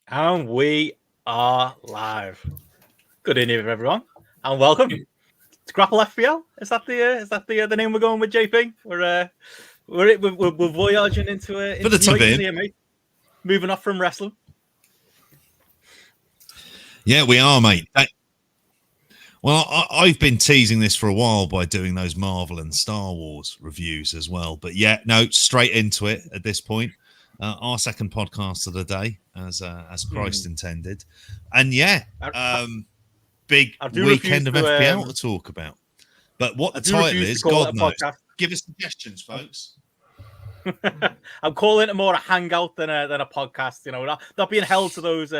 And we are live. Good evening, everyone, and welcome to GRAPPL FPL. Is that the name we're going with, JP? We're voyaging into For the time being, here, mate. Moving off from wrestling. Yeah, we are, mate. Well, I've been teasing this for a while by doing those Marvel and Star Wars reviews as well. But yeah, no, straight into it at this point. Our second podcast of the day, as Christ intended. And yeah, big weekend of FPL to talk about. But what the title is, God knows. Give us suggestions, folks. I'm calling it more a hangout than a podcast. You know, not being held to those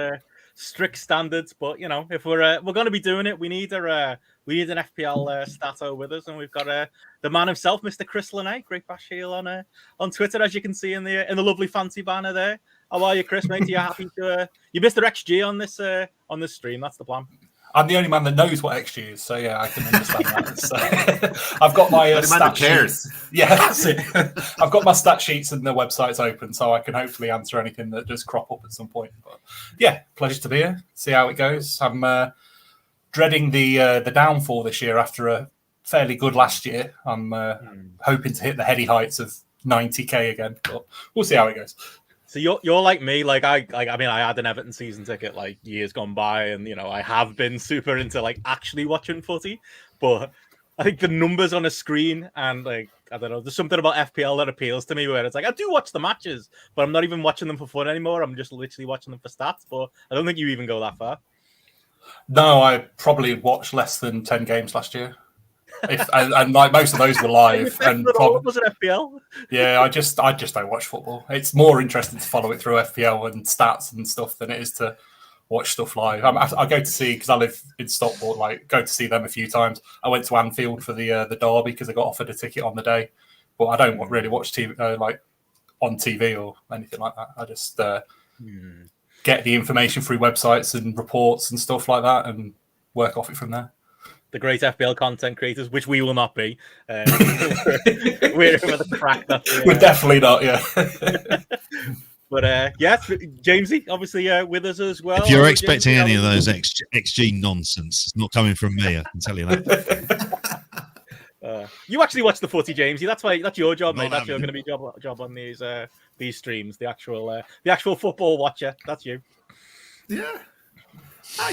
strict standards, but you know, if we're going to be doing it, we need an FPL stato with us, and we've got the man himself, Mr. Chris Lene, Great Bash Heel on Twitter, as you can see in the lovely fancy banner there. How are you, Chris? Mate, are you happy to you Mr. XG on this stream? That's the plan. I'm the only man that knows what XG is, so yeah, I can understand that. So, I've got my stat sheets. Yeah, that's it. I've got my stat sheets and the website's open, so I can hopefully answer anything that does crop up at some point. But yeah, pleasure to be here. See how it goes. I'm dreading the downfall this year after a fairly good last year. I'm hoping to hit the heady heights of 90k again, but we'll see how it goes. So you're like me, I had an Everton season ticket like years gone by, and you know I have been super into like actually watching footy, but I think the numbers on a screen and like I don't know, there's something about FPL that appeals to me where it's like I do watch the matches, but I'm not even watching them for fun anymore. I'm just literally watching them for stats. But I don't think you even go that far. No, I probably watched less than 10 games last year. And like most of those were live. And was it FPL? Yeah, I just don't watch football. It's more interesting to follow it through FPL and stats and stuff than it is to watch stuff live. I go to see, because I live in Stockport, like go to see them a few times. I went to Anfield for the derby because I got offered a ticket on the day, but I don't really watch TV like on TV or anything like that. I just get the information through websites and reports and stuff like that and work off it from there. The great FPL content creators, which we will not be. We're the crack. We're definitely not, yeah. But yeah, Jamesy, obviously with us as well. If you're expecting any of those XG nonsense, it's not coming from me, I can tell you that. You actually watch the footy, Jamesy. That's your job, mate. That's your going to be job on these streams. The actual football watcher. That's you. Yeah.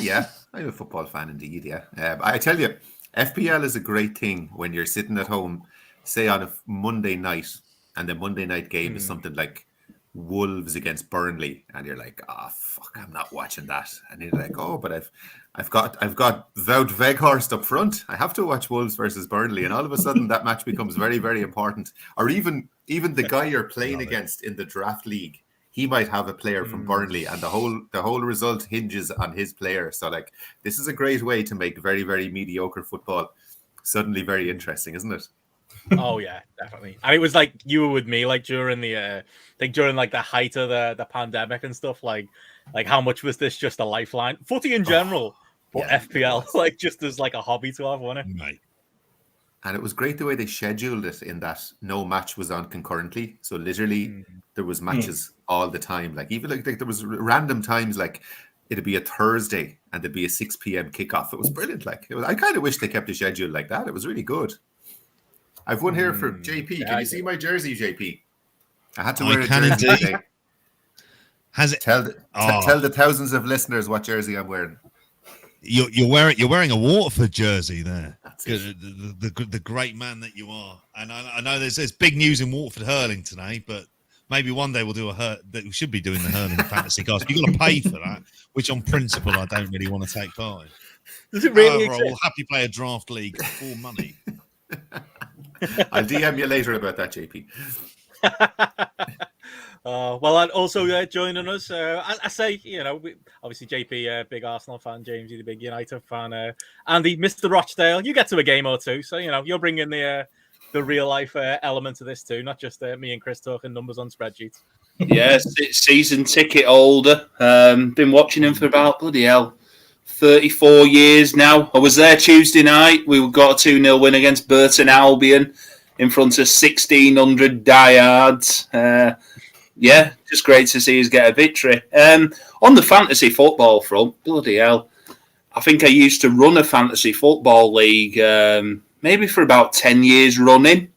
Yeah, I'm a football fan indeed, yeah. I tell you, FPL is a great thing when you're sitting at home, say on a Monday night, and the Monday night game is something like Wolves against Burnley, and you're like, fuck, I'm not watching that. And you're like, oh, but I've got Wout Weghorst up front. I have to watch Wolves versus Burnley, and all of a sudden that match becomes very, very important. Or even the guy you're playing against in the draft league, he might have a player from Burnley, and the whole result hinges on his player. So, like, this is a great way to make very, very mediocre football suddenly very interesting, isn't it? Oh yeah, definitely. And it was like you were with me, like during the height of the pandemic and stuff. Like how much was this just a lifeline? Footy in general, but yeah, FPL, like just as like a hobby to have, wasn't it? Right. And it was great the way they scheduled it in that no match was on concurrently. So literally there was matches all the time. Like even like there was random times like it'd be a Thursday and there'd be a 6 p.m. kickoff. It was brilliant. I kind of wish they kept a schedule like that. It was really good. I've one here for JP. Can you see my jersey, JP? I had to wear a jersey today. Has it? Tell the thousands of listeners what jersey I'm wearing. You're wearing a Waterford jersey there. The great man that you are. And I know there's big news in Waterford hurling today, but maybe one day we'll do we should be doing the hurling fantasy cast. You've got to pay for that, which on principle I don't really want to take part in. Does it really exist? We'll happily play a draft league for money. I'll DM you later about that, JP. Well, and also joining us, I say, you know, obviously JP, big Arsenal fan, James, the big United fan, Andy, Mr. Rochdale, you get to a game or two, so you know you're bringing the real life element to this too, not just me and Chris talking numbers on spreadsheets. Yeah, season ticket holder. Been watching him for about 34 years now. I was there Tuesday night. We got a 2-0 win against Burton Albion in front of 1,600 diehards. yeah, just great to see us get a victory. On the fantasy football front, bloody hell, I think I used to run a fantasy football league maybe for about 10 years running.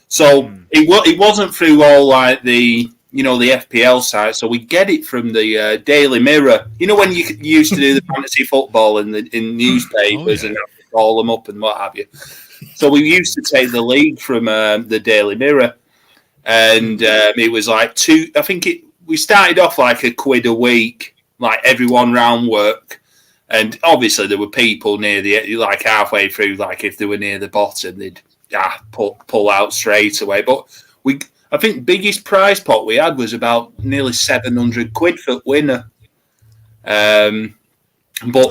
So it wasn't through all like the FPL site. So we get it from the Daily Mirror. You know when you used to do the fantasy football in newspapers and call them up and what have you. So we used to take the league from the Daily Mirror, and it was like we started off like £1 a week, like everyone round work. And obviously there were people near like halfway through, like if they were near the bottom, they'd pull out straight away. But I think biggest prize pot we had was about nearly £700 for winner. But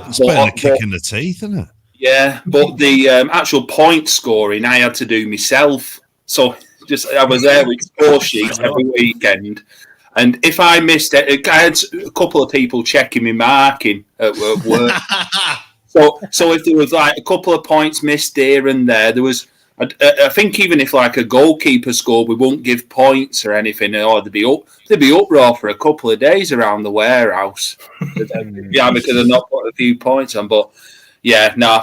it's better than a kick in the teeth, isn't it? Yeah, but the actual point scoring I had to do myself. So I was there with score sheets every weekend. And if I missed it, I had a couple of people checking me marking at work. So if there was like a couple of points missed here and there I think even if like a goalkeeper scored, we wouldn't give points or anything, or there'd be uproar for a couple of days around the warehouse. Because I've not put a few points on. But yeah, no,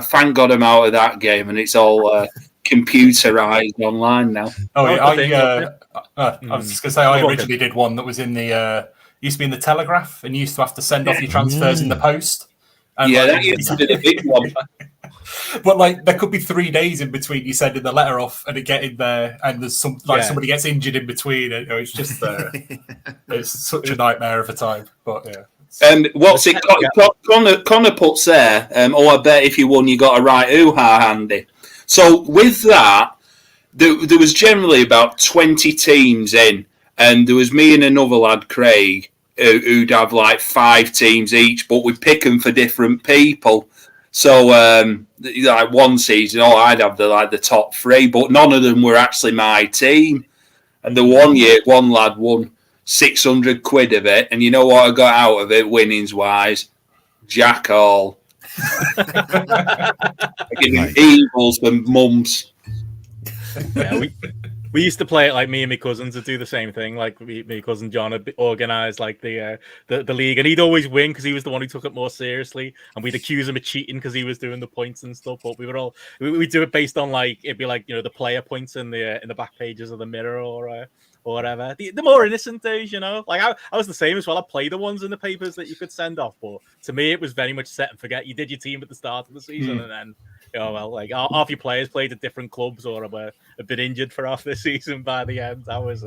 thank God I'm out of that game, and it's all computerized online now. Oh yeah, I was just gonna say I originally did one that was in the used to be in the Telegraph, and you used to have to send off your transfers in the post. And that used to be the big one. But like there could be 3 days in between you sending the letter off and it getting there, and there's somebody gets injured in between. It's just it's such a nightmare of a time. But yeah. What's it? Connor puts there. I bet if you won, you got a right hoo-ha handy. So with that, there was generally about 20 teams in, and there was me and another lad, Craig, who'd have like 5 teams each, but we'd pick them for different people. So like one season, I'd have the top 3, but none of them were actually my team. And the one year, one lad won £600 of it, and you know what I got out of it, winnings wise? Jack all. I give him evils for mums. Yeah, we used to play it like me and my cousins would do the same thing. Like my cousin John would organise like the league, and he'd always win because he was the one who took it more seriously. And we'd accuse him of cheating because he was doing the points and stuff. But we'd do it based on like it'd be like the player points in the back pages of the Mirror or whatever. The more innocent days, like I was the same as well. I played the ones in the papers that you could send off, but to me it was very much set and forget. You did your team at the start of the season, and then like half your players played at different clubs or were a bit injured for half the season by the end. I was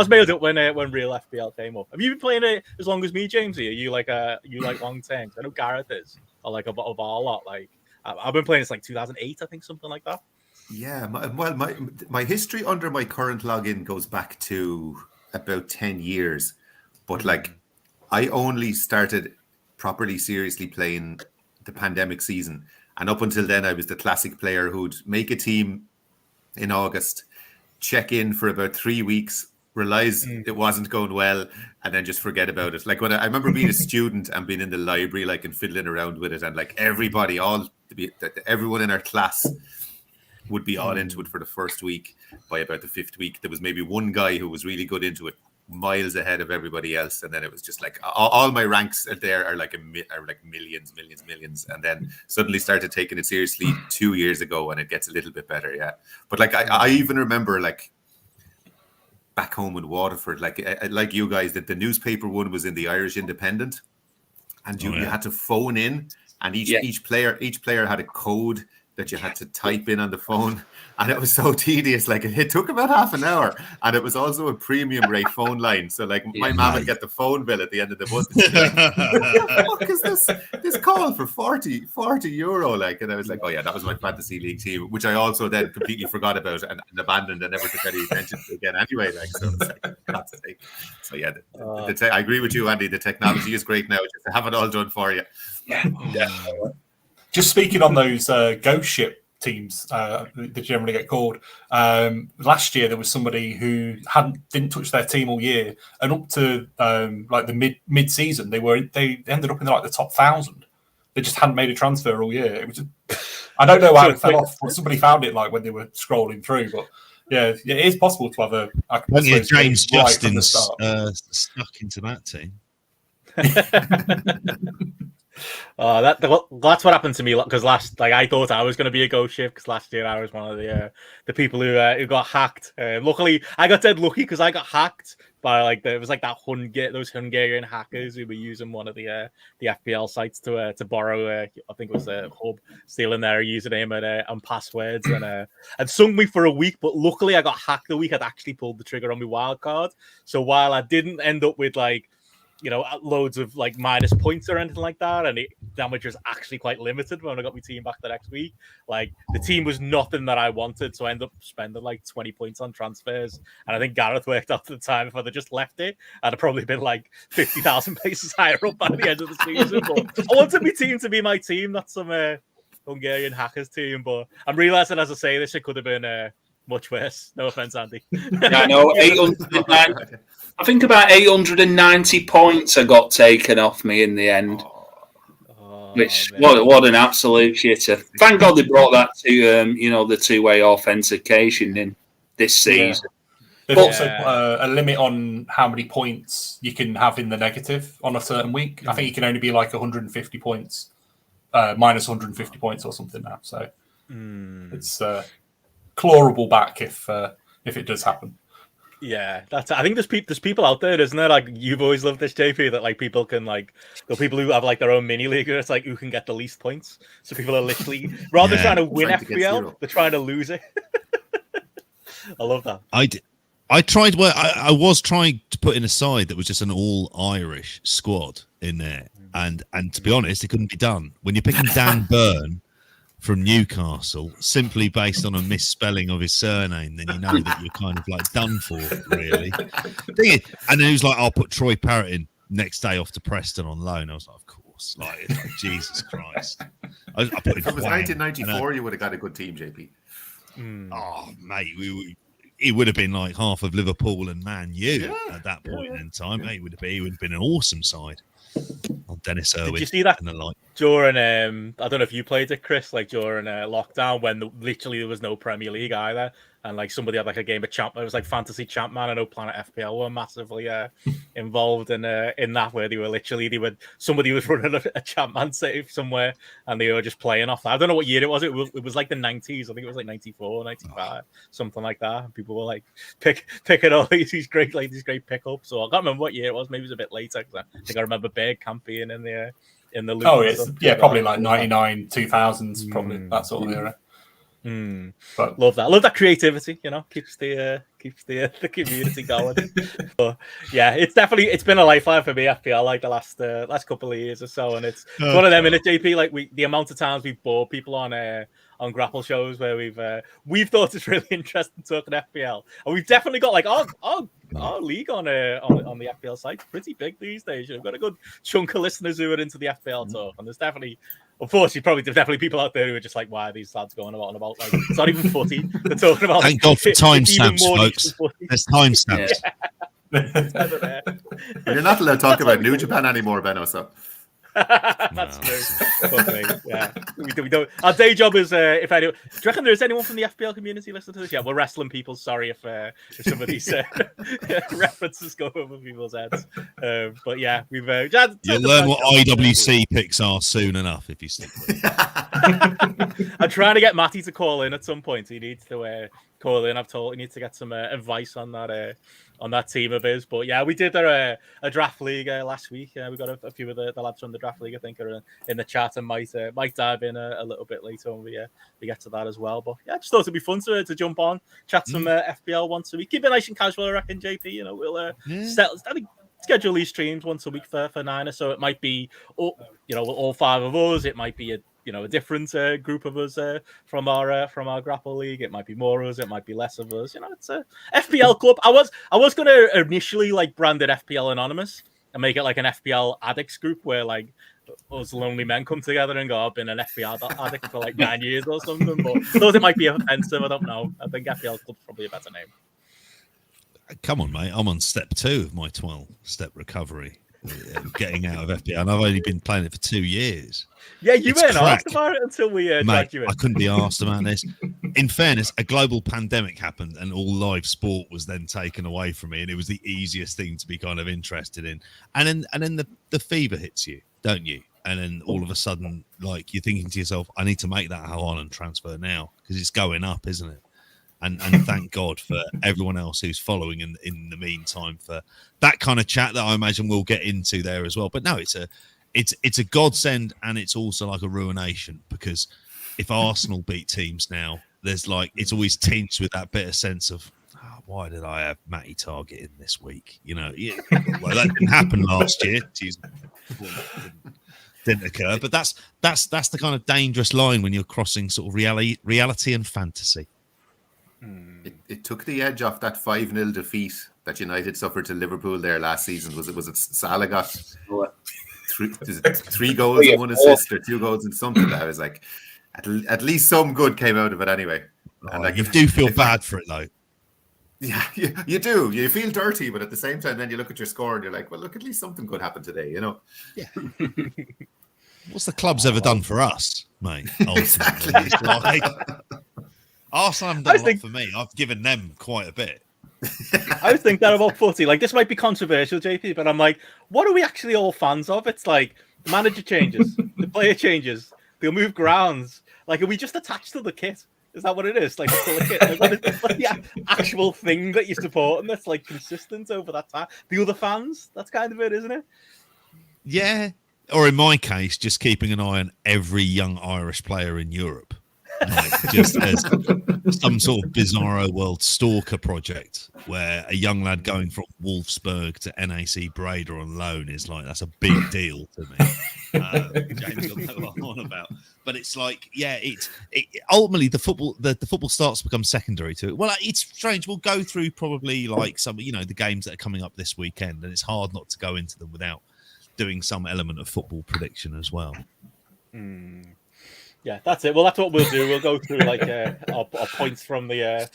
mailed up when real FPL came up. Have you been playing it as long as me, Jamesy? Are you like long term? I know Gareth is, or like a lot. Like I've been playing since like 2008, I think, something like that. Yeah, my history under my current login goes back to about 10 years, but like I only started properly seriously playing the pandemic season, and up until then I was the classic player who'd make a team in August, check in for about 3 weeks, realize it wasn't going well, and then just forget about it. Like when I remember being a student and being in the library, like and fiddling around with it, and like everyone in our class would be all into it for the first week. By about the 5th week, there was maybe one guy who was really good into it, miles ahead of everybody else, and then it was just like all my ranks there are like millions, and then suddenly started taking it seriously 2 years ago, and it gets a little bit better, yeah. But like I even remember like back home in Waterford, like you guys, that the newspaper one was in the Irish Independent, and you had to phone in, and each player had a code that you had to type in on the phone, and it was so tedious. Like it took about half an hour, and it was also a premium rate phone line. So like my mom would get the phone bill at the end of the month. And like, what the fuck is this call for 40 euro? Like, and I was like, oh yeah, that was my fantasy league team, which I also then completely forgot about and abandoned and never took any attention to again. Anyway, like so, it's like, that's the thing. So yeah, I agree with you, Andy. The technology is great now, just to have it all done for you. Yeah. Just speaking on those ghost ship teams that generally get called, last year there was somebody who didn't touch their team all year, and up to like the mid season they ended up in like the top 1,000. They just hadn't made a transfer all year. It was I don't know how it fell off, but somebody found it like when they were scrolling through. But Yeah, it is possible to have Plenty of James right from the Justin's start. stuck into that team. That's what happened to me because I thought I was going to be a ghost ship because last year I was one of the people who got hacked. Luckily, I got dead lucky because I got hacked by it was like those Hungarian hackers who were using one of the FPL sites to borrow I think it was a hub, stealing their username and passwords and sung me for a week. But luckily, I got hacked the week I'd actually pulled the trigger on my wild card. So while I didn't end up with loads of minus points or anything like that, and the damage was actually quite limited when I got my team back the next week. The team was nothing that I wanted, so I ended up spending 20 points on transfers. And I think Gareth worked out at the time if I'd have just left it, I'd have probably been 50,000 places higher up by the end of the season. But I wanted my team to be my team, not some Hungarian hackers team. But I'm realizing as I say this, it could have been much worse. No offense, Andy. Yeah, I know. 890. I think about 890 points I got taken off me in the end. Which what an absolute shitter. Thank God they brought that to the two-way authentication in this season. They've also put a limit on how many points you can have in the negative on a certain week. I think you can only be 150 points, minus 150 points or something now. So it's clawable back if it does happen. Yeah, I think there's people out there, isn't there? You've always loved this, JP, that people can the people who have their own mini league. It's who can get the least points. So people are literally rather than trying to win FPL, they're trying to lose it. I love that. I tried. I was trying to put in a side that was just an all Irish squad in there, and to be honest, it couldn't be done when you're picking Dan Byrne from Newcastle simply based on a misspelling of his surname. Then you know that you're kind of done for, really. And then he was I'll put Troy Parrott in next day off to Preston on loan. I was of course, Jesus Christ. I put if it was 1994, you would have got a good team, JP. Oh, mate, it would have been half of Liverpool and Man U at that point in time. Mate, it would have been an awesome side. Dennis Irwin. Did you see that during I don't know if you played it, Chris, during lockdown when literally there was no Premier League either, and somebody had a game of champ. It was Fantasy Champman. I know Planet FPL were massively involved in that, where somebody was running a Champman save somewhere and they were just playing off that. I don't know what year it was. It was the 90s. I think it was 94, 95, something like that. And people were picking all these great pickups. So I can't remember what year it was. Maybe it was a bit later because I think I remember Bergkamp being in the loop. Oh, it's probably 99, 2000s, probably that sort of era. But love that creativity, keeps the community going. But yeah, it's been a lifeline for me, FPL, the last couple of years or so, and it's one of them in it, JP. The amount of times we've bored people on GRAPPL shows where we've thought it's really interesting talking FPL, and we've definitely got our league on the FPL site pretty big these days. We've got a good chunk of listeners who are into the FPL talk, and there's definitely. Unfortunately, there's definitely people out there who are just why are these lads going on about it's not even footy. They're talking about. Thank God for timestamps, folks. There's timestamps. Yeah. You're not allowed to talk about New Japan anymore, Benno. So that's true. Yeah, we don't. Our day job is if anyone. Do you reckon there's anyone from the FPL community listening to this? Yeah, we're wrestling people. Sorry if some of these references go over people's heads. But yeah, we've. You'll learn what IWC picks are soon enough if you stick with it. I'm trying to get Matty to call in at some point. He needs to call in. I've told he needs to get some advice on that team of his. But yeah, we did a draft league last week. We got a few of the lads from the draft league, I think, are in the chat and might dive in a little bit later when we get to that as well. But yeah, I just thought it'd be fun to jump on, chat some FPL once a week. Keep it nice and casual, I reckon, JP. We'll schedule these streams once a week for Niner, so it might be all five of us. It might be a different group of us from our GRAPPL league. It might be more of us. It might be less of us. It's a FPL club. I was going to initially brand it FPL Anonymous and make it an FPL addicts group where us lonely men come together and go, I've been an FPL addict for 9 years or something. But I thought it might be offensive. I don't know. I think FPL club's probably a better name. Come on, mate. I'm on step 2 of my 12-step recovery. getting out of FPL, and I've only been playing it for 2 years. Yeah, you It's weren't crack. asked about it until we Mate, dragged you in. I couldn't be asked about this. In fairness, a global pandemic happened and all live sport was then taken away from me, and it was the easiest thing to be kind of interested in. And then the fever hits you, don't you? And then all of a sudden, like, you're thinking to yourself, I need to make that Haaland transfer now because it's going up, isn't it? And thank God for everyone else who's following in the meantime for that kind of chat that I imagine we'll get into there as well. But no, it's a godsend, and it's also like a ruination, because if Arsenal beat teams now, there's like, it's always tinged with that bitter sense of, oh, why did I have Matty Target in this week? You know, well, that didn't happen last year. Didn't occur, but that's the kind of dangerous line when you're crossing sort of reality and fantasy. It took the edge off that 5-0 defeat that United suffered to Liverpool there last season. Was it Salah got 3 goals and 1 assist, or 2 goals and something? That was like, at least some good came out of it anyway. And like, you do feel bad for it though. Yeah, you do. You feel dirty, but at the same time, then you look at your score and you're like, well, look, at least something good happened today, you know? Yeah. What's the club's ever done for us, mate? Exactly. It's like, Arsenal haven't done a lot for me. I've given them quite a bit. I was thinking that about footy. Like, this might be controversial, JP, but I'm like, what are we actually all fans of? It's like the manager changes, the player changes, they'll move grounds. Like, are we just attached to the kit? Is that what it is? Like, the kit? Like, what is the actual thing that you're supporting that's like consistent over that time? The other fans? That's kind of it, isn't it? Yeah. Or in my case, just keeping an eye on every young Irish player in Europe. Like, just as some sort of bizarro world stalker project where a young lad going from Wolfsburg to NAC Breda on loan is like, that's a big deal to me. James will know what I'm on about. But it's like, yeah, ultimately the football starts to become secondary to it. Well, it's strange. We'll go through probably like some, the games that are coming up this weekend, and it's hard not to go into them without doing some element of football prediction as well. Yeah, that's it. Well, that's what we'll do. We'll go through like our points from the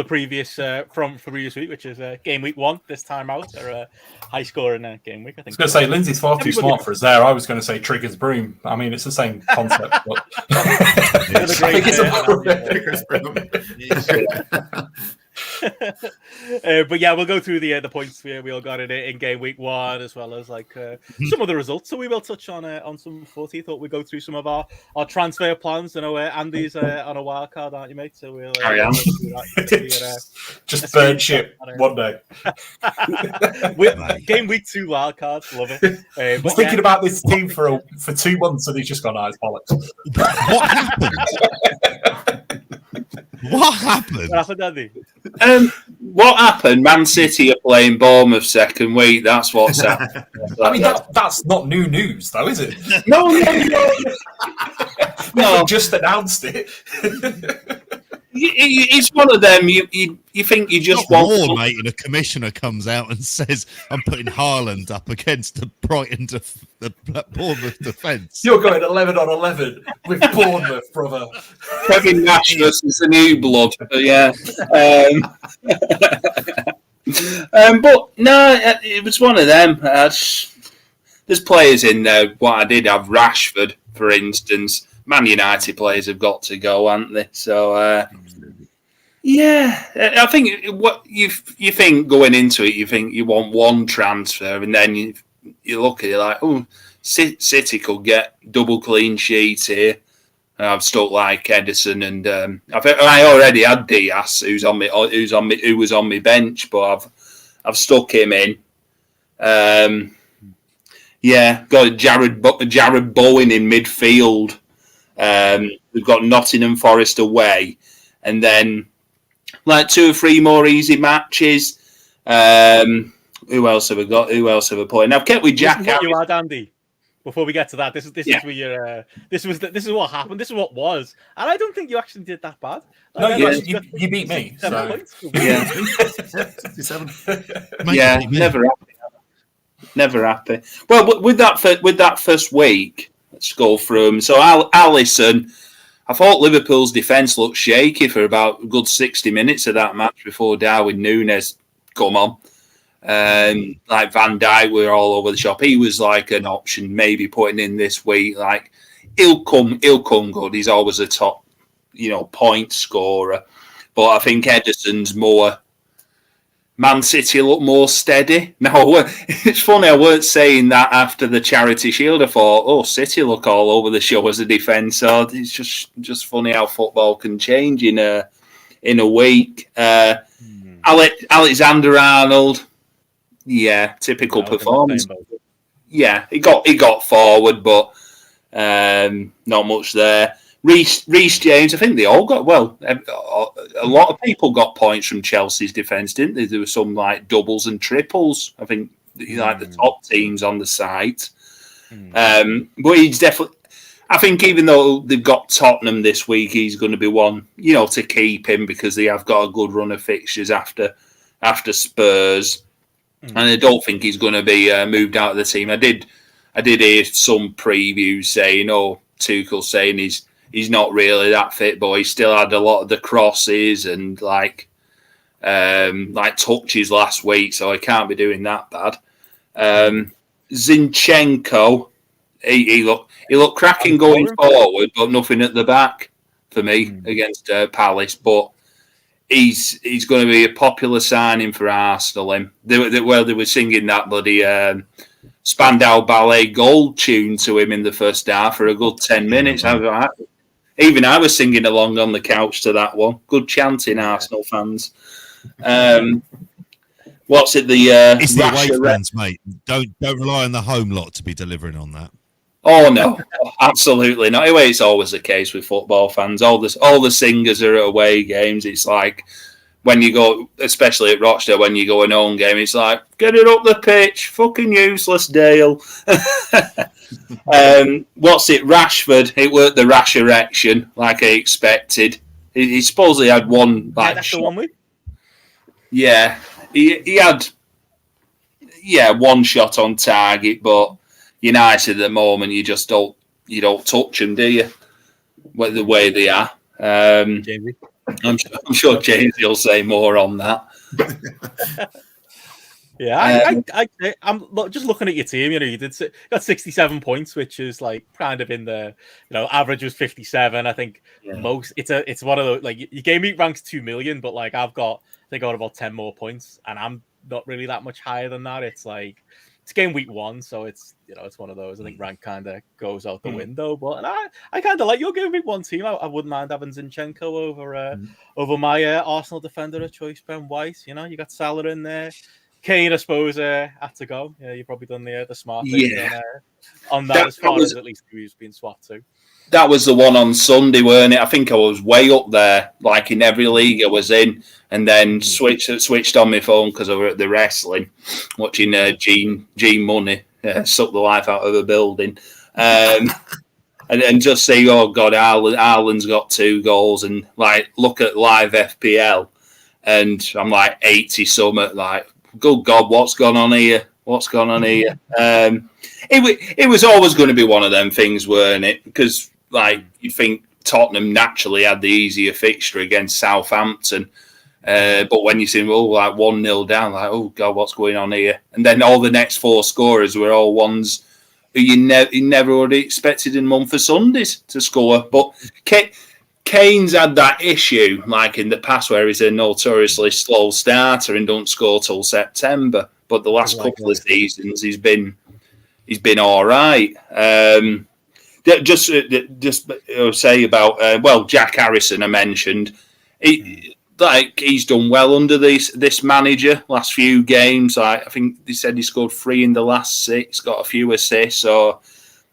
previous week, which is game week 1 this time out, or high score in game week. I think. I was going to say Lindsay's far too smart for us there. I was going to say Trigger's broom. I mean, it's the same concept. But... Trigger's broom. But yeah, we'll go through the points we all got in game week 1, as well as like some of the results. So we will touch on some footy. Thought we'd go through some of our transfer plans. I know Andy's on a wild card, aren't you, mate? So we'll carry on. Just burn shit one day. Game week 2 wild cards, love it. I was thinking about this team for 2 months, and he's just gone, it's bollocks. What happened? What happened? What happened, Andy? What happened? Man City are playing Bournemouth second week. That's what's happened. I mean, that's not new news, though, is it? No. No, just announced it. It's one of them. You think you just Not want more, mate, and a commissioner comes out and says, "I'm putting Haaland up against the Brighton, the Bournemouth defence." You're going 11 on 11 with Bournemouth, brother. Kevin Nash versus the new blood. Yeah. But no, it was one of them. There's players in there. What I did have Rashford, for instance. Man United players have got to go, haven't they? So, yeah, I think what you think going into it, you think you want one transfer, and then you look at it like, oh, City could get double clean sheets here. And I've stuck like Edison, and I already had Diaz, who was on my bench, but I've stuck him in. Yeah, got Jared Bowen in midfield. We've got Nottingham Forest away, and then like 2 or 3 more easy matches. Who else have we got? Who else have we played? Now I've kept with Jack. This is what you had, Andy. Before we get to that, this is where you're. This is what happened. This is what was, and I don't think you actually did that bad. Like, no, you beat me. 7 points. Yeah, 67. Yeah, never happy. Well, with that first week. Let's go through. So Alisson, I thought Liverpool's defence looked shaky for about a good 60 minutes of that match before Darwin Núñez come on. Like Van Dijk were all over the shop. He was like an option, maybe putting in this week. Like he'll come good. He's always a top, point scorer. But I think Ederson's more. Man City look more steady. No, it's funny. I weren't saying that after the Charity Shield. I thought, City look all over the show as a defence. So it's just funny how football can change in a week. Alexander Arnold, typical performance. Yeah, he got forward, but not much there. Reece James, I think they all got, a lot of people got points from Chelsea's defence, didn't they? There were some like doubles and triples. I think like the top teams on the site. But he's definitely, I think even though they've got Tottenham this week, he's going to be one, to keep him because they have got a good run of fixtures after Spurs. And I don't think he's going to be moved out of the team. I did hear some previews saying, Tuchel saying he's not really that fit, but he still had a lot of the crosses and like touches last week, so he can't be doing that bad. Zinchenko, he looked cracking going forward, but nothing at the back for me against Palace. But he's going to be a popular signing for Arsenal. They were singing that bloody Spandau Ballet Gold tune to him in the first half for a good 10 minutes. Even I was singing along on the couch to that one. Good chanting, Arsenal fans. What's it? It's the away fans, mate. Don't rely on the home lot to be delivering on that. Oh no, absolutely not. Anyway, it's always the case with football fans. All the singers are at away games. It's like when you go, especially at Rochdale, when you go an home game, it's like get it up the pitch. Fucking useless, Dale. What's it? Rashford. It worked the rash erection like I expected. He supposedly had one like that's the one with. Yeah, he had one shot on target, but United at the moment you just don't touch them, do you? The way they are. I'm sure James will say more on that. Yeah, I'm just looking at your team. You got 67 points, which is like kind of in the average was 57. I think it's one of those like your game week ranks 2 million, but like I got about 10 more points, and I'm not really that much higher than that. It's like it's game week 1, so it's it's one of those. I think rank kind of goes out the window, but I kind of like your game week 1 team. I wouldn't mind having Zinchenko over my Arsenal defender of choice, Ben White. You got Salah in there. Kane, I suppose, had to go. Yeah, you've probably done the smart thing on that as far as at least who's been swapped to. That was the one on Sunday, weren't it? I think I was way up there, like in every league I was in, and then switched on my phone because I was at the wrestling, watching Gene Money suck the life out of a building, and just say, oh God, Ireland's got 2 goals, and like look at live FPL, and I'm like 80 something, like good God, what's gone on here? It was always going to be one of them things, weren't it? Because like you think Tottenham naturally had the easier fixture against Southampton, but when you see like 1-0 down, like oh God, what's going on here? And then all the next 4 scorers were all ones who you never would have expected in Mumford Sundays to score. But Kane's had that issue like in the past where he's a notoriously slow starter and don't score till September. But the last couple of seasons he's been all right. Just say about Jack Harrison I mentioned. He's done well under this manager last few games. I think they said he scored 3 in the last 6, got a few assists. So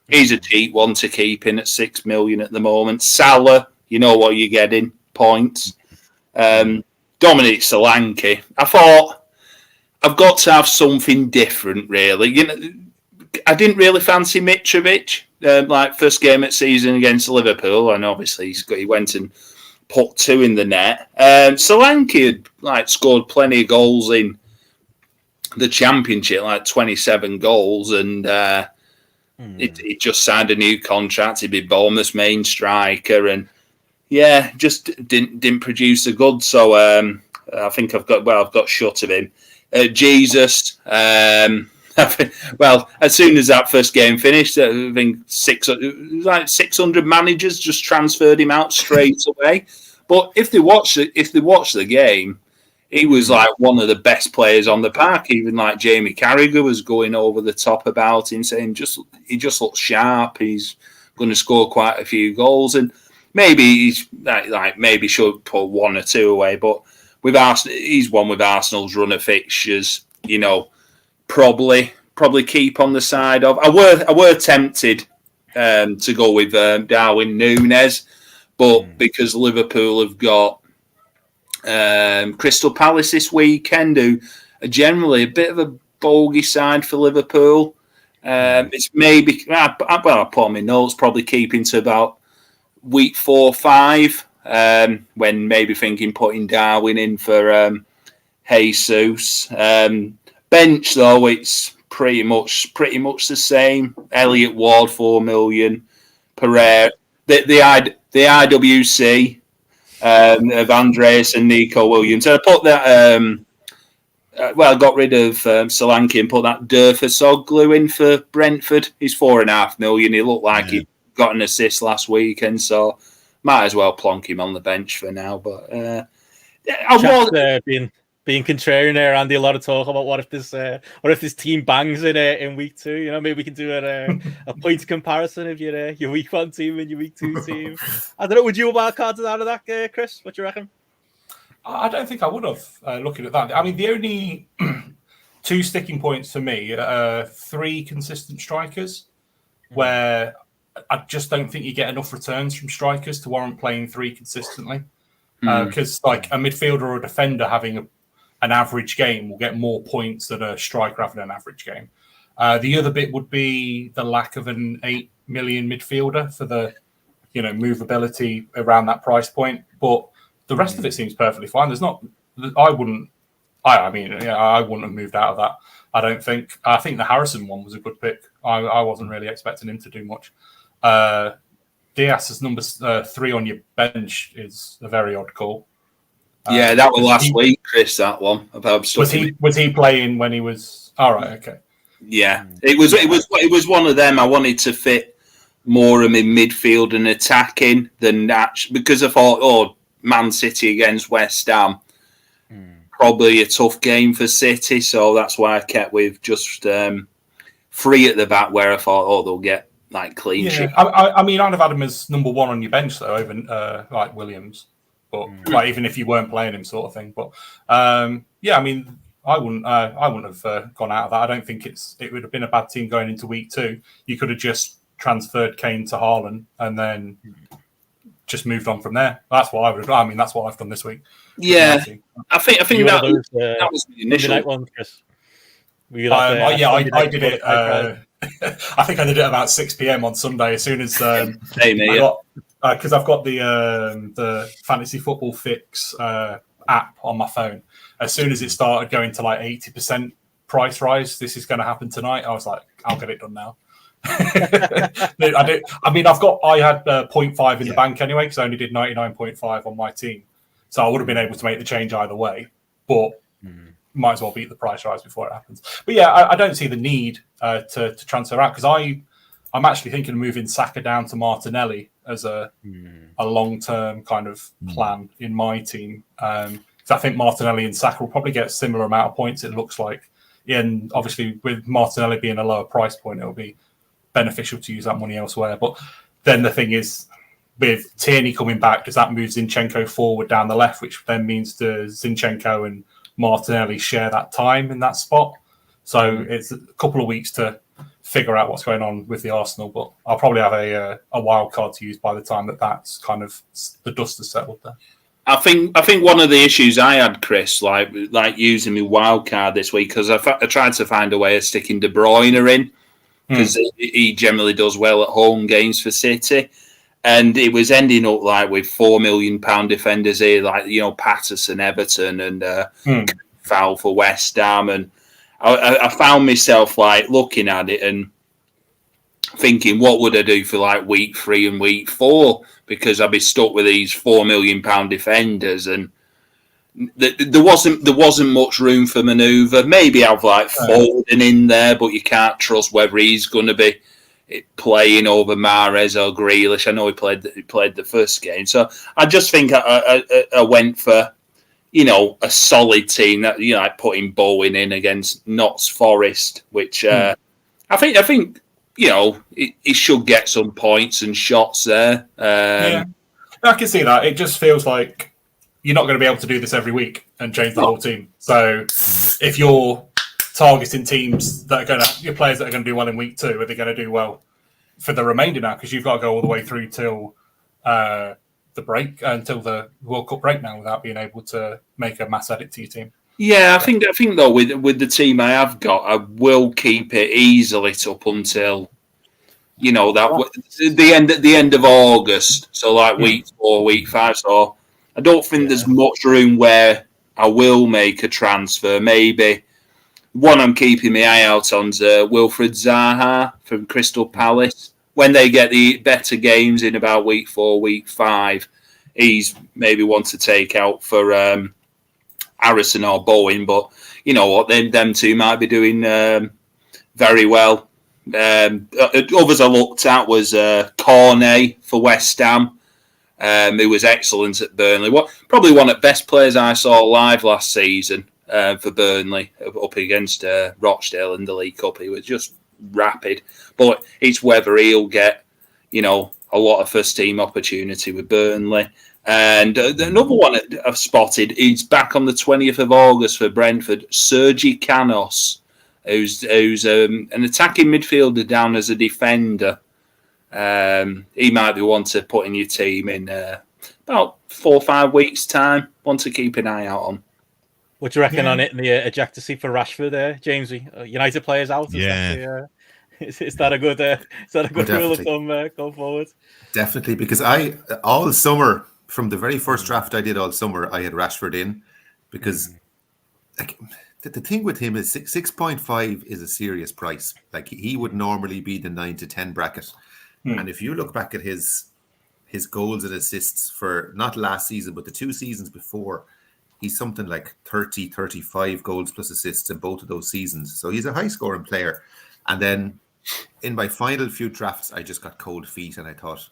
he's a cheap one to keep in at 6 million at the moment. Salah, you know what you're getting, points. Dominic Solanki. I thought I've got to have something different, really. I didn't really fancy Mitrovic. Like first game at season against Liverpool, and obviously he went and put 2 in the net. Solanki had scored plenty of goals in the Championship, like 27 goals, and he just signed a new contract. He'd be Bournemouth's main striker, and just didn't produce the goods. So I think I've got shut of him. Jesus. Well, as soon as that first game finished, I think 600 managers just transferred him out straight away. But if they watch the game, he was like one of the best players on the park. Even like Jamie Carragher was going over the top about him, saying he just looks sharp. He's going to score quite a few goals, and maybe he's maybe should put one or two away. But with Arsenal, he's one with Arsenal's run of fixtures. You know, probably keep on the side of. I were tempted to go with Darwin Núñez, but because Liverpool have got Crystal Palace this weekend, who are generally a bit of a bogey side for Liverpool. It's maybe I put on my notes, probably keeping to about week 4-5, when maybe thinking putting Darwin in for Jesus. Bench though, it's pretty much the same. Elliot Ward, 4 million. Pereira, the IWC of Andreas and Nico Williams. I put that. I got rid of Solanki and put that Durfasoglu in for Brentford. He's 4.5 million. He looked like he got an assist last weekend, so might as well plonk him on the bench for now. But being contrarian there, Andy. A lot of talk about what if this team bangs in week 2. You know, maybe we can do a points comparison of your week 1 team and your week 2 team. I don't know. Would you have wildcarded out of that, Chris? What do you reckon? I don't think I would have, looking at that. I mean, the only 2 sticking points for me are 3 consistent strikers, where I just don't think you get enough returns from strikers to warrant playing 3 consistently. Because like a midfielder or a defender having an average game will get more points than a striker having an average game. The other bit would be the lack of an 8 million midfielder for the movability around that price point. But the rest of it seems perfectly fine. I wouldn't have moved out of that. I don't think. I think the Harrison one was a good pick. I wasn't really expecting him to do much. Diaz as number 3 on your bench is a very odd call. Yeah, that was last week, Chris. That one about was he playing when he was? All right, okay. Yeah, it was one of them. I wanted to fit more in midfield and attacking than actually, because I thought, Man City against West Ham, probably a tough game for City, so that's why I kept with just 3 at the back, where I thought, they'll get like clean sheet. I mean, I'd have had him as number 1 on your bench though, over like Williams, but like even if you weren't playing him, sort of thing. But I mean, I wouldn't have gone out of that. I don't think it would have been a bad team going into week 2. You could have just transferred Kane to Haaland and then just moved on from there. That's what I would have done. I mean, that's what I've done this week. Yeah, I think that was the initial night one, Chris. I did it. I think I did it about 6 p.m. on Sunday. As soon as because I've got the Fantasy Football Fix app on my phone. As soon as it started going to like 80% price rise, this is going to happen tonight. I was like, I'll get it done now. I did. I mean, I had 0.5 in the bank anyway, because I only did 99.5 on my team, so I would have been able to make the change either way. But might as well beat the price rise before it happens. But yeah, I don't see the need to transfer out, because I'm actually thinking of moving Saka down to Martinelli as a long-term kind of plan in my team. So I think Martinelli and Saka will probably get a similar amount of points, it looks like. And obviously, with Martinelli being a lower price point, it'll be beneficial to use that money elsewhere. But then the thing is, with Tierney coming back, does that move Zinchenko forward down the left, which then means Zinchenko and Martinelli share that time in that spot? So it's a couple of weeks to figure out what's going on with the Arsenal, but I'll probably have a wild card to use by the time that's kind of the dust has settled there. I think one of the issues I had, Chris, like using my wild card this week, because I tried to find a way of sticking De Bruyne in, because he generally does well at home games for City, and it was ending up like with £4 million defenders here, like Patterson, Everton, and Foul for West Ham, and I found myself like looking at it and thinking, what would I do for like week 3 and week 4? Because I'd be stuck with these £4 million defenders, and there wasn't much room for manoeuvre. Maybe have like Foden in there, but you can't trust whether he's going to be playing over Mahrez or Grealish. I know he played the first game, so I just think I went for a solid team that like putting Bowen in against Notts Forest, which I think he should get some points and shots there. I can see that. It just feels like you're not going to be able to do this every week and change the whole team. So if you're targeting teams that are your players that are going to do well in week 2, are they going to do well for the remainder now? Because you've got to go all the way through till the break, until the World Cup break now, without being able to make a mass edit to your team. Yeah, I think though with the team I have got, I will keep it easily up until the end of August. So like week 4, week 5. So I don't think there's much room where I will make a transfer. Maybe one I'm keeping my eye out on's Wilfried Zaha from Crystal Palace. When they get the better games in about week 4, week 5, he's maybe one to take out for Harrison or Bowen. But you know what, them two might be doing very well. Others I looked at was Cornet for West Ham. Who was excellent at Burnley. Probably one of the best players I saw live last season for Burnley, up against Rochdale in the League Cup. He was just rapid. But it's whether he'll get, a lot of first-team opportunity with Burnley. And another one I've spotted, he's back on the 20th of August for Brentford, Sergi Canos, who's an attacking midfielder down as a defender. He might be one to put in your team in about 4 or 5 weeks' time. One to keep an eye out on. What do you reckon on it in the ejector seat for Rashford there, James? United players out? Is that a good rule of thumb going forward? Definitely, because all summer, from the very first draft I did all summer, I had Rashford in, because the thing with him is 6.5 is a serious price. Like, he would normally be the 9 to 10 bracket. And if you look back at his goals and assists for not last season, but the 2 seasons before, he's something like 30, 35 goals plus assists in both of those seasons. So he's a high scoring player. And then in my final few drafts, I just got cold feet, and I thought,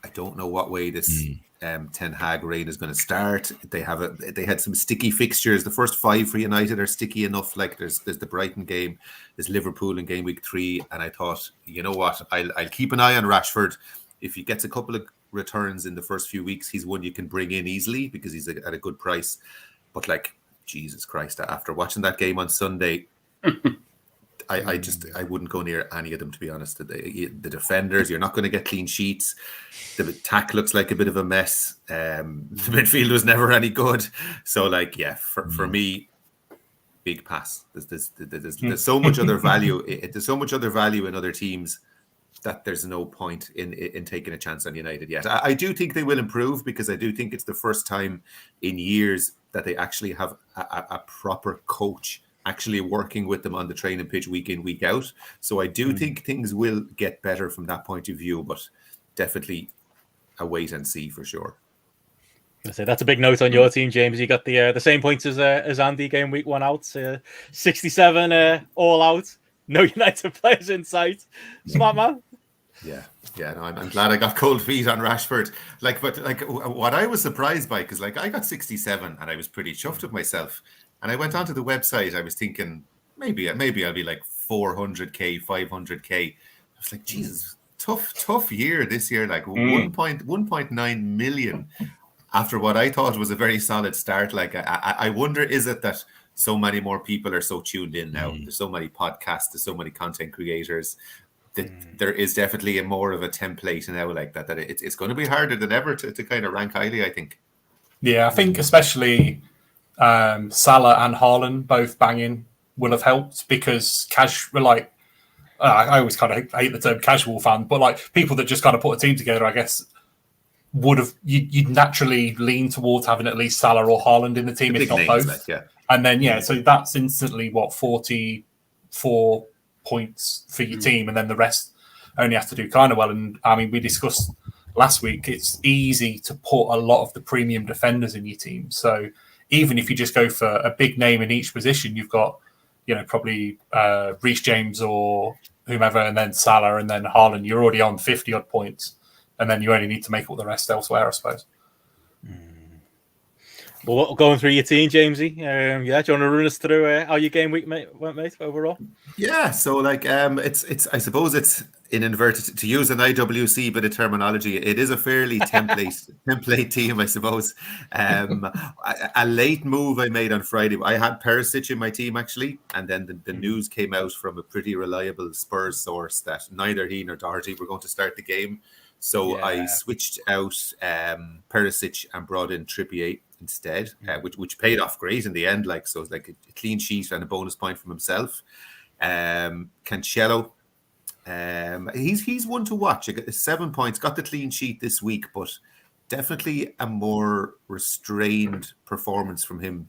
I don't know what way this Ten Hag reign is going to start. They had some sticky fixtures. The first 5 for United are sticky enough. Like there's the Brighton game, there's Liverpool in game week 3, and I thought, you know what, I'll keep an eye on Rashford. If he gets a couple of returns in the first few weeks, he's one you can bring in easily because he's at a good price. But like, Jesus Christ, after watching that game on Sunday, I wouldn't go near any of them, to be honest. The defenders, you're not going to get clean sheets. The attack looks like a bit of a mess. The midfield was never any good. So, for me, big pass. There's so much other value. There's so much other value in other teams that there's no point in taking a chance on United yet. I do think they will improve, because I do think it's the first time in years that they actually have a proper coach actually working with them on the training pitch week in, week out. So I do think things will get better from that point of view, but definitely a wait and see for sure. I say that's a big note on your team, James. You got the same points as Andy, game week 1 out, 67 all out, no United players in sight. Smart man. Yeah, no, I'm glad I got cold feet on Rashford. What I was surprised by, because I got 67 and I was pretty chuffed with myself. And I went onto the website. I was thinking maybe I'll be like 400k, 500k. I was like, Jesus, tough year this year. Like 1.9 million after what I thought was a very solid start. Like I wonder, is it that so many more people are so tuned in now? There's so many podcasts, there's so many content creators. That there is definitely more of a template now like that. That it's going to be harder than ever to kind of rank highly, I think. Yeah, I think especially Salah and Haaland both banging will have helped, because I always kind of hate the term casual fan, but people that just kind of put a team together, I guess, you'd naturally lean towards having at least Salah or Haaland in the team, if not both. And then so that's instantly 44 points for your team, and then the rest only has to do kind of well. And I mean, we discussed last week, it's easy to put a lot of the premium defenders in your team, so even if you just go for a big name in each position, you've got, probably Reece James or whomever, and then Salah, and then Haaland. You're already on 50 odd points, and then you only need to make up the rest elsewhere, I suppose. Well, going through your team, Jamesy, do you want to run us through how your game week went, mate, overall? Yeah, so it's I suppose it's in inverted, to use an IWC bit of terminology, it is a fairly template team, I suppose. A late move I made on Friday. I had Perisic in my team actually, and then the news came out from a pretty reliable Spurs source that neither he nor Doherty were going to start the game. So I switched out Perisic and brought in Trippier instead, which paid off great in the end. So it's like a clean sheet and a bonus point from himself. Cancelo, he's one to watch. I got 7 points, got the clean sheet this week, but definitely a more restrained performance from him,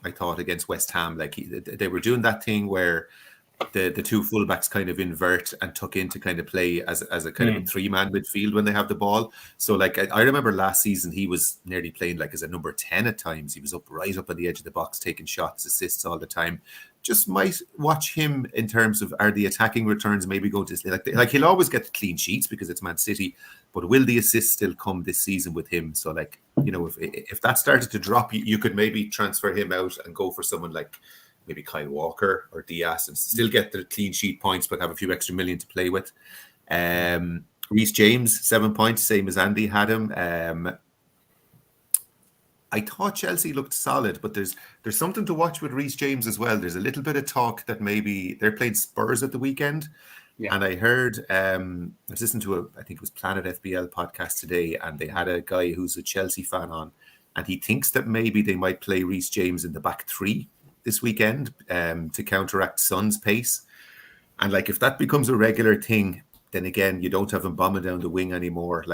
I thought, against West Ham. They were doing that thing where the two fullbacks kind of invert and tuck in to kind of play as a kind of a three-man midfield when they have the ball. So I remember last season he was nearly playing as a number 10 at times. He was right up on the edge of the box, taking shots, assists all the time. Just might watch him in terms of, are the attacking returns maybe going to he'll always get the clean sheets because it's Man City, but will the assists still come this season with him? So if that started to drop, you could maybe transfer him out and go for someone like maybe Kyle Walker or Diaz and still get the clean sheet points, but have a few extra million to play with. Reece James, 7 points, same as Andy had him. I thought Chelsea looked solid, but there's something to watch with Reece James as well. There's a little bit of talk that maybe they're playing Spurs at the weekend. Yeah. And I heard, I was listening to I think it was Planet FPL podcast today, and they had a guy who's a Chelsea fan on, and he thinks that maybe they might play Reece James in the back three this weekend to counteract Son's pace. And if that becomes a regular thing, then again, you don't have him bombing down the wing anymore.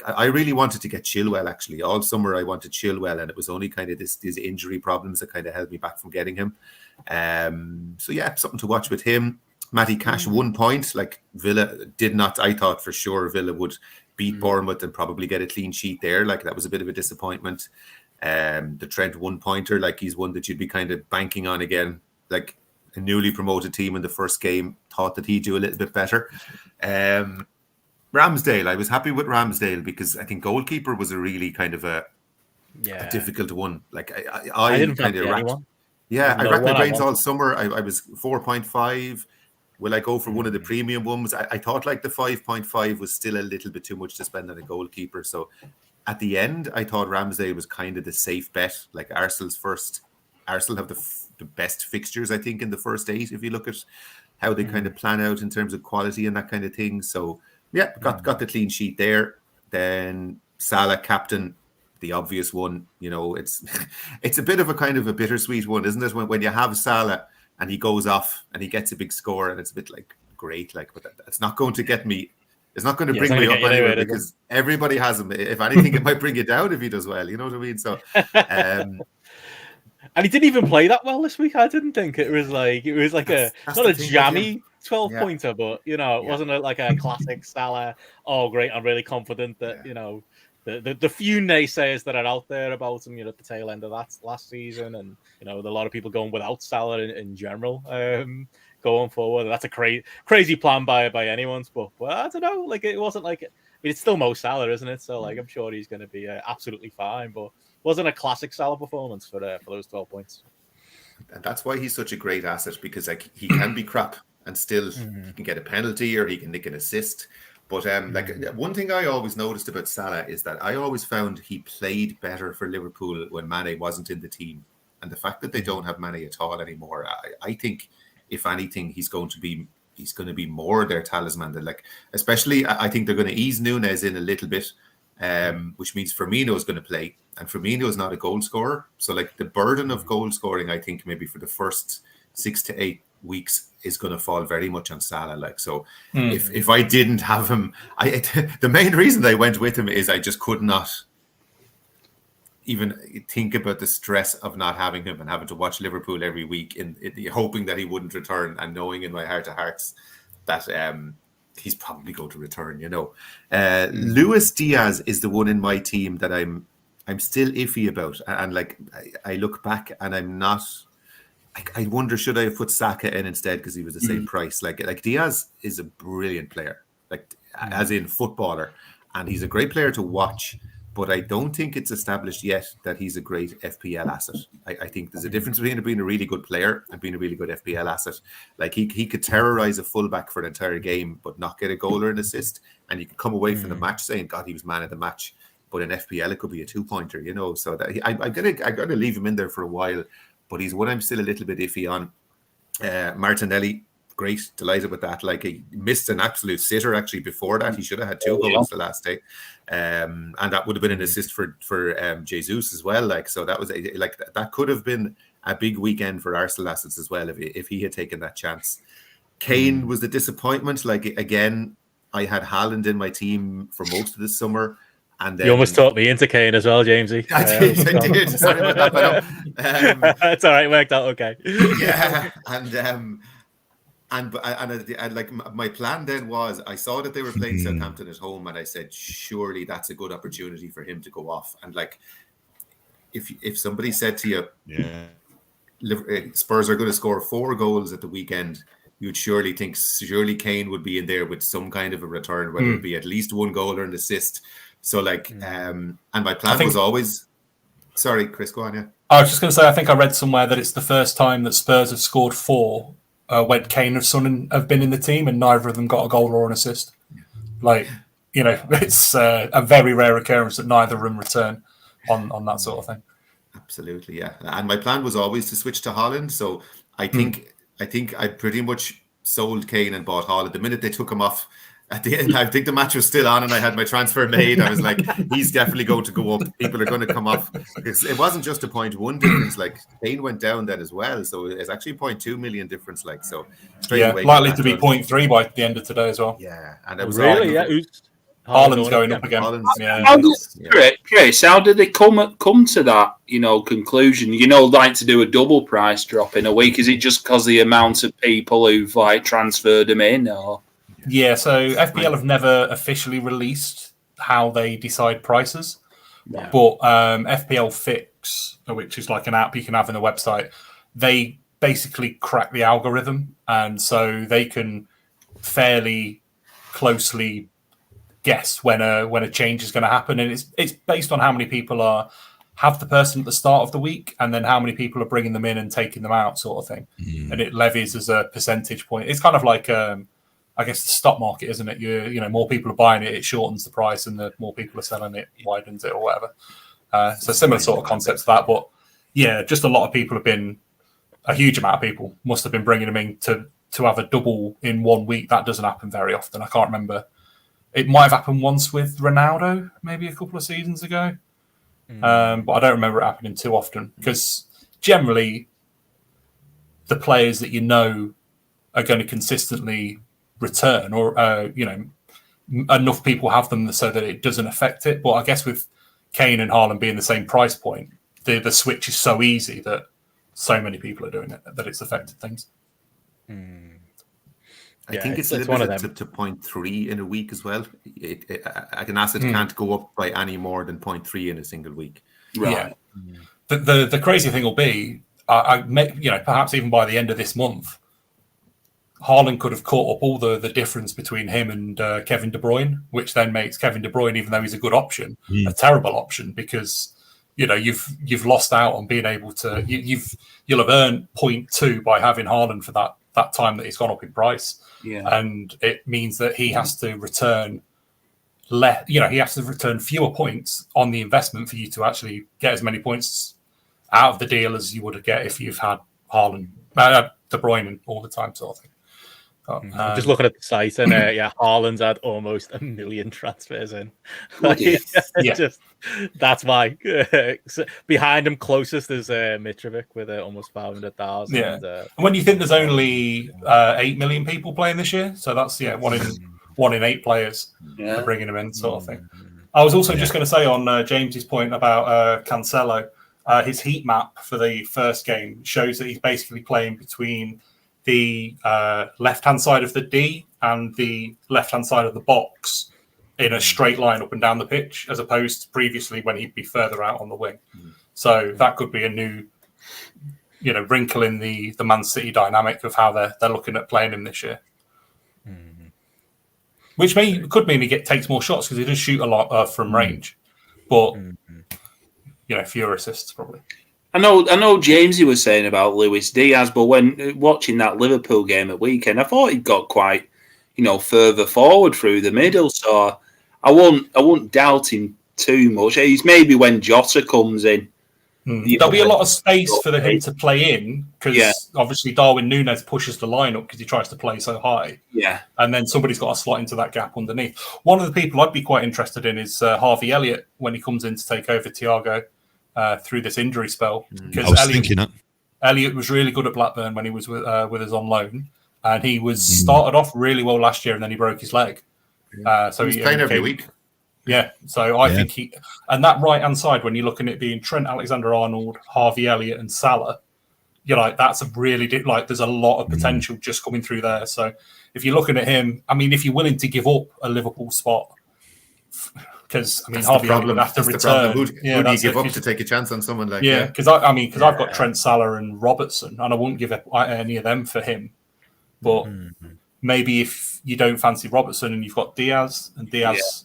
I really wanted to get Chilwell actually. All summer I wanted Chilwell, and it was only kind of these injury problems that kind of held me back from getting him. So yeah, something to watch with him. Matty Cash, 1 point. Villa did not, I thought for sure Villa would beat Bournemouth and probably get a clean sheet there. That was a bit of a disappointment. The Trent 1 pointer, he's one that you'd be kind of banking on again. A newly promoted team in the first game, thought that he'd do a little bit better. Ramsdale, I was happy with Ramsdale because I think goalkeeper was a really kind of a difficult one. I didn't kind of racked my brains all summer. I was 4.5. Will I go for one of the premium ones? I thought the 5.5 was still a little bit too much to spend on a goalkeeper. So at the end, I thought Ramsdale was kind of the safe bet. Arsenal have the best fixtures, I think, in the first 8, if you look at how they kind of plan out in terms of quality and that kind of thing. So yeah, got the clean sheet there. Then Salah, captain, the obvious one. It's a bit of a kind of a bittersweet one, isn't it? When you have Salah and he goes off and he gets a big score, and it's a bit great, but that's not going to get me. It's not going to bring me up anywhere because everybody has him. If anything, it might bring you down if he does well. You know what I mean? So, and he didn't even play that well this week. I didn't think it was not a jammy 12-pointer, but it wasn't a classic Salah. Oh, great! I'm really confident that the few naysayers that are out there about him, at the tail end of that last season, and a lot of people going without Salah in general. Going forward, that's a crazy plan by anyone's, but I don't know. It wasn't it's still Mo Salah, isn't it? So I'm sure he's going to be absolutely fine, but wasn't a classic Salah performance for those 12 points. And that's why he's such a great asset, because he can be crap and still he can get a penalty or he can nick an assist. But one thing I always noticed about Salah is that I always found he played better for Liverpool when Mane wasn't in the team, and the fact that they don't have Mane at all anymore, I think, if anything, he's going to be more their talisman. Than especially, I think they're going to ease Núñez in a little bit, which means Firmino is going to play, and Firmino is not a goal scorer. So the burden of goal scoring, I think maybe for the first 6 to 8 weeks is going to fall very much on Salah. If I didn't have him, the main reason I went with him is I just could not even think about the stress of not having him and having to watch Liverpool every week in hoping that he wouldn't return, and knowing in my heart of hearts that he's probably going to return. Luis Diaz is the one in my team that I'm I'm still iffy about. And like I look back and I'm not. I wonder, should I have put Saka in instead because he was the same price? Like Diaz is a brilliant player, like as in footballer, and he's a great player to watch. But I don't think it's established yet that he's a great FPL asset. I think there's a difference between being a really good player and being a really good FPL asset. Like he could terrorize a fullback for an entire game, but not get a goal or an assist, and you could come away from the match saying, "God, he was man of the match." But in FPL, it could be a 2-pointer, you know. So that I'm gonna leave him in there for a while, but he's one I'm still a little bit iffy on. Martinelli. Great, delighted with that. Like he missed an absolute sitter actually before that. He should have had 2 goals the last day, and that would have been an assist for Jesus as well. Like so, that was that could have been a big weekend for Arsenal assets as well if he had taken that chance. Kane was the disappointment. Like again, I had Haaland in my team for most of the summer, and then you almost talked me into Kane as well, Jamesy. I did. Sorry about that, but it's all right. It worked out okay. Yeah, and like my plan then was I saw that they were playing Southampton at home, and I said surely that's a good opportunity for him to go off. And like if somebody said to you, Spurs are going to score 4 goals at the weekend, you'd surely think Kane would be in there with some kind of a return, whether it be at least 1 goal or an assist. So like, and my plan was always. Sorry, Chris, go on. Yeah, I was just going to say I think I read somewhere that it's the first time that Spurs have scored 4. When Kane and Son have been in the team, and neither of them got a goal or an assist. Like, you know, it's a very rare occurrence that neither of them return on that sort of thing. Absolutely, yeah. And my plan was always to switch to Haaland. So I think I pretty much sold Kane and bought Haaland. The minute they took him off at the end, I think the match was still on and I had my transfer made. I was like, he's definitely going to go up. People are going to come off. It wasn't just a 0.1 difference. Like Kane went down then as well. So it's actually a 0.2 million difference. Like, so straight away. Likely to be 0.3 by the end of today as well. Yeah. And it was really, Haaland's going up again. Chris, how did they come to that, conclusion? Like to do a double price drop in a week. Is it just because the amount of people who've transferred them in, or? Yeah, so FPL have never officially released how they decide prices, but FPL Fix, which is like an app you can have on the website, they basically crack the algorithm, and so they can fairly closely guess when a change is going to happen, and it's based on how many people have the person at the start of the week, and then how many people are bringing them in and taking them out, sort of thing, and it levies as a percentage point. It's kind of like I guess the stock market, isn't it? You more people are buying it, it shortens the price, and the more people are selling it, widens it, or whatever. So similar sort of concept to that, but yeah, just a lot of people a huge amount of people must have been bringing them in to have a double in 1 week. That doesn't happen very often. I can't remember. It might have happened once with Ronaldo, maybe a couple of seasons ago, but I don't remember it happening too often, because generally the players that are going to consistently return, or enough people have them so that it doesn't affect it. But I guess with Kane and Haaland being the same price point, the switch is so easy that so many people are doing it that it's affected things. I think it's limited to 0.3 in a week as well. An asset can't go up by any more than 0.3 in a single week. Right. Yeah. The crazy thing will be, perhaps even by the end of this month, Haaland could have caught up all the difference between him and Kevin De Bruyne, which then makes Kevin De Bruyne, even though he's a good option, a terrible option, because you've lost out on being able to. You'll have earned 0.2 by having Haaland for that time that he's gone up in price, and it means that he has to return he has to return fewer points on the investment for you to actually get as many points out of the deal as you would get if you've had Haaland, De Bruyne all the time, sort of thing. I'm just looking at the site, and Haaland's had almost 1 million transfers in. That's why. Behind him, closest is Mitrovic with almost 500,000. Yeah, and when you think there's only 8 million people playing this year, so that's 1 in 8 players are bringing him in, sort of thing. I was also just going to say on James's point about Cancelo, his heat map for the first game shows that he's basically playing between the left-hand side of the D and the left-hand side of the box in a straight line up and down the pitch, as opposed to previously when he'd be further out on the wing. So that could be a new, wrinkle in the Man City dynamic of how they're looking at playing him this year. Which could mean he takes more shots because he does shoot a lot from range, but fewer assists probably. I know Jamesy was saying about Luis Diaz, but when watching that Liverpool game at weekend, I thought he got quite, further forward through the middle. So I won't doubt him too much. He's maybe when Jota comes in. There'll be a lot of space for him to play in because obviously Darwin Núñez pushes the line up because he tries to play so high. Yeah. And then somebody's got to slot into that gap underneath. One of the people I'd be quite interested in is Harvey Elliott when he comes in to take over Thiago through this injury spell. I was thinking that. Elliott was really good at Blackburn when he was with us on loan. And he was started off really well last year and then he broke his leg. So he's playing every week. Yeah, so I think and that right-hand side, when you're looking at it being Trent Alexander-Arnold, Harvey Elliott and Salah, you're like, that's a really, there's a lot of potential just coming through there. So if you're looking at him, if you're willing to give up a Liverpool spot, because, Harvey Elliott would have to return. Who do you give up to take a chance on someone like that? Yeah, because I've got Trent, Salah and Robertson, and I wouldn't give up any of them for him. But maybe if you don't fancy Robertson and you've got Diaz, and Diaz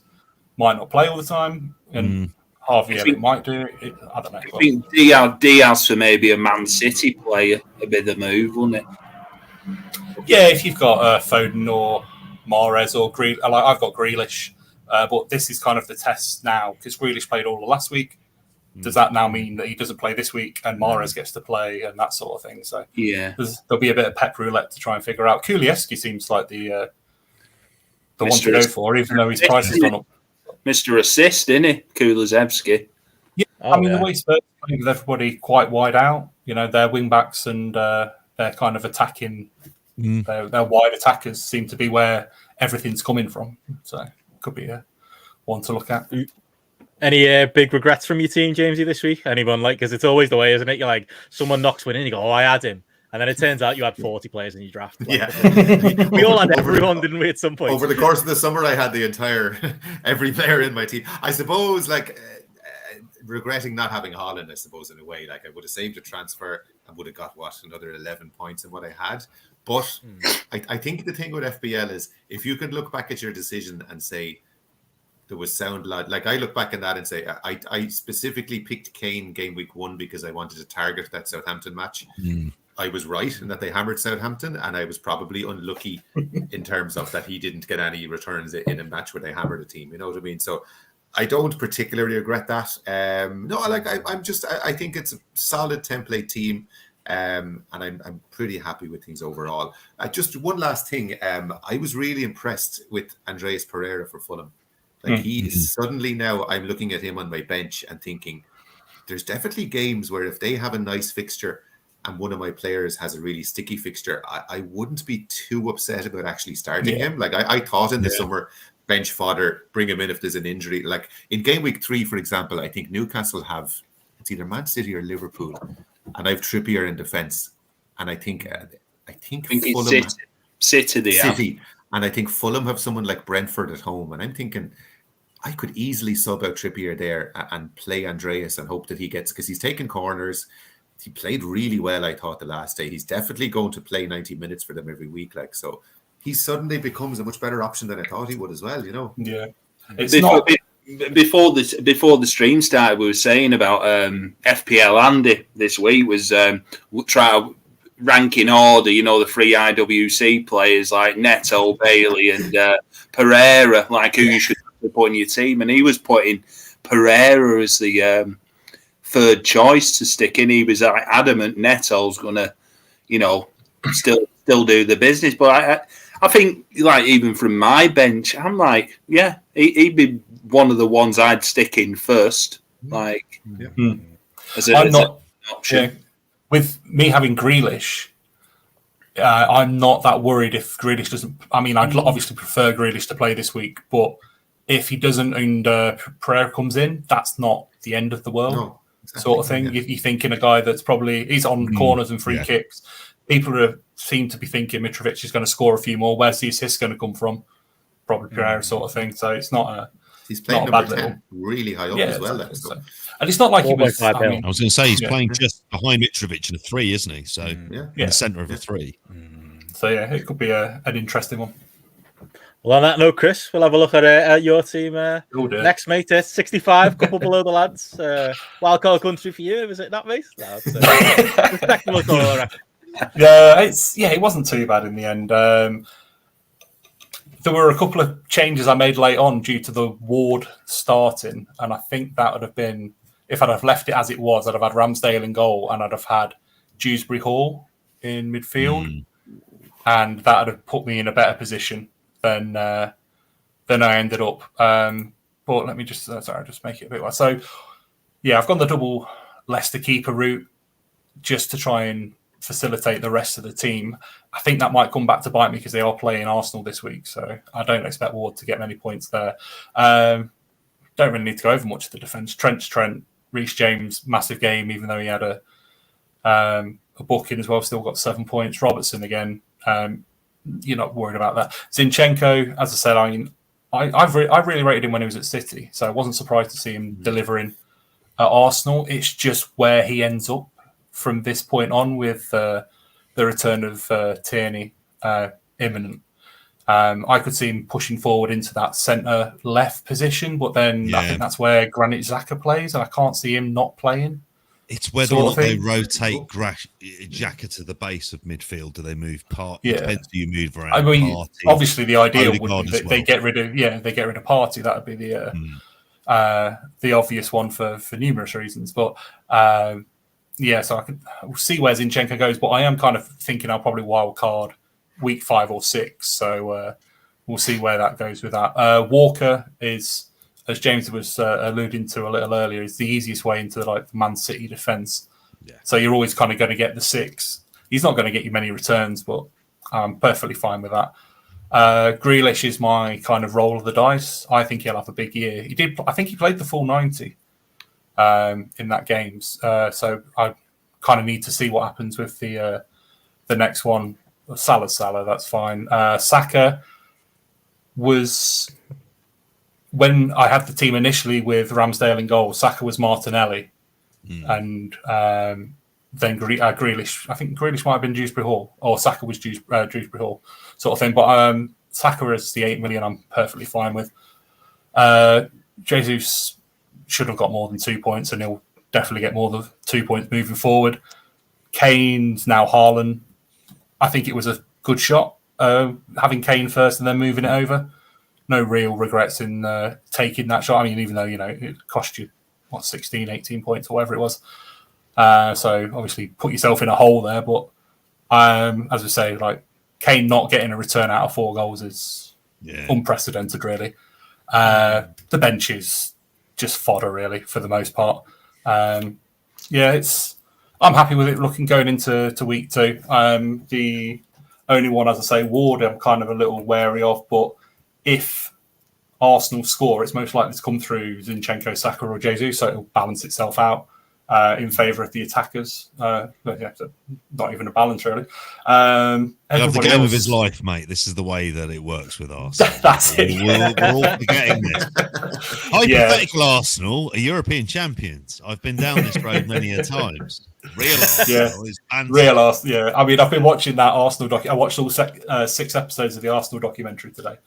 might not play all the time, and Harvey Elliott might do it. I don't know. I think Diaz for maybe a Man City player, a bit of a move, wouldn't it? Yeah, if you've got Foden or Mahrez or Grealish, I've got Grealish, but this is kind of the test now because Grealish played all of last week. Does that now mean that he doesn't play this week and Mahrez gets to play and that sort of thing? So there'll be a bit of pep roulette to try and figure out. Kulievski seems like the one to go for, even though his price has gone up. Mr. Assist, isn't he? Kulievski. Yeah, the way Spurs play with everybody quite wide out, their wing backs and their kind of attacking, their wide attackers seem to be where everything's coming from. So it could be one to look at. Any big regrets from your team, Jamesy, this week? Anyone because it's always the way, isn't it? You're like, someone knocks one in, you go, oh, I had him. And then it turns out you had 40 players in your draft. We all had everyone, didn't we, at some point? Over the course of the summer, I had the entire, every player in my team. I suppose, regretting not having Haaland, I suppose, in a way. I would have saved a transfer and would have got, another 11 points in what I had. But I think the thing with FPL is, if you can look back at your decision and say, there was sound lad. I look back at that and say, I specifically picked Kane game week 1 because I wanted to target that Southampton match. I was right in that they hammered Southampton, and I was probably unlucky in terms of that he didn't get any returns in a match where they hammered a team. You know what I mean? So I don't particularly regret that. I think it's a solid template team, and I'm pretty happy with things overall. Just one last thing. I was really impressed with Andreas Pereira for Fulham. He is suddenly now, I'm looking at him on my bench and thinking, there's definitely games where if they have a nice fixture and one of my players has a really sticky fixture, I wouldn't be too upset about actually starting him. I thought in the summer, bench fodder, bring him in if there's an injury. In game week 3, for example, I think Newcastle have, it's either Man City or Liverpool, and I've Trippier in defence. And I think Fulham, City. And I think Fulham have someone like Brentford at home. And I'm thinking, I could easily sub out Trippier there and play Andreas and hope that he gets, because he's taken corners. He played really well, I thought, the last day. He's definitely going to play 90 minutes for them every week. So he suddenly becomes a much better option than I thought he would as well, Yeah. Before the stream started, we were saying about FPL Andy this week was rank in order, the three IWC players like Neto, Bailey and Pereira, who you should put in your team. And he was putting Pereira as the third choice to stick in. He was adamant Neto's going to, still do the business. But I think, even from my bench, I'm like, he'd be one of the ones I'd stick in first. As an option. Yeah. With me having Grealish, I'm not that worried if Grealish doesn't. I'd obviously prefer Grealish to play this week, but if he doesn't and Pereira comes in, that's not the end of the world, sort of thing. Yeah. You're thinking a guy that's he's on corners and free kicks. People seem to be thinking Mitrovic is going to score a few more. Where's the assist going to come from? probably Pereira sort of thing. So it's not a He's playing not a number bad 10, little really high up yeah, as well. exactly. So, and it's not like he was. 4.5 I mil. mean, I was going to say he's Yeah. playing just behind Mitrovic in a 3, isn't he? So Yeah. in the centre of a 3. so yeah, it could be an interesting one. Well, on that note, Chris, we'll have a look at your team Oh, dear. next, mate. 65, couple below the lads. Wildcard country for you, is it that, mate? No, it's respectable call, I reckon. Yeah, it wasn't too bad in the end. There were a couple of changes I made late on due to the Ward starting, and I think that would have been, if I'd have left it as it was, I'd have had Ramsdale in goal and I'd have had Dewsbury Hall in midfield, and that would have put me in a better position than I ended up. But let me just just make it a bit worse. So yeah, I've gone the double Leicester keeper route just to try and facilitate the rest of the team. I think that might come back to bite me because they are playing Arsenal this week, so I don't expect Ward to get many points there. Don't really need to go over much of the defence. Trent, Reece James, massive game, even though he had a booking as well, still got 7 points. Robertson again, you're not worried about that. Zinchenko, as I said, I really rated him when he was at City, so I wasn't surprised to see him delivering at Arsenal. It's just where he ends up from this point on with the return of Tierney imminent. I could see him pushing forward into that centre left position, but then I think that's where Granit Xhaka plays, and I can't see him not playing. It's whether or not they rotate Xhaka to the base of midfield. Do they move part? It depends who you move around. I mean, Partey, obviously the ideal would Odegaard be as that well. they get rid of Partey. That would be the obvious one for numerous reasons. But so we'll see where Zinchenko goes. But I am kind of thinking I'll probably wild card week 5 or 6. So we'll see where that goes with that. Walker is, as James was alluding to a little earlier, is the easiest way into the Man City defence. Yeah. So you're always kind of going to get the 6. He's not going to get you many returns, but I'm perfectly fine with that. Grealish is my kind of roll of the dice. I think he'll have a big year. I think he played the full 90 in that games. So I kind of need to see what happens with the next one. Salah, that's fine. Saka was, when I had the team initially with Ramsdale in goal, Saka was Martinelli, and then Grealish. I think Grealish might have been Dewsbury Hall, or Saka was Dewsbury Hall, sort of thing. But Saka is the 8 million. I'm perfectly fine with. Jesus should have got more than 2 points, and he'll definitely get more than 2 points moving forward. Kane's now Haaland. I think it was a good shot, having Kane first and then moving it over. No real regrets in taking that shot. I mean, even though, it cost you, 16, 18 points or whatever it was. So obviously put yourself in a hole there. But as we say, Kane not getting a return out of 4 goals is unprecedented, really. The bench is just fodder, really, for the most part. I'm happy with it going into week 2. The only one, as I say, Ward, I'm kind of a little wary of, but if Arsenal score, it's most likely to come through Zinchenko, Saka or Jesus, so it'll balance itself out in favour of the attackers. Not even a balance, really. You have the game of his life, mate. This is the way that it works with Arsenal. That's it. We're all forgetting this. Hypothetical Arsenal are European champions. I've been down this road many a times. Real Arsenal is fantastic. Real Arsenal, yeah. I mean, I've been watching that Arsenal doc. I watched all 6 episodes of the Arsenal documentary today.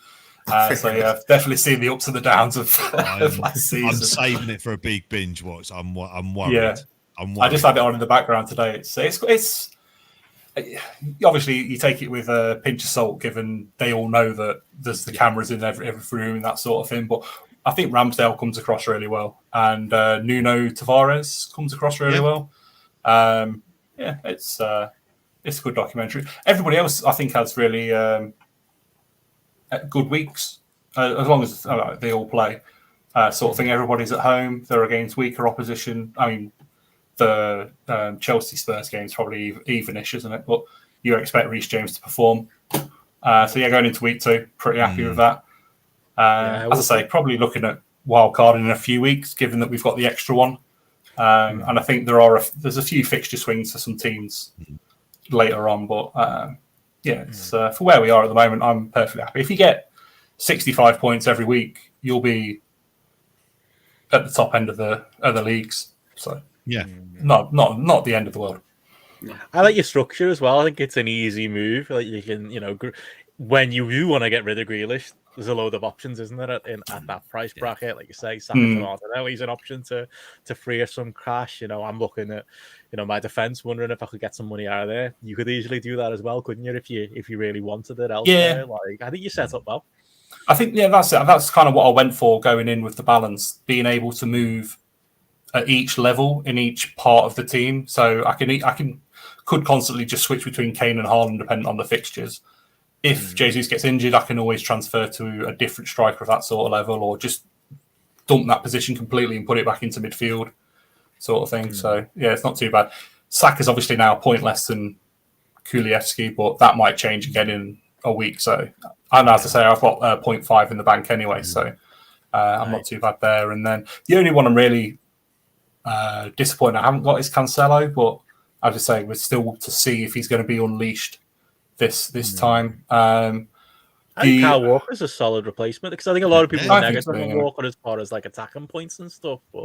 So I've definitely seen the ups and the downs of last season. I'm saving it for a big binge watch. I'm worried. Yeah. I just had it on in the background today. It's obviously you take it with a pinch of salt, given they all know that there's the cameras in every room and that sort of thing. But I think Ramsdale comes across really well, and Nuno Tavares comes across really well. It's a good documentary. Everybody else, I think, has really good weeks, as long as they all play, sort of thing. Everybody's at home. They're against weaker opposition. I mean, the Chelsea Spurs game is probably evenish, isn't it? But you expect Reece James to perform. Going into week 2, pretty happy with that. As I say, probably looking at wild card in a few weeks, given that we've got the extra one. And I think there's a few fixture swings for some teams later on, but it's for where we are at the moment, I'm perfectly happy. If you get 65 points every week, you'll be at the top end of the leagues. So Yeah. not the end of the world. I like your structure as well. I think it's an easy move. Like you can, when you do want to get rid of Grealish, there's a load of options, isn't there, at that price bracket? Like you say, Saka to Martinelli is an option to free up some cash. I'm looking at, my defense, wondering if I could get some money out of there. You could easily do that as well, couldn't you? If you really wanted it elsewhere. Yeah. Like I think you set up well. I think that's it. That's kind of what I went for going in with the balance, being able to move at each level in each part of the team. So I could constantly just switch between Kane and Haaland depending on the fixtures. If Jesus gets injured, I can always transfer to a different striker of that sort of level, or just dump that position completely and put it back into midfield, sort of thing. So yeah, it's not too bad. Saka's obviously now a point less than Kulievski, but that might change again in a week. So, and as I say, I've got 0.5 in the bank anyway, so I'm not too bad there. And then the only one I'm really disappointed I haven't got is Cancelo, but as I say, we're still to see if he's going to be unleashed this time. I think Kyle Walker's a solid replacement, because I think a lot of people are negative on Walker as far as like attacking points and stuff. But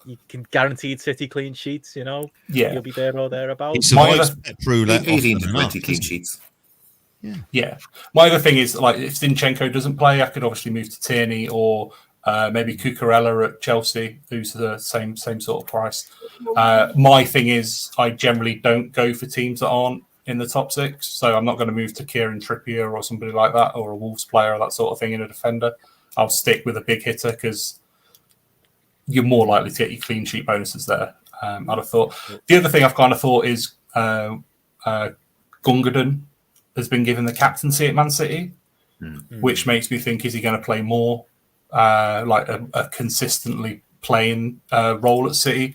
you can guaranteed City clean sheets. You'll be there or thereabouts. He survives roulette 18 to 20 clean sheets. Yeah. My other thing is, like, if Zinchenko doesn't play, I could obviously move to Tierney or maybe Cucurella at Chelsea, who's the same sort of price. My thing is, I generally don't go for teams that aren't in the top six, so I'm not going to move to Kieran Trippier or somebody like that, or a Wolves player or that sort of thing in a defender. I'll stick with a big hitter because you're more likely to get your clean sheet bonuses there. I'd have thought. The other thing I've kind of thought is Gundogan has been given the captaincy at Man City, which makes me think, is he going to play more like a consistently playing role at City?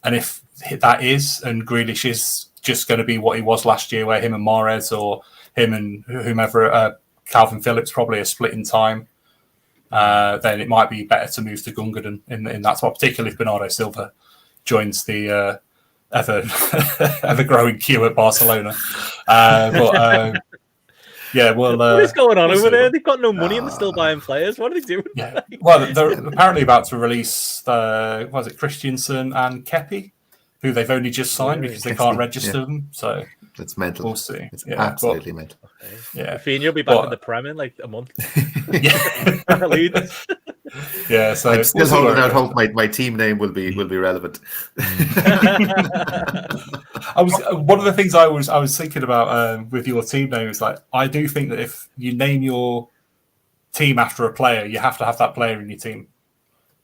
And if that is, and Grealish is just going to be what he was last year, where him and Mahrez or him and whomever, Calvin Phillips probably a split in time, then it might be better to move to Gundogan in that spot, particularly if Bernardo Silva joins the ever growing queue at Barcelona. Yeah, well, what is going on over there? They've got no money and they're still buying players. What are they doing? Yeah, well, they're apparently about to release Christensen and Kepi, who they've only just signed because they can't register them. So it's mental. We'll see. It's absolutely mental. Okay. Yeah, Rafinha will be back in the Prem in like a month. Yeah, so I'm still holding out hope my team name will be relevant. One of the things I was thinking about with your team name is, like, I do think that if you name your team after a player, you have to have that player in your team.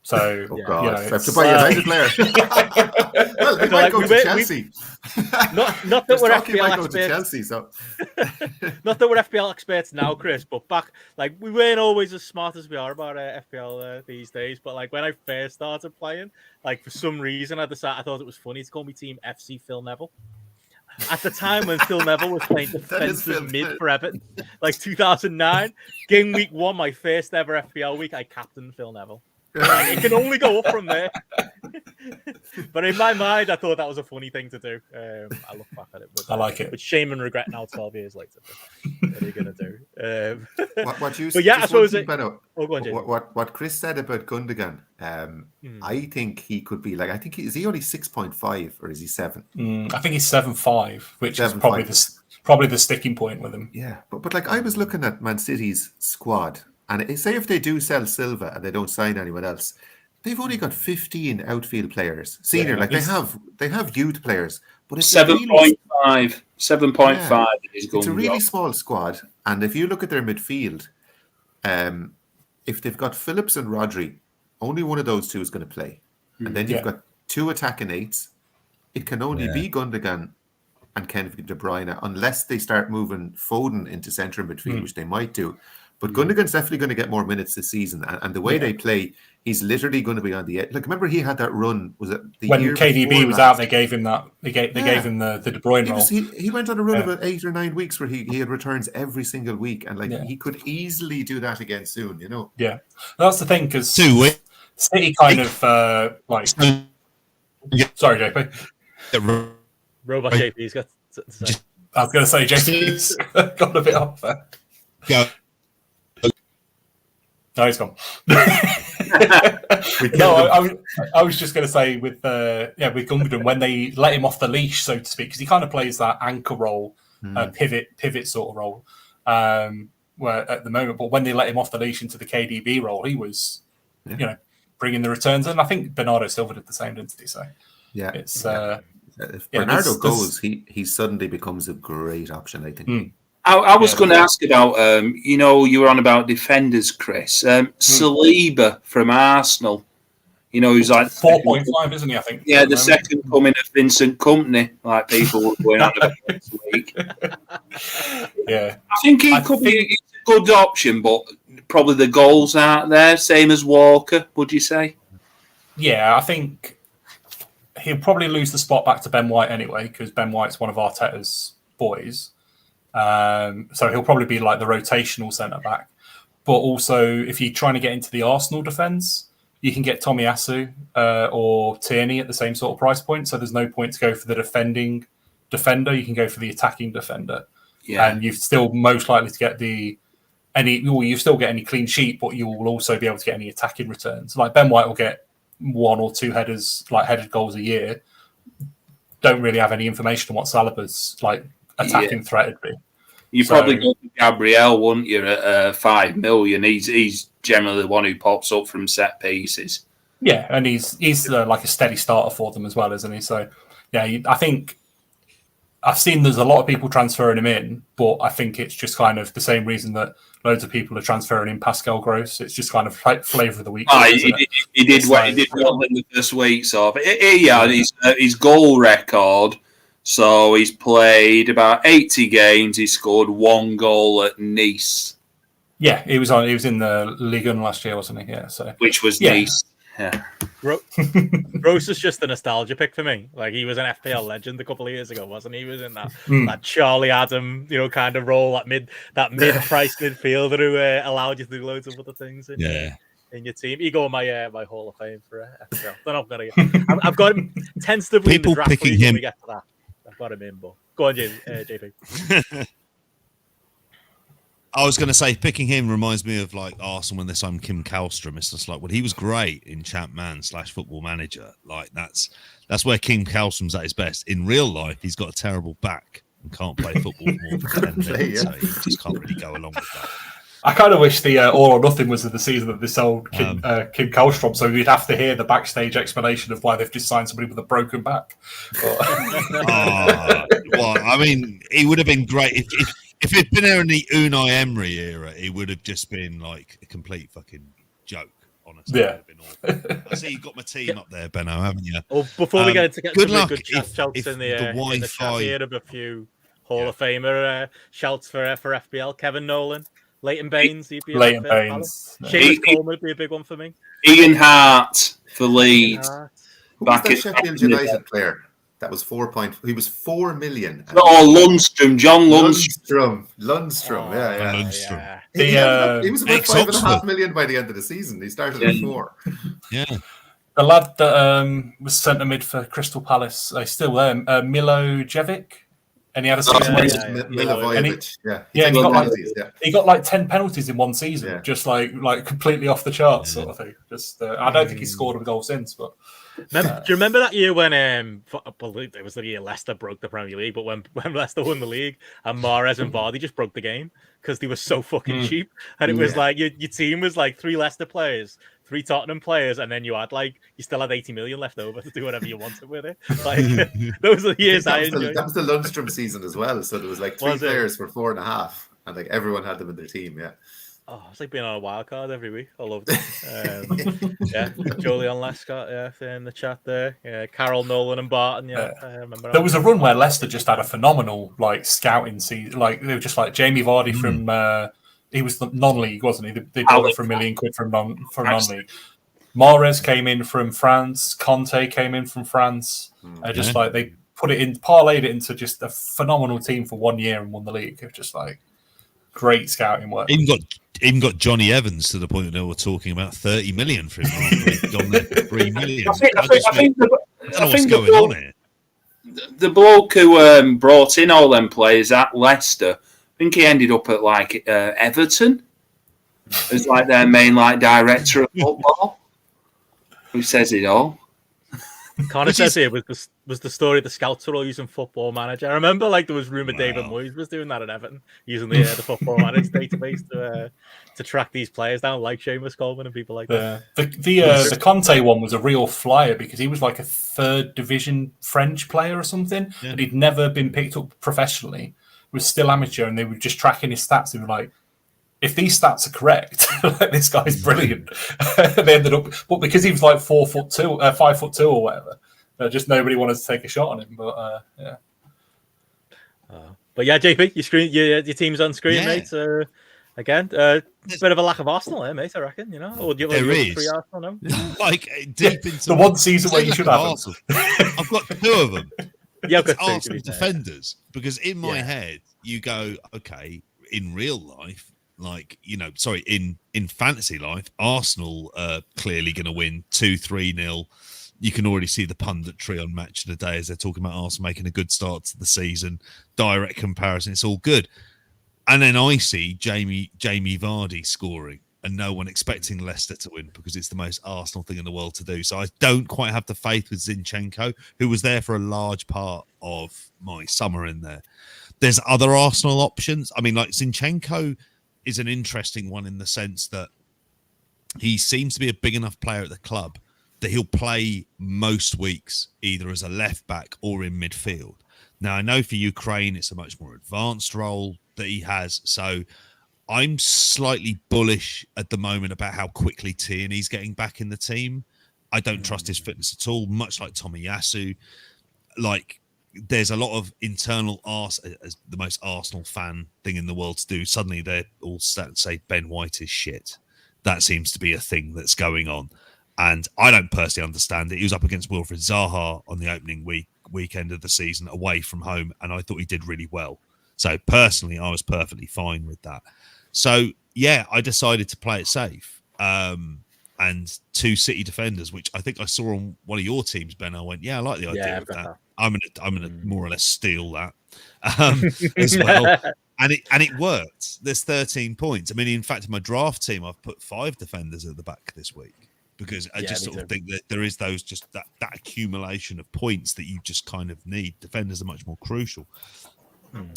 So, I have to buy a United player. Well, he might go to Chelsea. Not that we're FPL experts. Chelsea, so. Not that we're FPL experts now, Chris, but back, like, we weren't always as smart as we are about FPL these days. But like when I first started playing, like for some reason I thought it was funny to call me team FC Phil Neville. At the time when Phil Neville was playing defensive mid for Everton, like 2009, game week 1, my first ever FPL week, I captained Phil Neville. It can only go up from there. But in my mind, I thought that was a funny thing to do. I look back at it. I like it. With shame and regret now, 12 years later. What are you going to do? What you but yeah, I suppose what Chris said about Gundogan, I think he could be like, is he only 6.5 or is he 7? I think he's 7.5, which is probably the sticking point with him. Yeah, but like I was looking at Man City's squad, and say if they do sell Silva and they don't sign anyone else, they've only got 15 outfield players, senior. They have youth players, but it's 7.5. 7.5 is going. It's a really small squad, and if you look at their midfield, if they've got Phillips and Rodri, only one of those two is going to play, and then you've got 2 attacking eights. It can only be Gundogan and Kevin De Bruyne, unless they start moving Foden into central midfield, which they might do. But Gundogan's definitely going to get more minutes this season, and the way they play, he's literally going to be on the edge. Like, remember he had that run? Was it the when year KDB was out? They gave him that. They gave him the De Bruyne role. He went on a run of about 8 or 9 weeks where he had returns every single week, and he could easily do that again soon. Yeah, that's the thing, because 2 weeks. City kind of Sorry, JP. Robot JP's got. I was going to say JP's got a bit off there. Go. No, he's gone. I was just going to say with Gundogan, when they let him off the leash, so to speak, because he kind of plays that anchor role, pivot sort of role, where at the moment. But when they let him off the leash into the KDB role, he was, bringing the returns. And I think Bernardo Silva did the same, didn't he? So it's if Bernardo goes, he suddenly becomes a great option, I think. I was going to ask about, you were on about defenders, Chris. Saliba from Arsenal, who's like 4.5, isn't he? I think. Yeah, the second coming of Vincent Kompany, like people were going on about this week. Yeah, I think he could be a good option, but probably the goals aren't there. Same as Walker, would you say? Yeah, I think he'll probably lose the spot back to Ben White anyway, because Ben White's one of Arteta's boys. So he'll probably be like the rotational centre back. But also, if you're trying to get into the Arsenal defence, you can get Tomiyasu or Tierney at the same sort of price point. So there's no point to go for the defending defender. You can go for the attacking defender. Yeah. And you're still most likely to get you still get any clean sheet, but you will also be able to get any attacking returns. Like Ben White will get 1 or 2 headed goals a year. Don't really have any information on what Saliba's attacking threat would be. You probably go to Gabriel, wouldn't you, at 5 million? He's generally the one who pops up from set pieces. Yeah, and he's like a steady starter for them as well, isn't he? So, yeah, I think I've seen there's a lot of people transferring him in, but I think it's just kind of the same reason that loads of people are transferring in Pascal Gross. It's just kind of flavour of the week. He did well in the first weeks of his goal record. So he's played about 80 games. He scored 1 goal at Nice. Yeah, he was in the Ligue 1 last year, wasn't he? Yeah, which was Nice. Yeah. Gross is just a nostalgia pick for me. Like, he was an FPL legend a couple of years ago, wasn't he? He was in that Charlie Adam, kind of role, that mid-price midfielder who allowed you to do loads of other things in your team. You go on my Hall of Fame for FPL. Then I'm gonna I've got him tentatively in the draft league when we get to that. I've got him in, but go on, JP. I was going to say, picking him reminds me of like Arsenal when they signed Kim Kallstrom. It's just like, well, he was great in Champman/Football Manager. Like that's where Kim Kallstrom's at his best. In real life, he's got a terrible back and can't play football more than 10 minutes. So he just can't really go along with that. I kind of wish the All or Nothing was the season of this old Kim Kallstrom, so we'd have to hear the backstage explanation of why they've just signed somebody with a broken back. Well, I mean, he would have been great if he'd been there in the Unai Emery era. He would have just been like a complete fucking joke. Honestly, yeah. I see you got my team up there, Benno, haven't you? Well, before we get into good luck good shouts in the chat here of a few Hall of Famer shouts for FPL. Kevin Nolan. Leighton Baines, he'd be Leighton Baines. Seamus Coleman would be a big one for me. Ian Hart for Leeds. Who was that Sheffield United player? That was 4 point. He was 4 million. Lundstrom, John Lundstrom. Lundstrom, yeah. Lundstrom. He was about 5.5 million by the end of the season. He started at 4. Yeah. The lad that was centre mid for Crystal Palace, he's still there. Milojevic. And he had a season he got like 10 penalties in one season, just like completely off the charts sort of thing. Just I don't think he's scored a goal since. But do you remember that year when I believe it was the year Leicester broke the Premier League, but when Leicester won the league and Mahrez and Vardy just broke the game because they were so fucking cheap, and it was like your team was like 3 Leicester players, 3 Tottenham players, and then you still had 80 million left over to do whatever you wanted with it. Like those are the years I enjoyed. That was the Lundstrom season as well. So there was like 3 players for 4.5, and like everyone had them in their team. Yeah. Oh, it's like being on a wild card every week. I loved it. Julian Lescott, in the chat there. Yeah, Carol, Nolan, and Barton. Yeah, I remember. There was a run where Leicester just had a phenomenal scouting season. Like they were just like Jamie Vardy from. He was the non-league, wasn't he? They bought it for £1 million from non-league. Mahrez came in from France. Conte came in from France. They put it in, parlayed it into just a phenomenal team for 1 year and won the league. It was just like great scouting work. Even got Johnny Evans to the point that they were talking about 30 million for him after he'd gone there for 3 million. I don't know what's going on here. The bloke who brought in all them players at Leicester, I think he ended up at Everton. as like their main like director of football, who says it all. Connor says here was the story of the scouts were all using Football Manager. I remember like there was rumor David Moyes was doing that at Everton, using the Football Manager database to track these players down, like Seamus Coleman and people like that. The Conte one was a real flyer because he was like a third division French player or something, and he'd never been picked up professionally. Was still amateur, and they were just tracking his stats. They were like, if these stats are correct, like, this guy's brilliant. They ended up, but because he was like 5'2" or whatever, just nobody wanted to take a shot on him. But yeah. But yeah, JP, your team's on screen, mate. Again, bit of a lack of Arsenal here, mate. I reckon, you know. Or do you there is three Arsenal now? like deep into the one season where you should have Arsenal. I've got two of them. Yeah, it's Arsenal defenders, because in my head you go, okay, in real life, like, you know, sorry, in fantasy life, Arsenal are clearly going to win 2-3-0. You can already see the punditry on Match of the Day as they're talking about Arsenal making a good start to the season. Direct comparison, it's all good. And then I see Jamie Vardy scoring, and no one expecting Leicester to win because it's the most Arsenal thing in the world to do. So I don't quite have the faith with Zinchenko, who was there for a large part of my summer in there. There's other Arsenal options. I mean, like Zinchenko is an interesting one in the sense that he seems to be a big enough player at the club that he'll play most weeks either as a left back or in midfield. Now, I know for Ukraine, it's a much more advanced role that he has. So I'm slightly bullish at the moment about how quickly Tierney's getting back in the team. I don't trust his fitness at all, much like Tomiyasu. Like, there's a lot of internal as the most Arsenal fan thing in the world to do. Suddenly they're all starting to say Ben White is shit. That seems to be a thing that's going on. And I don't personally understand it. He was up against Wilfried Zaha on the opening weekend of the season away from home, and I thought he did really well. So personally, I was perfectly fine with that. So yeah, I decided to play it safe. And two City defenders, which I think I saw on one of your teams, Ben. I went, yeah, I like the idea of that. I'm gonna more or less steal that as well. And it worked. There's 13 points. I mean, in fact, in my draft team, I've put 5 defenders at the back this week because I just sort of think that there is those just that accumulation of points that you just kind of need. Defenders are much more crucial.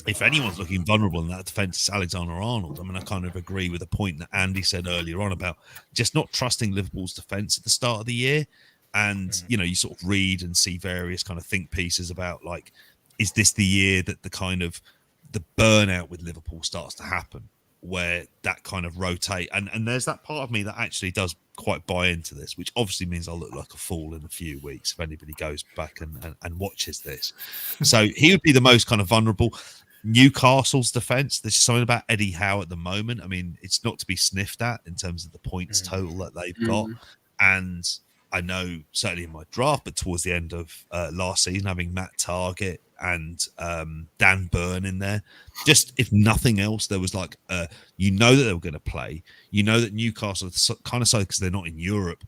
If anyone's looking vulnerable in that defence, it's Alexander-Arnold. I mean, I kind of agree with the point that Andy said earlier on about just not trusting Liverpool's defence at the start of the year. And, you know, you sort of read and see various kind of think pieces about, like, is this the year that the kind of the burnout with Liverpool starts to happen, where that kind of rotate? And there's that part of me that actually does quite buy into this, which obviously means I'll look like a fool in a few weeks if anybody goes back and watches this. So he would be the most kind of vulnerable. Newcastle's defence, there's something about Eddie Howe at the moment. I mean, it's not to be sniffed at in terms of the points total that they've got. And I know certainly in my draft, but towards the end of last season, having Matt Targett and Dan Burn in there, just if nothing else, there was like, you know that they were going to play. You know that Newcastle are kind of so because they're not in Europe,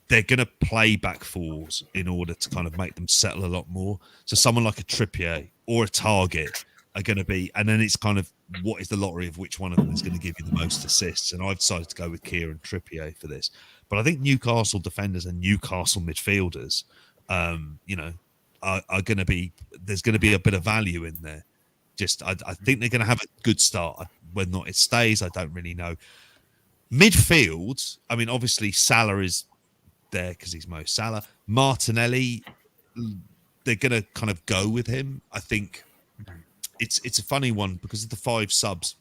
they're going to play back fours in order to kind of make them settle a lot more. So someone like a Trippier or a Target are going to be, and then it's kind of what is the lottery of which one of them is going to give you the most assists. And I've decided to go with Kieran Trippier for this. But I think Newcastle defenders and Newcastle midfielders, you know, are going to be, there's going to be a bit of value in there. Just, I think they're going to have a good start. Whether or not it stays, I don't really know. Midfield, I mean, obviously Salah is there because he's Mo Salah. Martinelli, they're going to kind of go with him. I think it's a funny one because of the 5 subs.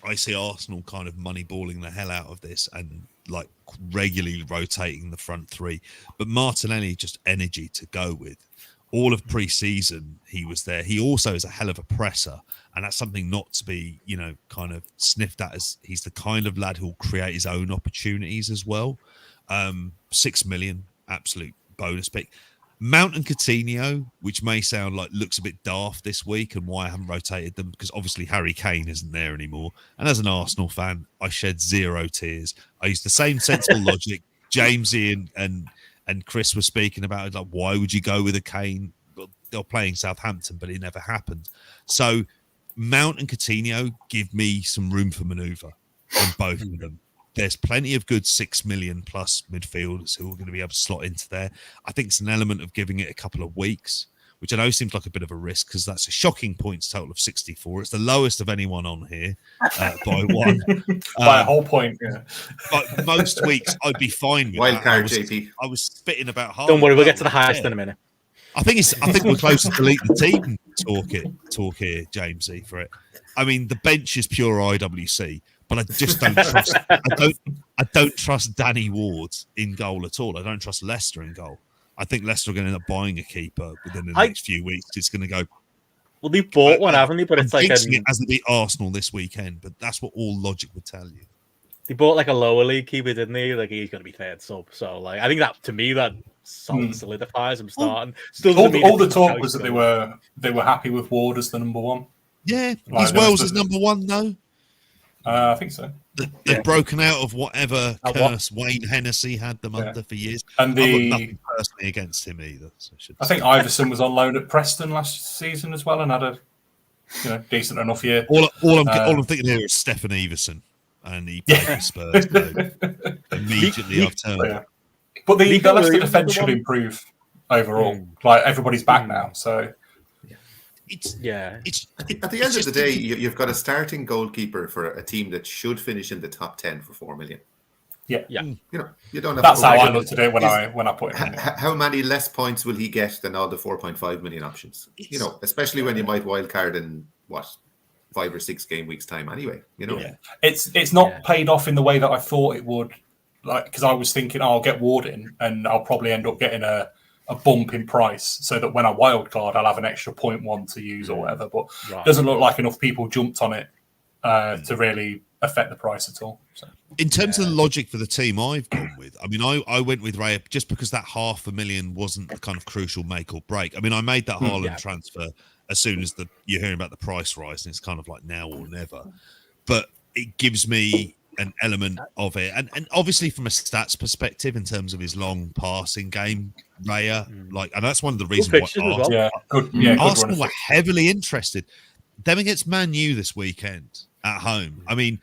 I see Arsenal kind of moneyballing the hell out of this and like regularly rotating the front 3. But Martinelli, just energy to go with. All of pre-season, he was there. He also is a hell of a presser, and that's something not to be, you know, kind of sniffed at, as he's the kind of lad who'll create his own opportunities as well. 6 million, absolute bonus pick. Mount and Coutinho, which may sound like looks a bit daft this week, and why I haven't rotated them, because obviously Harry Kane isn't there anymore. And as an Arsenal fan, I shed 0 tears. I used the same sensible logic. Jamesy and Chris were speaking about it, like, why would you go with a Kane? Well, they're playing Southampton, but it never happened. So Mount and Coutinho give me some room for manoeuvre on both of them. there's plenty of good 6 million plus midfielders who are going to be able to slot into there. I think it's an element of giving it a couple of weeks, which I know seems like a bit of a risk because that's a shocking points total of 64. It's the lowest of anyone on here by one. By a whole point, yeah. But most weeks I'd be fine with Wild that. card, JP. I was spitting about half. Don't worry, we'll get to the highest in a minute. I think we're closer to lead the team talk here, Jamesy, for it. I mean, the bench is pure IWC, but I just don't trust. I don't trust Danny Ward in goal at all. I don't trust Leicester in goal. I think Leicester are going to end up buying a keeper within the next few weeks. It's going to go. Well, they bought one, haven't they? But it's like it as they beat Arsenal this weekend. But that's what all logic would tell you. They bought like a lower league keeper, didn't they? Like he's going to be third sub. So like I think that to me that solidifies him starting. Still all the talk was that they were happy with Ward as the number one. Yeah, he's Wales as number one though. I think so. They've broken out of whatever curse Wayne Hennessy had them under for years. And I've got nothing personally against him either. So I think Iverson was on loan at Preston last season as well and had a decent enough year. All I'm thinking here is Stefan Everson, and he played for Spurs. So immediately I've turned. Yeah. But the Leicester defence should improve overall. Like everybody's back now, so. It's at the end of the day, you've got a starting goalkeeper for a team that should finish in the top 10 for 4 million. Yeah. You don't have. That's how I looked at it when I put him in. How many less points will he get than all the 4.5 million options? Especially when you might wildcard in 5 or 6 game weeks time. Anyway, it's not paid off in the way that I thought it would. Like because I was thinking, I'll get Ward in, and I'll probably end up getting a bump in price so that when I wildcard, I'll have an extra 0.1 to use or whatever. But it doesn't look like enough people jumped on it to really affect the price at all. So. In terms of the logic for the team I've gone with, I mean, I went with Ray just because that $500,000 wasn't the kind of crucial make or break. I mean, I made that Haaland transfer as soon as you're hearing about the price rise, and it's kind of like now or never. But it gives me an element of it, and obviously from a stats perspective, in terms of his long passing game, Raya, and that's one of the reasons why Arsenal were heavily interested. Them against Man U this weekend at home. I mean,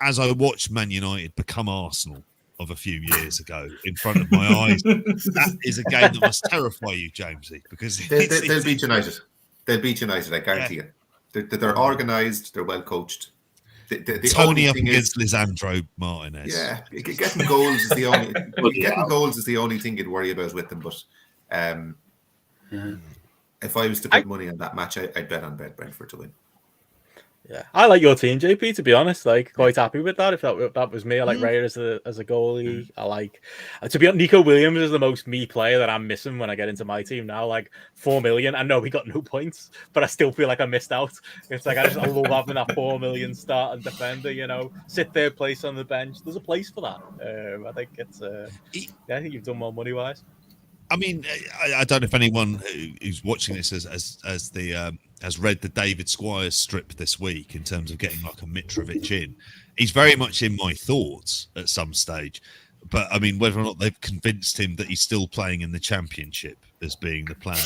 as I watched Man United become Arsenal of a few years ago in front of my eyes, that is a game that must terrify you, Jamesy, because they'll beat United. They'll beat United, I guarantee you. They're organised, they're well coached. The Tony up against Lisandro Martinez. Yeah, getting goals is the only thing you'd worry about with them. But if I was to put money on that match, I'd bet on Brentford to win. Yeah, I like your team, JP. To be honest, quite happy with that. If that was me, I like Raya as a goalie. I like to be honest, Nico Williams is the most me player that I'm missing when I get into my team now. Like 4 million. I know he got no points, but I still feel like I missed out. It's like I love having that 4 million starting defender. Sit there, place on the bench. There's a place for that. I think it's. I think you've done well money wise. I mean, I don't know if anyone who's watching this has read the David Squires strip this week in terms of getting like a Mitrovic in. He's very much in my thoughts at some stage. But, I mean, whether or not they've convinced him that he's still playing in the Championship as being the plan.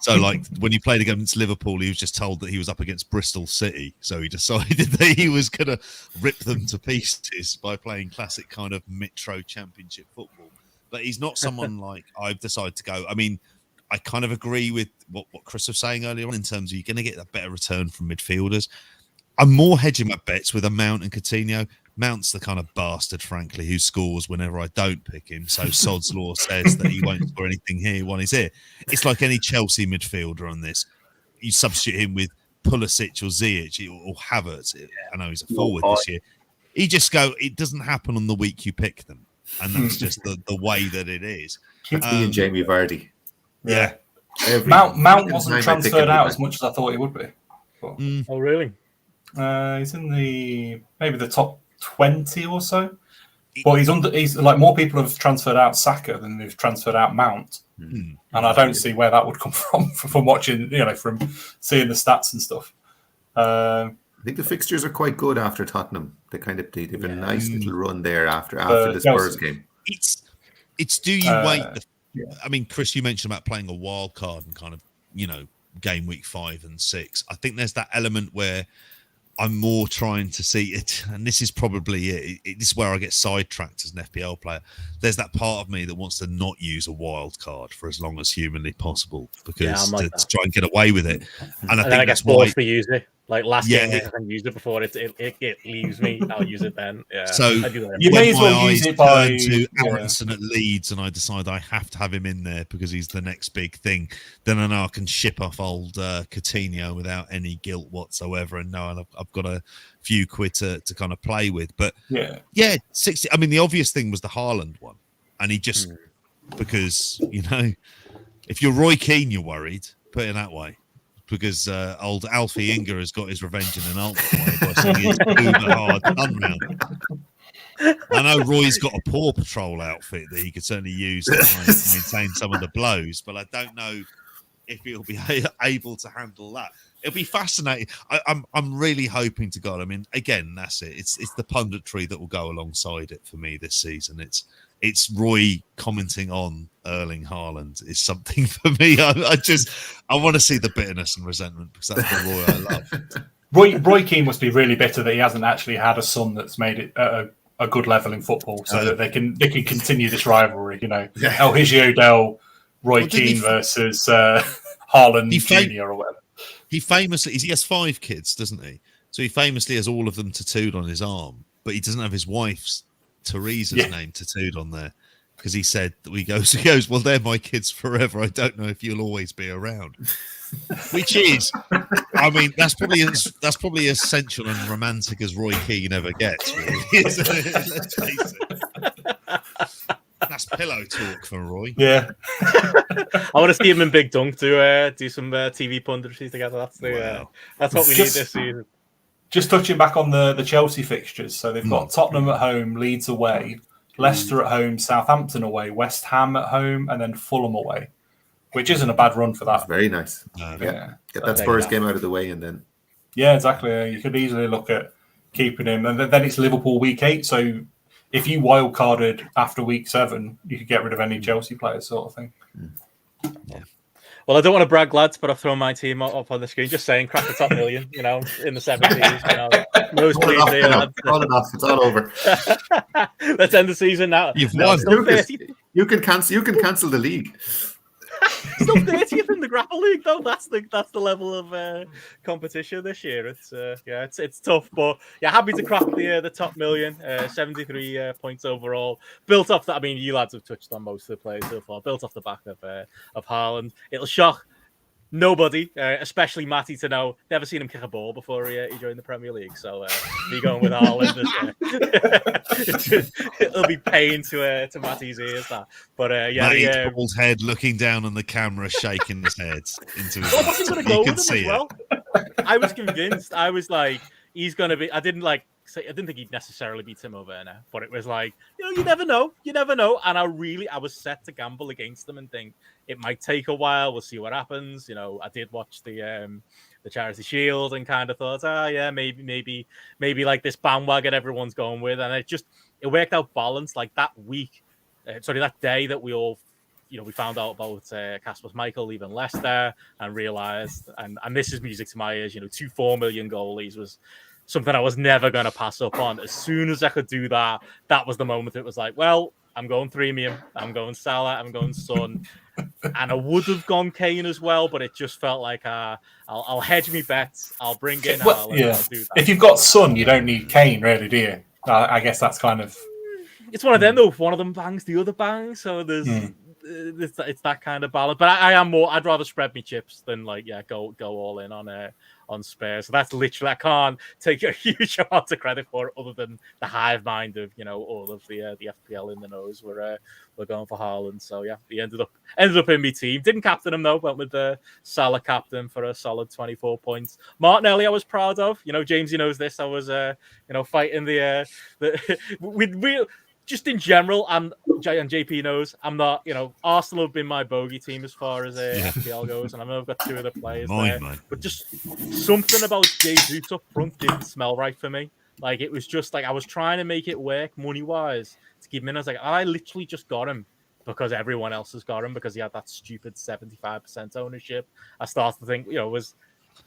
So, like, when he played against Liverpool, he was just told that he was up against Bristol City. So he decided that he was going to rip them to pieces by playing classic kind of Mitro Championship football. But he's not someone like I've decided to go. I mean, I kind of agree with what Chris was saying earlier on in terms of you're going to get a better return from midfielders. I'm more hedging my bets with a Mount and Coutinho. Mount's the kind of bastard, frankly, who scores whenever I don't pick him. So Sod's Law says that he won't score anything here when he's here. It's like any Chelsea midfielder on this. You substitute him with Pulisic or Ziyech or Havertz. I know he's a forward this year. You just go, it doesn't happen on the week you pick them. And that's just the way that it is. Keep being Jamie Vardy. Yeah. Mount wasn't transferred out as much as I thought he would be. But, Oh, really? He's in maybe the top 20 or so. But he's like more people have transferred out Saka than they've transferred out Mount. And I don't see where that would come from watching, from seeing the stats and stuff. I think the fixtures are quite good after Tottenham. They've a nice little run there after the Spurs game. It's do you wait? I mean, Chris, you mentioned about playing a wild card and kind of, game week 5 and 6. I think there's that element where I'm more trying to see it, and this is probably it. This is where I get sidetracked as an FPL player. There's that part of me that wants to not use a wild card for as long as humanly possible, because like to try and get away with it. And I then think I get that's why. forced to use it. Like last Yeah. game, I can use it before it leaves me. I'll use it then. Yeah. So I do that You when may as my well use eyes it by turn to Aronson at Leeds, and I decide I have to have him in there because he's the next big thing, then I know I can ship off old Coutinho without any guilt whatsoever, and know I've got a few quid to kind of play with. But yeah, 60. I mean, the obvious thing was the Haaland one, and he just because if you're Roy Keane, you're worried. Put it that way. Because old Alfie Inger has got his revenge in an ultimate way by saying it's uber hard done round. I know Roy's got a Paw Patrol outfit that he could certainly use to try and maintain some of the blows, but I don't know if he'll be able to handle that. It'll be fascinating. I'm really hoping to God. I mean, again, that's it. It's the punditry that will go alongside it for me this season. It's Roy commenting on Erling Haaland is something for me. I want to see the bitterness and resentment because that's the Roy I love. Roy Keane must be really bitter that he hasn't actually had a son that's made it a good level in football, so that they can continue this rivalry. El Hijio Roy Keane versus Haaland Jr. or whatever. He has 5 kids, doesn't he? So he famously has all of them tattooed on his arm, but he doesn't have his wife's Teresa's name tattooed on there because he said that he goes, well, they're my kids forever. I don't know if you'll always be around. Which is, I mean, that's probably as sensual and romantic as Roy Keane ever gets. Really. Let's face it. That's pillow talk for Roy. Yeah. I want to see him in Big Dunk to do some TV punditry together. That's what we need this season. Just touching back on the Chelsea fixtures. So they've got Tottenham at home, Leeds away, Leicester at home, Southampton away, West Ham at home, and then Fulham away, which isn't a bad run for that. That's very nice. Get that Spurs game out of the way and then... Yeah, exactly. You could easily look at keeping him. And then it's Liverpool week 8. So if you wildcarded after week 7, you could get rid of any Chelsea players sort of thing. Yeah. Well, I don't want to brag, lads, but I've thrown my team up on the screen. Just saying, crack the top million, in the 70s. Most pleased here, lads. It's all over. Let's end the season now. You've won. You can cancel the league. Still 30th in the GRAPPL League, though. That's the level of competition this year. It's tough, but happy to crack the top million. 73 points overall. Built off that. I mean, you lads have touched on most of the players so far. Built off the back of Haaland. It'll shock nobody, especially Matty, to know never seen him kick a ball before he joined the Premier League. So me going with Arnold, it'll be pain to Matty's ears. That, but Matty's bald head looking down on the camera, shaking his head into his. I wasn't going to go with him as well. I was convinced. I was like, he's going to be. I didn't think he'd necessarily be Timo Werner, but it was like, you never know. And I was set to gamble against them and think it might take a while. We'll see what happens. I did watch the Charity Shield and kind of thought, maybe like this bandwagon everyone's going with, and it worked out balanced. Like that week, that day that we all, we found out about Kasper Schmeichel leaving Leicester and realised, and this is music to my ears. 2 4 million goalies was something I was never going to pass up on. As soon as I could do that, that was the moment it was like, well, I'm going Threemium, I'm going Salah, I'm going Son, and I would have gone Kane as well, but it just felt like I'll hedge me bets, I'll bring in I'll do that. If you've got Son, you don't need Kane, really, do you? I guess that's kind of... It's one of them, though. If one of them bangs, the other bangs, so there's... It's that kind of balance, but I'd rather spread me chips than go all in on Spurs. So that's literally, I can't take a huge amount of credit for it, other than the hive mind of all of the FPL in the nose. We're going for Haaland, so he ended up in my team. Didn't captain him though, went with the Salah captain for a solid 24 points. Martinelli I was proud of. James, knows this. I was fighting the just in general, and JP knows, I'm not, Arsenal have been my bogey team as far as FPL goes, and I know I've got 2 other players there. But just something about Jesus up front didn't smell right for me. Like, it was just like I was trying to make it work money-wise to keep him in. I was like, I literally just got him because everyone else has got him because he had that stupid 75% ownership. I started to think,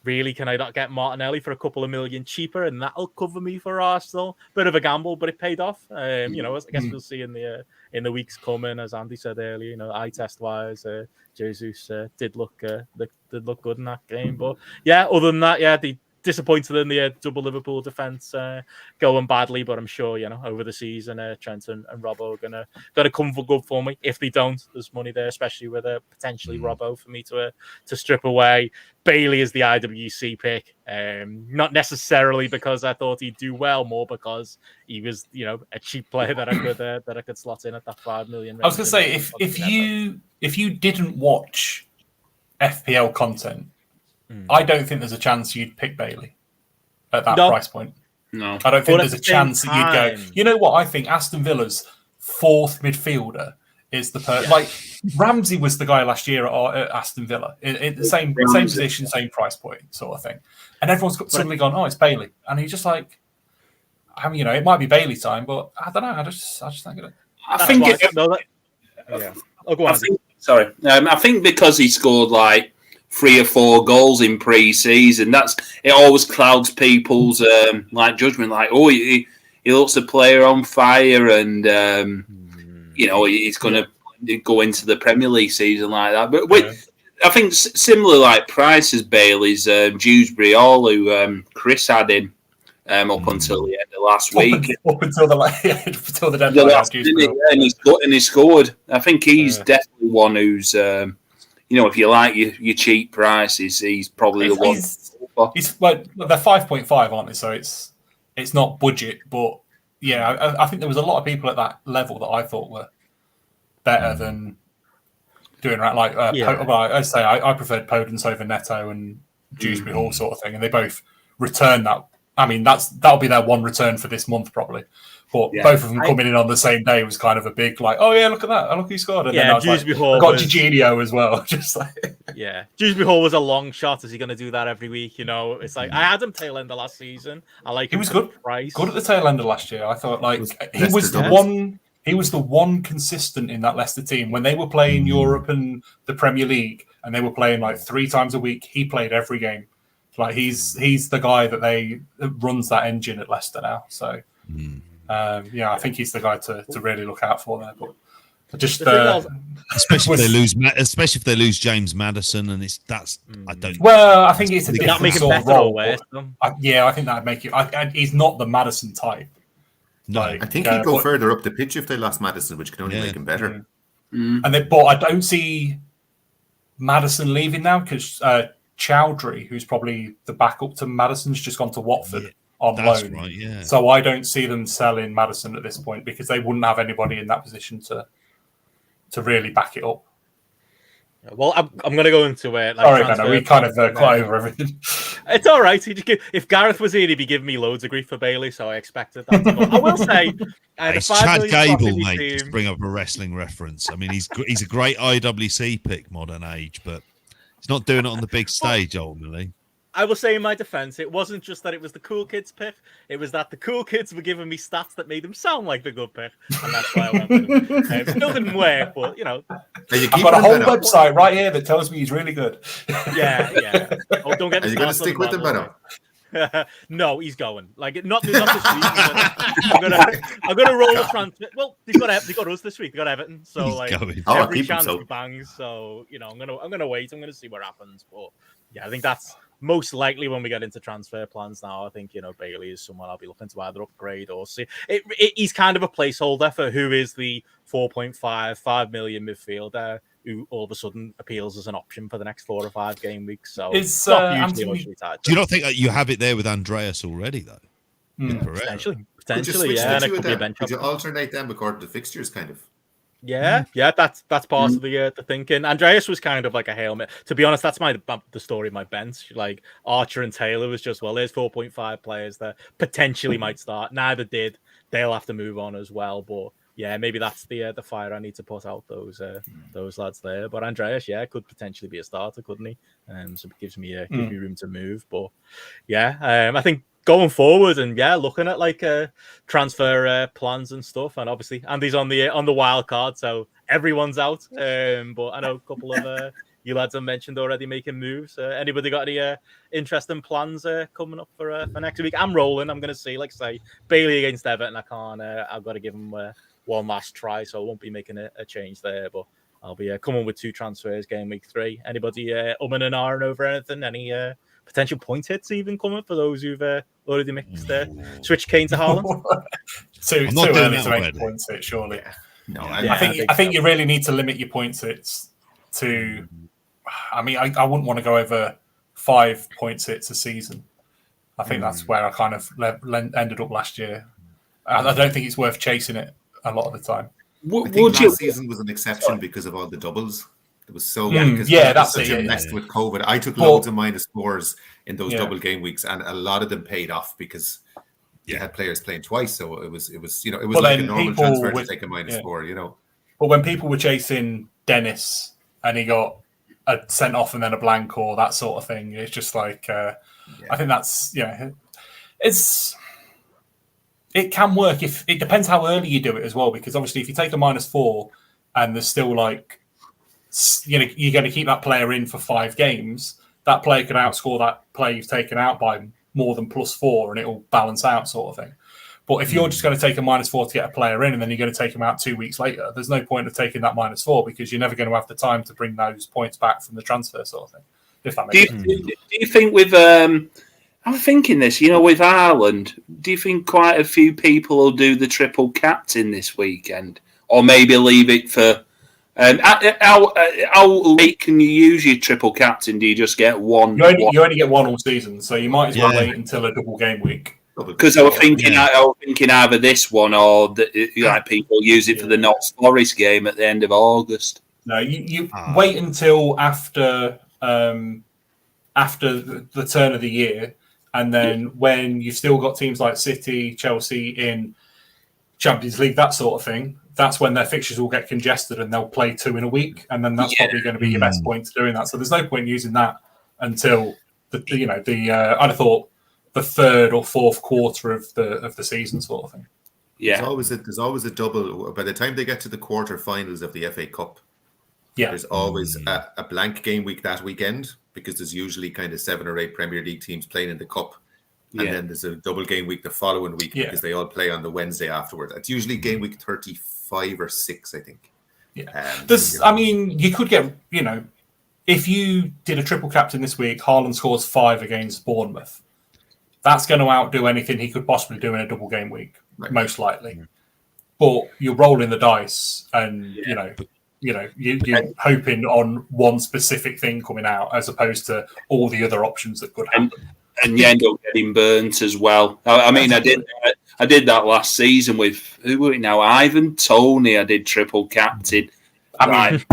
really, can I not get Martinelli for a couple of million cheaper, and that'll cover me for Arsenal? Bit of a gamble, but it paid off. I guess we'll see in the weeks coming, as Andy said earlier. Eye test wise, Jesus did look good in that game. But yeah, other than that, the disappointed in the double Liverpool defence going badly, but I'm sure over the season Trent and Robbo are gonna come for good for me. If they don't, there's money there, especially with potentially Robbo for me to strip away. Bailey is the IWC pick, not necessarily because I thought he'd do well, more because he was a cheap player that I could slot in at that 5 million. I was gonna say if you didn't watch FPL content, I don't think there's a chance you'd pick Bailey at that price point. No. I don't think there's a chance that you'd go, you know what, I think Aston Villa's fourth midfielder is the person. Like, Ramsey was the guy last year at Aston Villa. In the same position, same price point sort of thing. And everyone's suddenly gone, oh, it's Bailey. And he's just like, it might be Bailey time, but I don't know. I just think it. I think go on. I think because he scored like 3 or 4 goals in pre-season, it always clouds people's judgment. Like, oh, he looks a player on fire, and he's going to go into the Premier League season like that. But I think similar like price as Bailey's Dewsbury, all who Chris had in up until the end of last week, up until the deadline, and he scored. I think he's definitely one who's. If you like your cheap prices, he's probably the one. He's like, they're 5.5, aren't they? So it's not budget, but yeah, I think there was a lot of people at that level that I thought were better than doing right. Like, I'd say I preferred Podence over Neto and Dewsbury Hall sort of thing, and they both return that. I mean, that'll be their one return for this month probably. But both of them coming in on the same day was kind of a big, like, oh yeah, look at that, look who scored. And then I was Dewsbury Hall got Jorginho as well. Just like, Dewsbury Hall was a long shot. Is he going to do that every week? It's like I had him tail end of last season. I like him. He was good. Price. Good at the tail end of last year. I thought he was the one consistent in that Leicester team when they were playing Europe and the Premier League, and they were playing like 3 times a week. He played every game. Like he's the guy that runs that engine at Leicester now. So. I think he's the guy to really look out for there. But just especially if they lose James Maddison, and I don't. Well, I think it's a different make sort of better role. I think that'd make it. He's not the Maddison type. No, I think he'd go further up the pitch if they lost Maddison, which can only make him better. But I don't see Maddison leaving now because Chowdhury, who's probably the backup to Maddison's just gone to Watford. Yeah. On That's loan. Right, yeah. So I don't see them selling Maddison at this point because they wouldn't have anybody in that position to really back it up. Well, I'm going to go into it. Sorry, man, we kind of quite over everything. It's all right. If Gareth was here, he'd be giving me loads of grief for Bailey, so I expected that. I will say, it's Chad Gable, mate. Just bring up a wrestling reference. I mean, he's a great IWC pick, modern age, but he's not doing it on the big stage ultimately. I will say in my defense, it wasn't just that it was the cool kids pick. It was that the cool kids were giving me stats that made them sound like the good pick. And that's why I went with him. It still didn't work, but, I've got a whole website right here that tells me he's really good. Yeah. Oh, don't get Are you going to stick with him, Beto? No, he's going. Like not this week. I'm gonna roll the transfer. Well, they got us this week. They got Everton, so he's like going. every chance he bangs. So I'm gonna wait. I'm gonna see what happens. But yeah, I think that's most likely when we get into transfer plans now. I think Bailey is someone I'll be looking to either upgrade or see. He's kind of a placeholder for who is the 5 million midfielder who all of a sudden appeals as an option for the next 4 or 5 game weeks. So it's usually tied. Do you not think that you have it there with Andreas already though? Potentially, yeah. And it could be a bench. Could you alternate them according to fixtures, kind of? Yeah, that's part of the thinking. Andreas was kind of like a hail. To be honest, that's the story of my bench. Like Archer and Taylor was just there's 4.5 players that potentially might start. Neither did. They'll have to move on as well, but. Yeah, maybe that's the fire I need to put out those lads there. But Andreas, could potentially be a starter, couldn't he? So it gives me room to move. But yeah, I think going forward and looking at like transfer plans and stuff, and obviously Andy's on the wild card, so everyone's out. But I know a couple of you lads have mentioned already making moves. Anybody got any interesting plans coming up for next week? I'm rolling. I'm going to see, like say, Bailey against Everton. I can't. I've got to give him one last try, so I won't be making a change there. But I'll be coming with 2 transfers game week 3. Anybody umming and ahhing over anything? Any potential point hits even coming for those who've already mixed switch Kane to Haaland? too early to make points hit, surely. Yeah. No, I think you really need to limit your points hits to. I mean, I wouldn't want to go over 5 points hits a season. I think that's where I kind of ended up last year. I don't think it's worth chasing it a lot of the time. I think last season was an exception because of all the doubles. It was so that's such a mess with COVID. I took loads of -4s in those double game weeks, and a lot of them paid off because you had players playing twice. So it was like a normal transfer to take a -4. You know, but when people were chasing Dennis and he got a sent off and then a blank or that sort of thing, it's just like I think that's it can work if it depends how early you do it as well, because obviously if you take a -4 and there's still like you're going to keep that player in for 5 games, that player could outscore that player you've taken out by more than +4 and it'll balance out sort of thing. But if you're just going to take a -4 to get a player in and then you're going to take him out 2 weeks later, there's no point of taking that -4 because you're never going to have the time to bring those points back from the transfer sort of thing. If that makes sense. Do you think with I'm thinking this, with Ireland, do you think quite a few people will do the triple captain this weekend, or maybe leave it for? How late can you use your triple captain? Do you just get one? You only get one all season, so you might as well wait until a double game week. Because I was thinking either this one or people use it for the Notts Forest game at the end of August. No, you wait until after the turn of the year, and then when you've still got teams like City, Chelsea in Champions League, that sort of thing, that's when their fixtures will get congested and they'll play 2 in a week, and then that's probably going to be your best point to doing that. So there's no point using that until I'd have thought the 3rd or 4th quarter of the season sort of thing. Yeah, there's always a double by the time they get to the quarterfinals of the FA Cup. Yeah, there's always a blank game week that weekend because there's usually kind of 7 or 8 Premier League teams playing in the Cup. And then there's a double game week the following week because they all play on the Wednesday afterwards. It's usually game week 35 or 6, I think. Yeah. You could get, if you did a triple captain this week, Haaland scores 5 against Bournemouth. That's going to outdo anything he could possibly do in a double game week, most likely. But you're rolling the dice and, you're hoping on one specific thing coming out as opposed to all the other options that could happen. And you end up getting burnt as well. I did that last season with who were it now? Ivan Toney. I did triple captain. And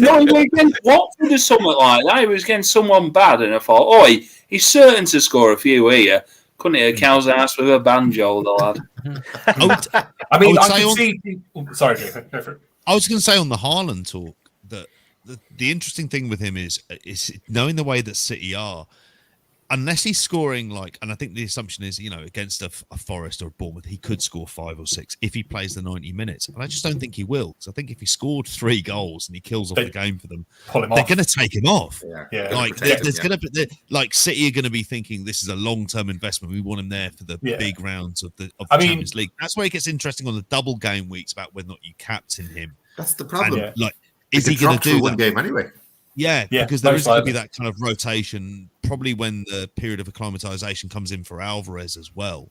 no, he was against Watford or something like that. He was against someone bad, and I thought, he's certain to score a few here. Couldn't hit a cow's ass with a banjo, the lad. Sorry, Jake, go for it. I was going to say on the Haaland talk that the interesting thing with him is knowing the way that City are. Unless he's scoring and I think the assumption is, against a Forest or a Bournemouth, he could score 5 or 6 if he plays the 90 minutes. And I just don't think he will. Because I think if he scored 3 goals and he kills off the game for them, they're going to take him off. There's going to be City are going to be thinking this is a long-term investment. We want him there for the big rounds of the Champions League. That's where it gets interesting on the double game weeks about whether or not you captain him. That's the problem. And, is he going to do one game anyway? Yeah, because there is going to be that kind of rotation, probably when the period of acclimatization comes in for Alvarez as well,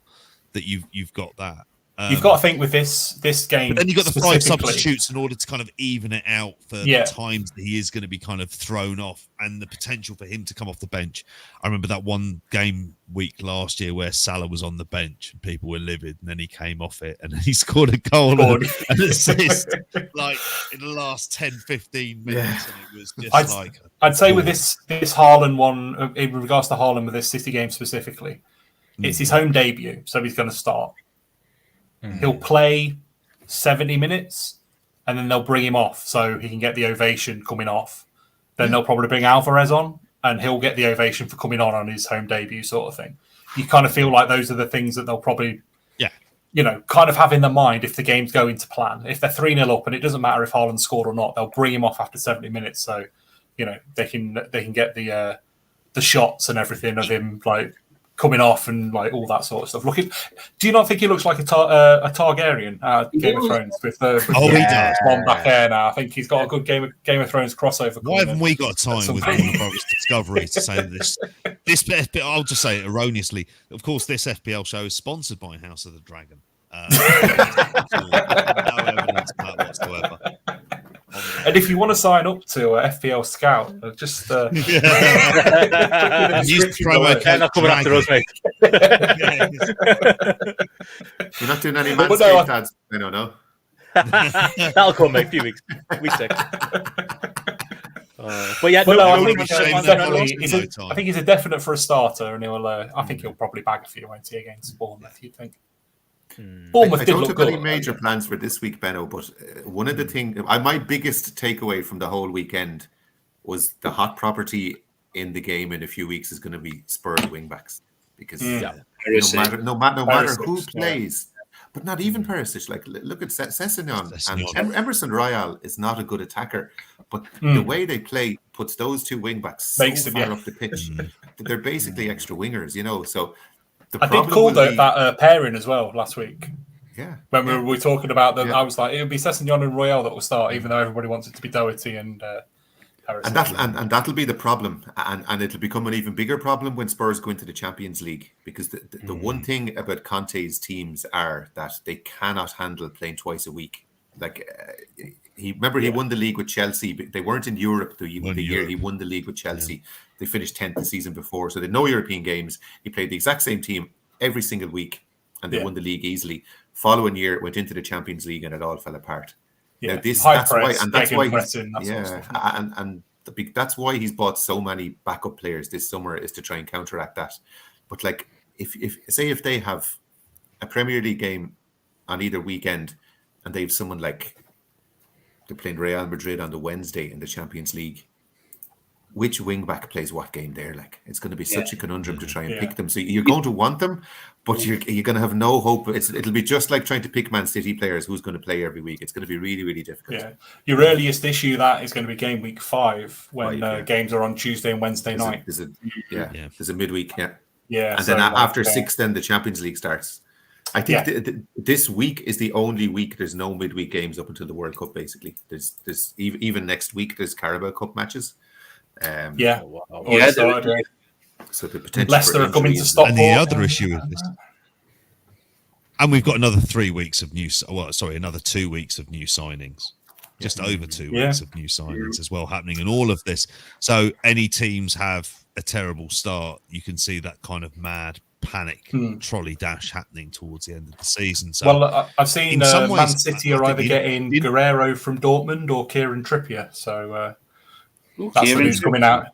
that you've got that. You've got to think with this game. But then you've got the 5 substitutes in order to kind of even it out for the times that he is going to be kind of thrown off and the potential for him to come off the bench. I remember that one game week last year where Salah was on the bench and people were livid, and then he came off it and he scored a goal and an assist in the last 10, 15 minutes. And it was just I'd say with this Haaland one, in regards to Haaland with this City game specifically, it's his home debut, so he's going to start. He'll play 70 minutes and then they'll bring him off so he can get the ovation coming off. Then they'll probably bring Alvarez on and he'll get the ovation for coming on his home debut sort of thing. You kind of feel like those are the things that they'll probably kind of have in their mind if the game's going to plan. If they're 3-0 up and it doesn't matter if Haaland scored or not, they'll bring him off after 70 minutes. So, they can get the shots and everything of him like coming off and like all that sort of stuff. Do you not think he looks like a Targaryen Game of Thrones with the he does. long back hair now? I think he's got a good Game of Thrones crossover. Why haven't we got time with Warner Brothers Discovery to say this? I'll just say it erroneously. Of course, this FPL show is sponsored by House of the Dragon. No evidence of that whatsoever. And if you want to sign up to FPL Scout, just They're not coming after us, mate. You're not doing any Manscaped ads? I don't know. That'll come, mate. A few weeks. But yeah, I think he's a definite for a starter, and I think he'll probably bag a few, won't he, against Bournemouth? You'd think. Bournemouth I did don't look have good. any major plans for this week, Benno, but one of the things, my biggest takeaway from the whole weekend was the hot property in the game in a few weeks is going to be Spurs wing-backs. Because no matter who plays, but not even Perisic, like look at Sessegnon and Emerson Royal is not a good attacker, but the way they play puts those two wing-backs so far up the pitch. They're basically extra wingers, so... I did call that pairing as well last week. Yeah. When we were talking about them, I was like, it would be Sessegnon and Royale that will start, even though everybody wants it to be Doherty and Harris. And that'll be the problem. And it'll become an even bigger problem when Spurs go into the Champions League. Because the one thing about Conte's teams are that they cannot handle playing twice a week. Like, he won the league with Chelsea. But they weren't in Europe the year he won the league with Chelsea. Yeah. They finished 10th the season before, so they had no European games. He played the exact same team every single week, and they won the league easily. Following year, went into the Champions League, and it all fell apart. Yeah, now that's why he's bought so many backup players this summer, is to try and counteract that. But like, if they have a Premier League game on either weekend, and they have someone like they're playing Real Madrid on the Wednesday in the Champions League. Which wing back plays what game there? Like, it's going to be such a conundrum to try and pick them. So you're going to want them, but you're going to have no hope. It'll be just like trying to pick Man City players who's going to play every week. It's going to be really, really difficult. Yeah, your earliest issue that is going to be game week 5 when games are on Tuesday and Wednesday night. There's a midweek, and so then after 6, then the Champions League starts. I think this week is the only week there's no midweek games up until the World Cup. Basically, there's even next week there's Carabao Cup matches. So the potential Leicester are coming to Stockport. And the other issue is this, and we've got another 3 weeks of another 2 weeks of new signings, just over 2 weeks of new signings as well happening, and all of this. So any teams have a terrible start, you can see that kind of mad panic trolley dash happening towards the end of the season. So, I've seen Man City are either getting Guerrero from Dortmund or Kieran Trippier. So. That's the news coming out.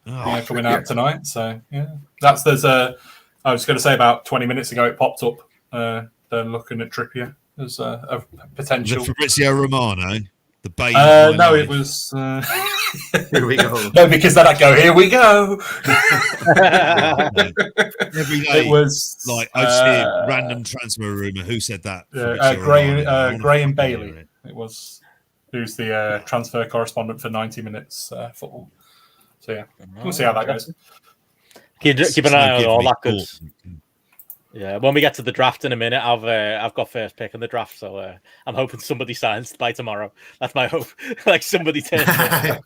Coming out tonight. So I was going to say about 20 minutes ago it popped up. They're looking at Trippier as a potential. Was it Fabrizio Romano, the bait? No, it was. Here we go. No, because then I go. Here we go. Every day it was like I just hear random transfer rumor. Who said that? Graham Bailey. It was. Who's the transfer correspondent for 90 Minutes Football. So, we'll see how that goes. Keep an eye on all that good. Yeah, when we get to the draft in a minute, I've got first pick in the draft, so I'm hoping somebody signs by tomorrow. That's my hope. Like somebody turns Messi,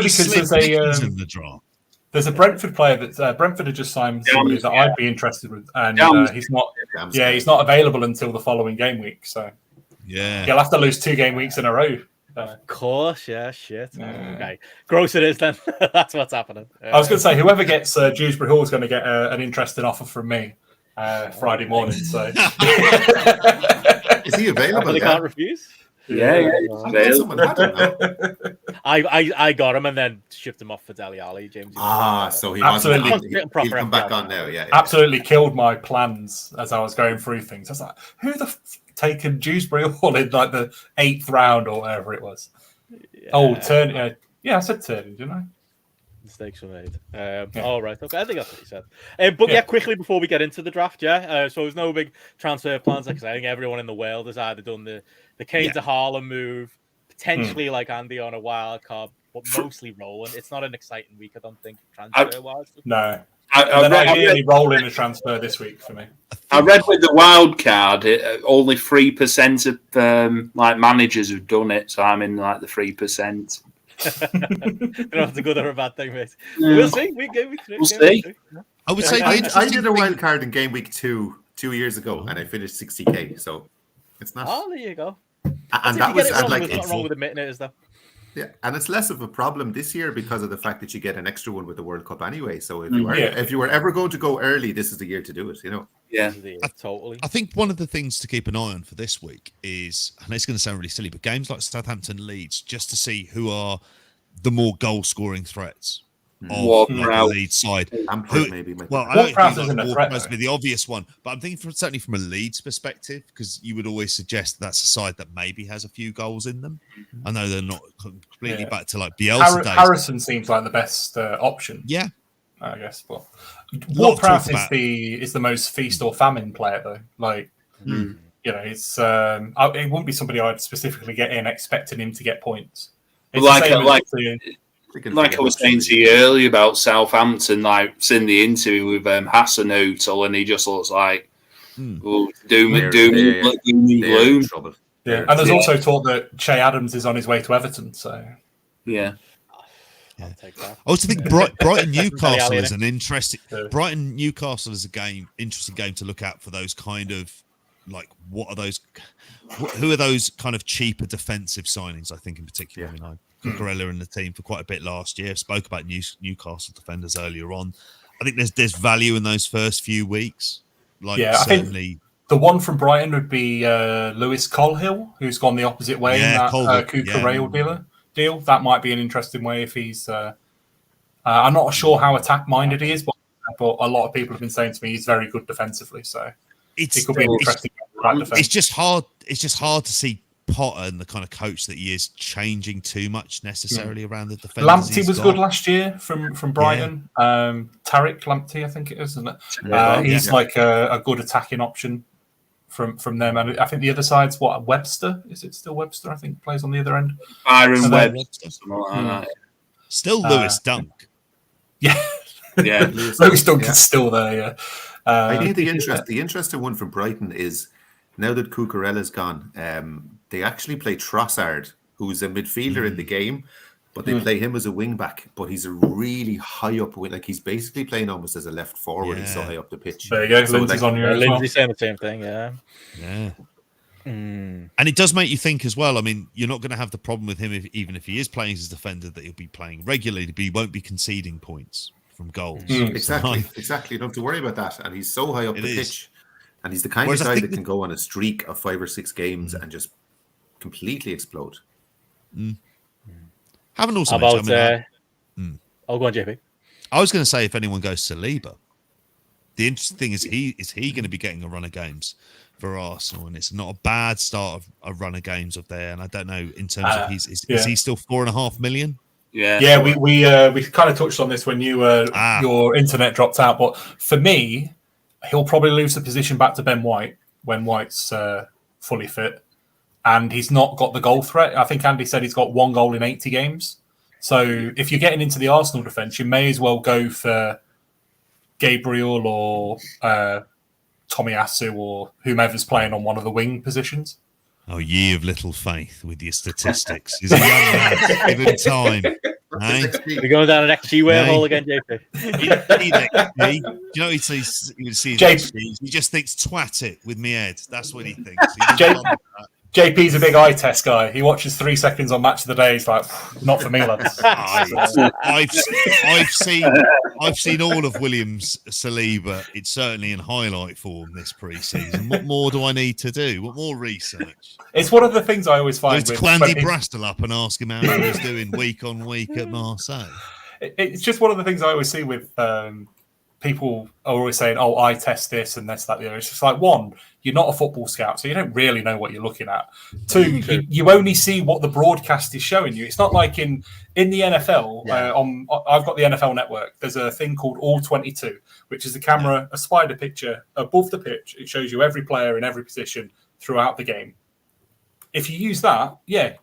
because in the draft. There's a Brentford player that Brentford had just signed somebody that I'd be interested with, and he's not. He's not available until the following game week. So he'll have to lose 2 game weeks in a row. Of course, shit. Okay, gross it is then. That's what's happening. I was going to say whoever gets Dewsbury Hall is going to get an interesting offer from me Friday morning. So is he available? They can't refuse. Yeah. I got him and then shipped him off for Dele Alli, James. So he he'll come back on now. Yeah, absolutely killed my plans as I was going through things. I was like, who the taken Dewsbury Hall in like the 8th round or whatever it was? Turner. I said Turner, didn't I? Mistakes were made. All right. Okay. I think that's what you said. But yeah, quickly before we get into the draft, so there's no big transfer plans. Like I think everyone in the world has either done the Kane to Haaland move, potentially like Andy on a wild card, but mostly rolling. It's not an exciting week, I don't think, transfer-wise. No. Ideally rolling a transfer this week for me. I read with the wild card, only 3% of like managers have done it, so I'm in like the 3%. Don't know if it's a good or a bad thing, mate. We'll see. We'll see. I would say I did a wild card in game week 2 years ago, and I finished 60k. So it's not. Oh, there you go. And that was wrong, like there's nothing wrong with admitting it, is there? Yeah, and it's less of a problem this year because of the fact that you get an extra one with the World Cup anyway. So if you were ever going to go early, this is the year to do it. You know. Yeah, totally. I think one of the things to keep an eye on for this week is, and it's going to sound really silly, but games like Southampton, Leeds, just to see who are the more goal-scoring threats of the Leeds side. Maybe. Well, I don't think Ward must be the obvious one, but I'm thinking certainly from a Leeds perspective, because you would always suggest that's a side that maybe has a few goals in them. I know they're not completely back to like Bielsa days. Harrison seems like the best option. Yeah, I guess. But Ward-Prowse is the most feast or famine player though. Like you know, it's it wouldn't be somebody I'd specifically get in expecting him to get points. It's like I was saying to you earlier about Southampton, like seeing the interview with Hasenhuttl, and he just looks like doom and gloom. Yeah, and there's also talk that Che Adams is on his way to Everton. So yeah. I'll take that. I also think Brighton Newcastle is an interesting. Brighton Newcastle is interesting game to look at for those kind of like what are those? Who are those kind of cheaper defensive signings? I think in particular, I mean, Cucurella in the team for quite a bit last year. Spoke about Newcastle defenders earlier on. I think there's value in those first few weeks. Like certainly. I think the one from Brighton would be Lewis Colhill, who's gone the opposite way in that Cucurella deal. That might be an interesting way if he's. I'm not sure how attack-minded he is, but a lot of people have been saying to me he's very good defensively. So it could be interesting. It's just hard. It's just hard to see Potter and the kind of coach that he is changing too much necessarily around the defense. Lamptey was good last year from Brighton. Tariq Lamptey, I think it is, isn't it? He's like a good attacking option from them. And I think the other side's Webster? Is it still Webster? I think plays on the other end. Byron Webster. Still Lewis Dunk. Yeah. Lewis Dunk is still there. Yeah. I think the interesting one from Brighton is now that Cucurella's gone, they actually play Trossard, who's a midfielder in the game, but they play him as a wing back. But he's a really high up wing, like he's basically playing almost as a left forward. He's so high up the pitch. There you go. So Lindsay's on your as well. Lindsay's saying the same thing. Yeah. And it does make you think as well. I mean, you're not going to have the problem with him even if he is playing as a defender that he'll be playing regularly, but he won't be conceding points from goals. Exactly. You don't have to worry about that. And he's so high up the pitch. And he's the kind of guy that can go on a streak of 5 or 6 games and just completely explode. Haven't also about I'll go on, JP. I was going to say if anyone goes to Saliba, the interesting thing is he going to be getting a run of games for Arsenal, and it's not a bad start of a run of games up there. And I don't know in terms of is he still 4.5 million? Yeah. We kind of touched on this when your internet dropped out, but for me, he'll probably lose the position back to Ben White when White's fully fit. And he's not got the goal threat. I think Andy said he's got 1 goal in 80 games. So if you're getting into the Arsenal defence, you may as well go for Gabriel or Tomiyasu or whomever's playing on one of the wing positions. Oh, ye of little faith with your statistics. He's a young man. Give him time. We're going down an XG wormhole again, JP. You know, he sees XG. He just thinks twat it with me head. That's what he thinks. JP's a big eye test guy. He watches 3 seconds on Match of the Day. He's like, not for me, lads. I've seen all of Williams Saliba. It's certainly in highlight form this pre-season. What more do I need to do? What more research? It's one of the things I always find. Let's Clandy Brastel up and ask him how he's doing week on week at Marseille. It's just one of the things I always see with people are always saying, "Oh, I test this and this, that, the other." It's just like, one, you're not a football scout, so you don't really know what you're looking at. Two, you only see what the broadcast is showing you. It's not like in the NFL. I've got the NFL Network. There's a thing called All 22, which is a camera, a spider picture above the pitch. It shows you every player in every position throughout the game. If you use that, yeah,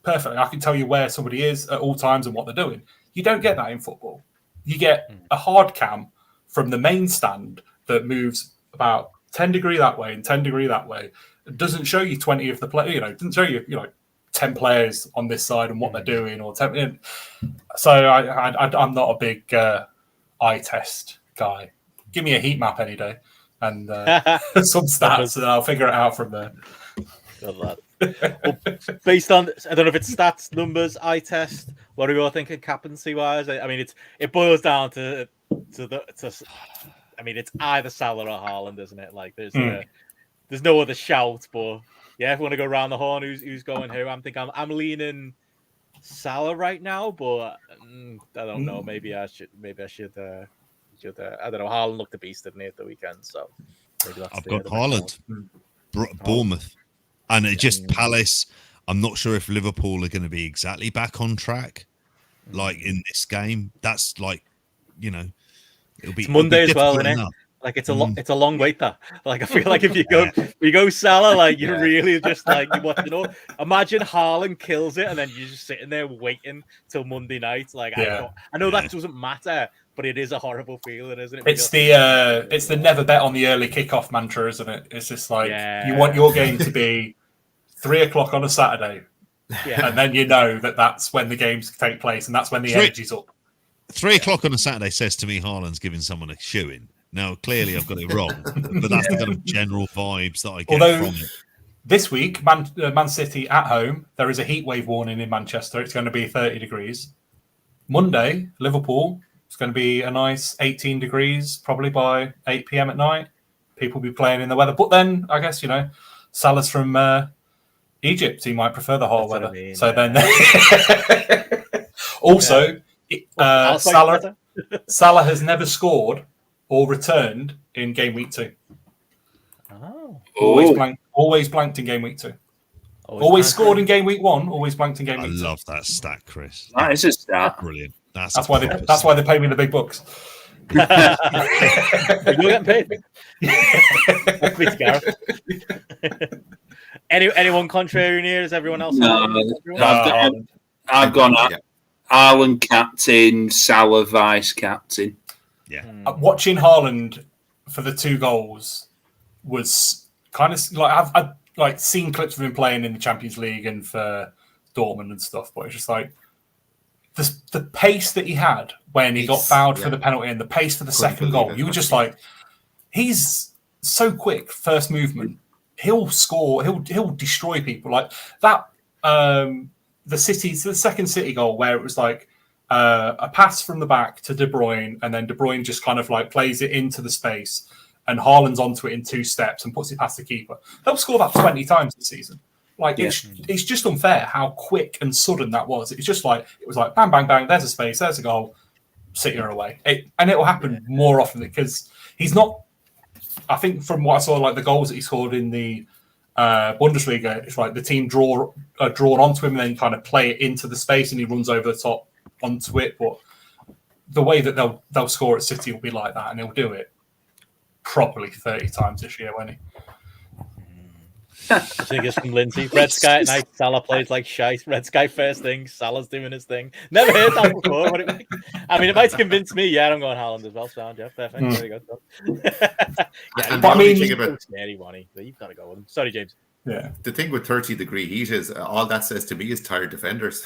perfectly. I can tell you where somebody is at all times and what they're doing. You don't get that in football. You get a hard cam from the main stand that moves about 10 degree that way and 10 degree that way. It doesn't show you 20 of the players, it doesn't show you, 10 players on this side and what they're doing. Or 10, so I'm not a big eye test guy. Give me a heat map any day and some stats, and I'll figure it out from there. Good lad. Well, based on, I don't know if it's stats, numbers, eye test. What are we all thinking captaincy wise? I mean, it boils down to I mean, it's either Salah or Haaland, isn't it? Like, there's no other shout. But yeah, if we want to go around the horn, who's going who? I'm leaning Salah right now, but I don't know. Maybe I should. I don't know. Haaland looked a beast, didn't he, at the weekend? So maybe that's I've got Haaland, Bournemouth, and it just Palace. I'm not sure if Liverpool are going to be exactly back on track, like in this game. That's like, it's Monday as well, isn't it? Like it's a long wait there. Like I feel like if you go Salah, like you're really just like imagine Haaland kills it and then you're just sitting there waiting till Monday night. Like I know that doesn't matter, but it is a horrible feeling, isn't it? It's the never bet on the early kickoff mantra, isn't it? It's just like you want your game to be 3:00 on a Saturday, and then you know that's when the games take place and that's when the energy's up. 3:00 on a Saturday says to me Haaland's giving someone a shoe-in. Now, clearly I've got it wrong, but that's the kind of general vibes that I get from it. This week, Man City at home, there is a heat wave warning in Manchester. It's going to be 30 degrees. Monday, Liverpool, it's going to be a nice 18 degrees, probably by 8 p.m. at night. People will be playing in the weather. But then, I guess, Salah's from Egypt. He might prefer the hot weather. So then... Also... Salah has never scored or returned in game week 2. Oh, always blanked in game week 2. Always scored in game week 1. Always blanked in game week 2. I love that stat, Chris. That is a stat. Brilliant. That's why they pay me the big bucks. You're getting paid. Anyone contrary here? Is everyone else? No, I've gone up. Haaland captain, Salah vice captain. Yeah. Watching Haaland for the 2 goals was kind of like I've like seen clips of him playing in the Champions League and for Dortmund and stuff, but it's just like the pace that he had when he got fouled for the penalty and the pace for the second goal. You were just like, he's so quick. First movement, he'll score. He'll destroy people like that. The second City goal where it was like a pass from the back to De Bruyne, and then De Bruyne just kind of like plays it into the space, and Haaland's onto it in 2 steps and puts it past the keeper. They'll score that 20 times this season. Like it's just unfair how quick and sudden that was. It was like bang, bang, bang. There's a space. There's a goal. City are away, and it will happen more often because he's not. I think from what I saw, like the goals that he scored in the Bundesliga, it's like the team drawn onto him and then kind of play it into the space and he runs over the top onto it. But the way that they'll score at City will be like that, and he'll do it probably 30 times this year, won't he? I think it's from Lindsay. Red Sky at night, Salah plays like shite. Red Sky first thing, Salah's doing his thing. Never heard that before. It might convince me. Yeah, I'm going Haaland as well. Sound, yeah, perfect. There you go. But I mean, scary one. You've got to go with him. Sorry, James. Yeah. The thing with 30-degree heat is all that says to me is tired defenders.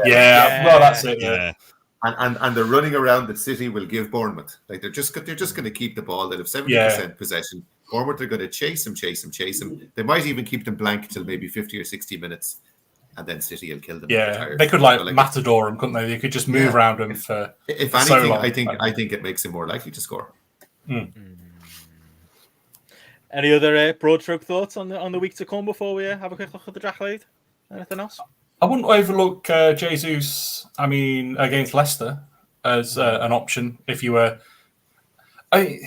Yeah, well, that's it. Yeah. And the running around that City will give Bournemouth. Like they're just going to keep the ball. They'll have 70% possession. Bournemouth are going to chase him. They might even keep them blank till maybe 50 or 60 minutes, and then City will kill them. Yeah, they could matador him, couldn't they? They could just move around him for. If anything, so long. I think it makes him more likely to score. Any other broad stroke thoughts on the week to come before we have a quick look at the draft lead? Anything else? I wouldn't overlook Jesus. I mean, against Leicester as an option if you were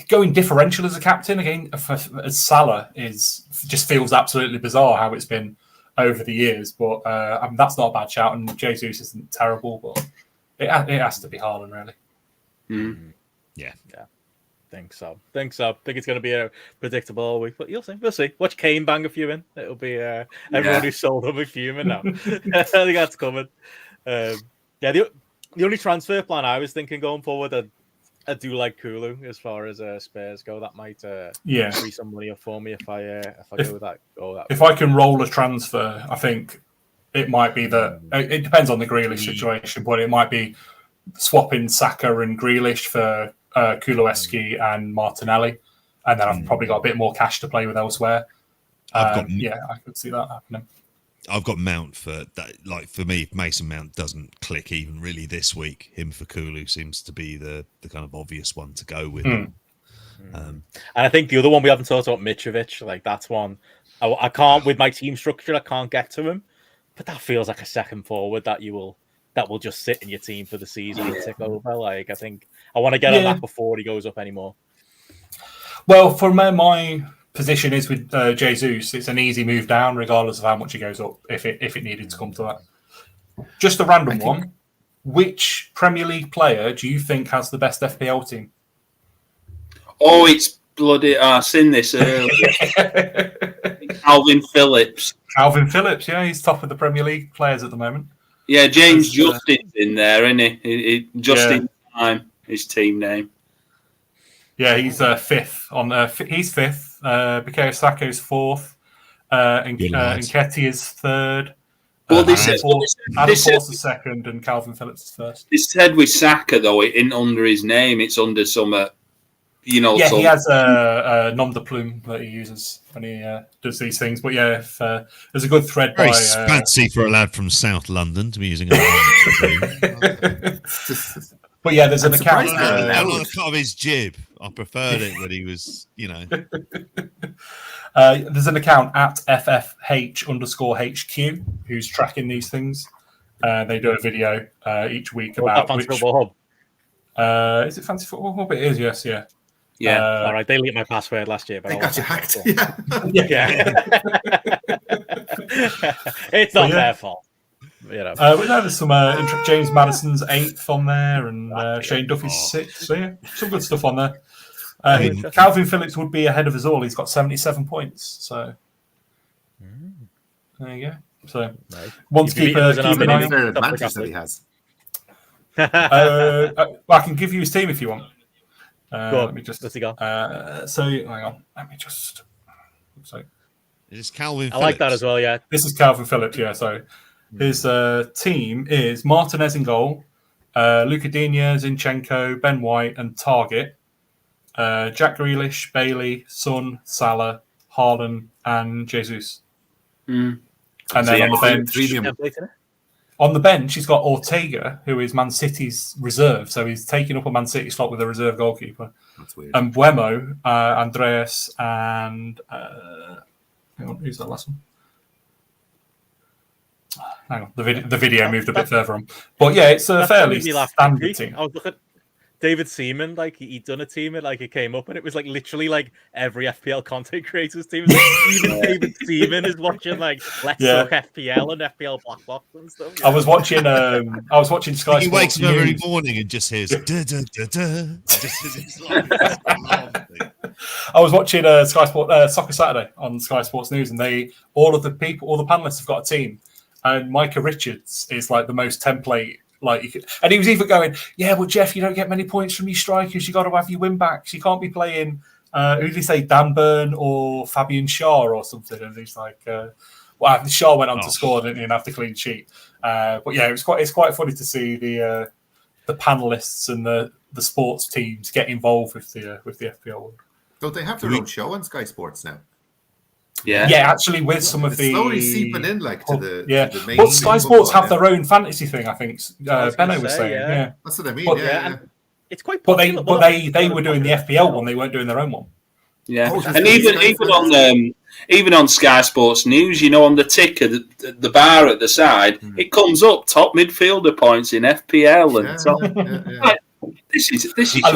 going differential as a captain again as Salah just feels absolutely bizarre how it's been over the years. But that's not a bad shout, and Jesus isn't terrible, but it has to be Haaland, really. Mm. Yeah. Think so. Think it's going to be a predictable all week, but you'll see. We'll see. Watch Kane bang a few in. It'll be everyone who sold him a fuming now. I think that's coming. The only transfer plan I was thinking going forward, I do like Kulu as far as Spurs go. That might free some money up for me if I go with that. If I can roll a transfer, I think it might be that it depends on the Grealish situation, but it might be swapping Saka and Grealish for Kulusevski and Martinelli, and then I've probably got a bit more cash to play with elsewhere. I could see that happening. I've got Mount for that. Like for me, if Mason Mount doesn't click even really this week, him for Kulu seems to be the kind of obvious one to go with. And I think the other one we haven't talked about, Mitrovic, like that's one I can't with my team structure. I can't get to him, but that feels like a second forward that will just sit in your team for the season and tick over. Like I think I want to get on that before he goes up anymore. Well, for my position is with Jesus, it's an easy move down, regardless of how much he goes up. If it needed to come to that, just a random one. Which Premier League player do you think has the best FPL team? Oh, it's bloody! I've seen this earlier. Calvin Phillips. Calvin Phillips, yeah, he's top of the Premier League players at the moment. Yeah, James Justin's in there, isn't he? Justin Time, his team name. Yeah, he's fifth. He's fifth. Bukayo Saka's fourth. And Nketiah is third. Well, Adam Force is second, and Calvin Phillips is first. This said with Saka though, it isn't under his name; it's under some, he has a nom de plume that he uses when he does these things. But yeah, if, there's a good thread Very by fancy for a lad from South London to be using a nom de plume. But yeah, there's an account. I like the cut of his jib. I preferred it when he was, There's an account at FFH_HQ who's tracking these things. They do a video each week about Fancy Football Hub. Is it Fancy Football Hub? It is, yes, yeah. Yeah. All right, they leaked my password last year, but they got you hacked. Yeah. It's not their fault. There's some James Madison's 8th on there, and Shane Duffy's 6th. So yeah, some good stuff on there. Calvin Phillips would be ahead of us all. He's got 77 points. So there you go. So one to keep an eye on. Manchester he has. I can give you his team if you want. Let me go. Hang on. Let me just. So it's Calvin. I like that as well. Yeah, this is Calvin Phillips. Yeah, so. His team is Martinez in goal, Luka Digne, Zinchenko, Ben White, and Target. Jack Grealish, Bailey, Son, Salah, Haaland, and Jesus. And then on the bench, he's got Ortega, who is Man City's reserve. So he's taking up a Man City slot with a reserve goalkeeper. That's weird. And Buemo, Andreas, and hang on, who's that last one? Hang on, the video moved a bit further on, but yeah, it's a fairly standard team. I was looking at David Seaman, like he'd done a team, and like it came up, and it was like literally like every FPL content creators team. Like, even David Seaman is watching like Let's Talk FPL and FPL Black Box and stuff. I was watching Sky Sports. He wakes up every morning and just hears da da da da. I was watching Sky Sports Soccer Saturday on Sky Sports News, and all the panelists have got a team. And Micah Richards is like the most template, and he was even going, yeah, well, Jeff, you don't get many points from your strikers. You got to have your win backs. You can't be playing, who did he say, Dan Burn or Fabian Schär or something. And he's like, Schär went on to score, didn't he, and have the clean sheet. But yeah, it's quite funny to see the panelists and the sports teams get involved with the FPL one. Don't they have their own show on Sky Sports now? Yeah, actually, with some of the slowly seeping in, to the main. But Sky Sports have their own fantasy thing. I think Benno was saying. Yeah, that's what I mean. But, it's quite popular. But they were doing the FPL one. They weren't doing their own one. Yeah, and even on Sky Sports News, on the ticker, the bar at the side, it comes up top midfielder points in FPL and This is I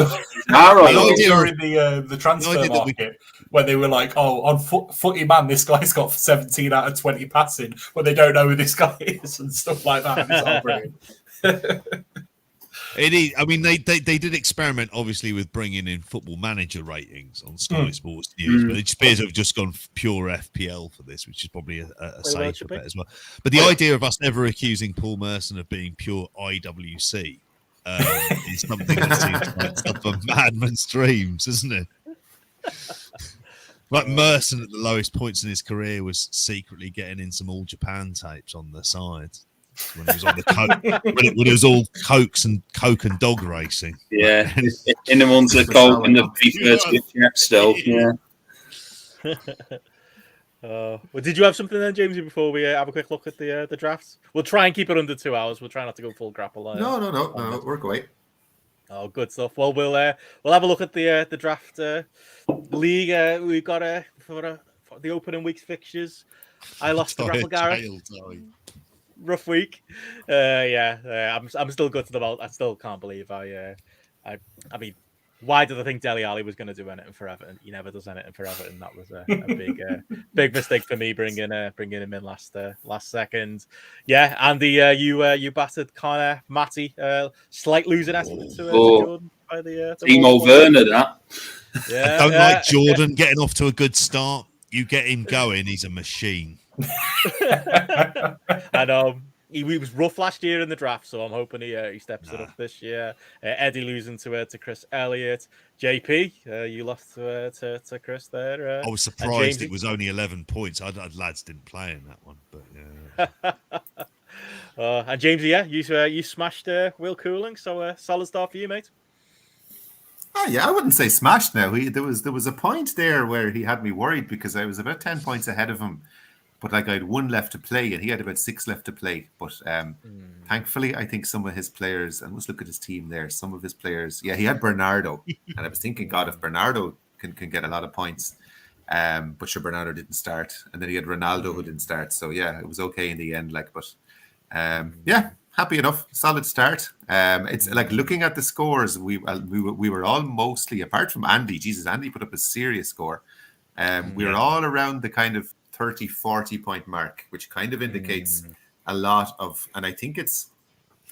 idea during the transfer idea that market when they were like, "Oh, on Footy Man, this guy's got 17 out of 20 passing," but they don't know who this guy is and stuff like that. And it's all brilliant. It is. I mean, they did experiment, obviously, with bringing in Football Manager ratings on Sky Sports News, but it appears to have just gone pure FPL for this, which is probably a safer bet as well. But the idea of us never accusing Paul Merson of being pure IWC is something that seems like stuff of madman's dreams, isn't it? Like Merson at the lowest points in his career was secretly getting in some All Japan tapes on the side. When it was on the coke, when it was all Coke and dog racing. Yeah, in the ones that Coke and the B30 still. Yeah. Well, did you have something then, Jamesy, before we have a quick look at the drafts? We'll try and keep it under 2 hours. We'll try not to go full GRAPPL. No, work away. Oh, good stuff. Well, we'll have a look at the draft league. We've got for the opening week's fixtures. I lost to GRAPPL Gareth. Rough week. I'm still gutted about. I still can't believe I mean, why did I think Dele Alli was going to do anything for Everton? He never does anything for Everton. That was a big mistake for me bringing him in last second. Yeah, Andy, you battered Connor, Matty, slight losing estimate to Jordan by the Timo Werner. That. Yeah, I don't like Jordan getting off to a good start. You get him going, he's a machine. And he was rough last year in the draft, so I'm hoping he steps it up this year. Eddie losing to Chris Elliott. JP, you lost to Chris there. I was surprised it was only 11 points. Lads didn't play in that one, but yeah. And Jamesy, you smashed Will Cooling, so solid start for you, mate. Oh yeah, I wouldn't say smashed. Now there was a point there where he had me worried because I was about 10 points ahead of him. But like I had 1 left to play, and he had about 6 left to play. But thankfully, I think some of his players, and let's look at his team there. Some of his players, he had Bernardo, and I was thinking, God, if Bernardo can get a lot of points, but sure, Bernardo didn't start, and then he had Ronaldo who didn't start. So yeah, it was okay in the end. Happy enough, solid start. It's like looking at the scores, we were all mostly, apart from Andy. Jesus, Andy put up a serious score. We were all around the kind of 30-40 point mark, which kind of indicates a lot of, and I think it's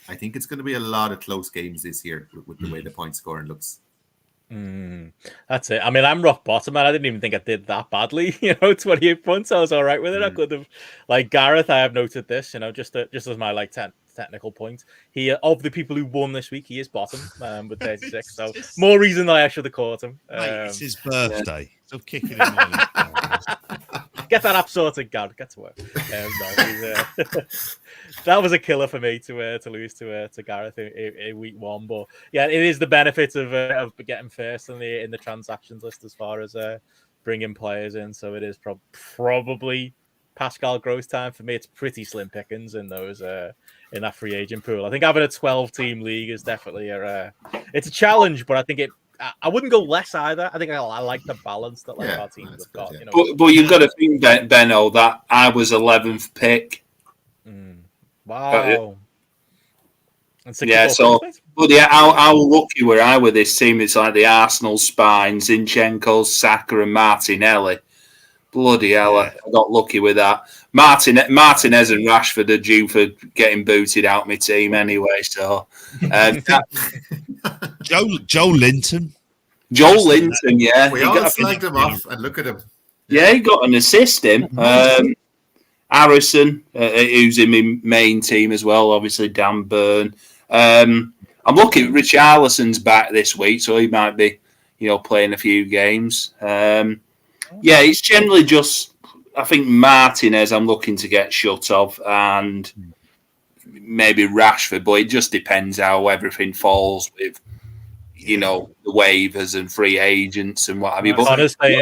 going to be a lot of close games this year with the way the point scoring looks. That's it. I mean, I'm rock bottom, and I didn't even think I did that badly. 28 points, I was all right with it. I could have, like Gareth, I have noted this. Just as my technical point. He of the people who won this week, he is bottom with 36. So more reason that I should have caught him. Mate, it's his birthday. So kicking him on. Get that app sorted, Gad. Get to work. That was a killer for me to lose to Gareth in week 1. But yeah, it is the benefit of getting first in the transactions list as far as bringing players in. So it is probably Pascal Gross time for me. It's pretty slim pickings in those in that free agent pool. I think having a 12-team league is definitely it's a challenge, but I think I wouldn't go less either. I think I like the balance that our teams have got. But you've got to think, Benno, that I was 11th pick. Wow. Yeah, so how lucky were I with this team? It's like the Arsenal spine, Zinchenko, Saka, and Martinelli. Bloody hell, I got lucky with that. Martinez and Rashford are due for getting booted out my team anyway. So, Joe Linton. Joel Linton, yeah. We all slagged him off, and look at him. Yeah, he got an assist him. Harrison, who's in my main team as well, obviously Dan Byrne. I'm looking at Richarlison's back this week, so he might be, playing a few games. Yeah, it's generally just, I think Martinez I'm looking to get shut of, and maybe Rashford, but it just depends how everything falls with, the waivers and free agents and what have you. But he's gone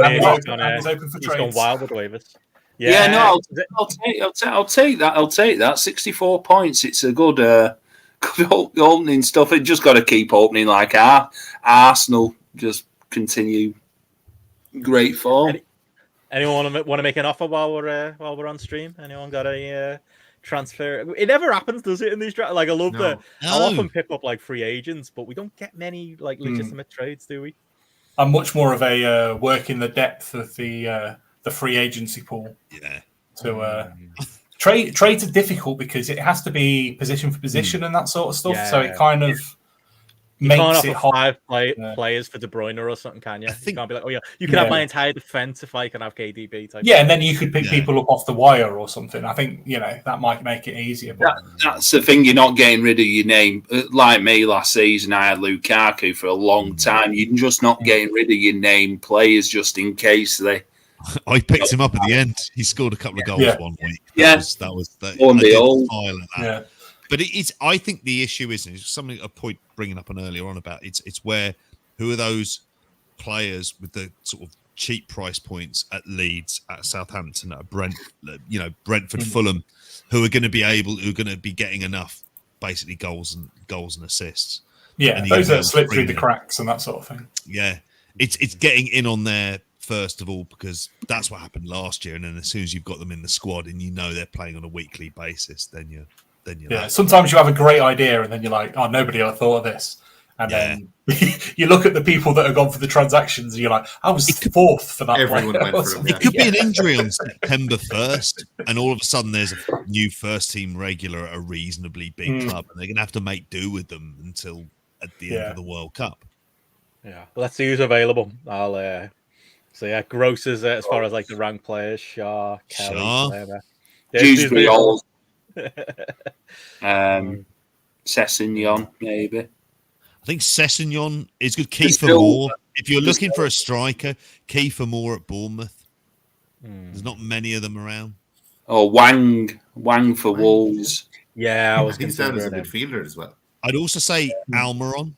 wild with waivers. Yeah, no, I'll take that. I'll take that. 64 points. It's a good opening stuff. It just got to keep opening like Arsenal. Just continue. Great form. Anyone want to make an offer while we're on stream? Anyone got a transfer. It never happens, does it? In these like, I love No. I'll often pick up like free agents, but we don't get many like legitimate trades, do we? I'm much more of a work in the depth of the free agency pool. Yeah. So trades are difficult because it has to be position for position and that sort of stuff. So it kind of you can't makes offer it hard. 5 players for De Bruyne or something, can you? You can't be like, oh yeah, you can Yeah. have my entire defense if I can have KDB type. Yeah, and then you could pick people up off the wire or something. I think that might make it easier. But That's the thing. You're not getting rid of your name. Like me last season, I had Lukaku for a long time. You're just not getting rid of your name players just in case they. I picked him up at the end. He scored a couple of goals 1 week. That was On the old. Yeah. But it's. I think the issue is something a point bringing up on earlier on about it's where who are those players with the sort of cheap price points at Leeds, at Southampton, at Brentford, Fulham, who are going to be getting enough basically goals and assists. Yeah, those that slip through the cracks and that sort of thing. Yeah, it's getting in on there first of all because that's what happened last year, and then as soon as you've got them in the squad and they're playing on a weekly basis, then you're sometimes you have a great idea and then you're like, oh, nobody ever thought of this. And then you look at the people that have gone for the transactions and you're like, I was fourth for that. Everyone went for it. It could be an injury on September 1st, and all of a sudden there's a new first team regular at a reasonably big club, and they're going to have to make do with them until at the end of the World Cup. Yeah, well, let's see who's available. I'll gross as far as like the ranked players, Shaw, Kelly, Dewsbury, Old. Sessegnon, maybe. I think Sessegnon is good. Kiefer Moore. If you're looking for a striker, Kiefer Moore at Bournemouth. There's not many of them around. Or Wang for Wolves. Yeah, I was he's down as a midfielder as well. I'd also say Almiron.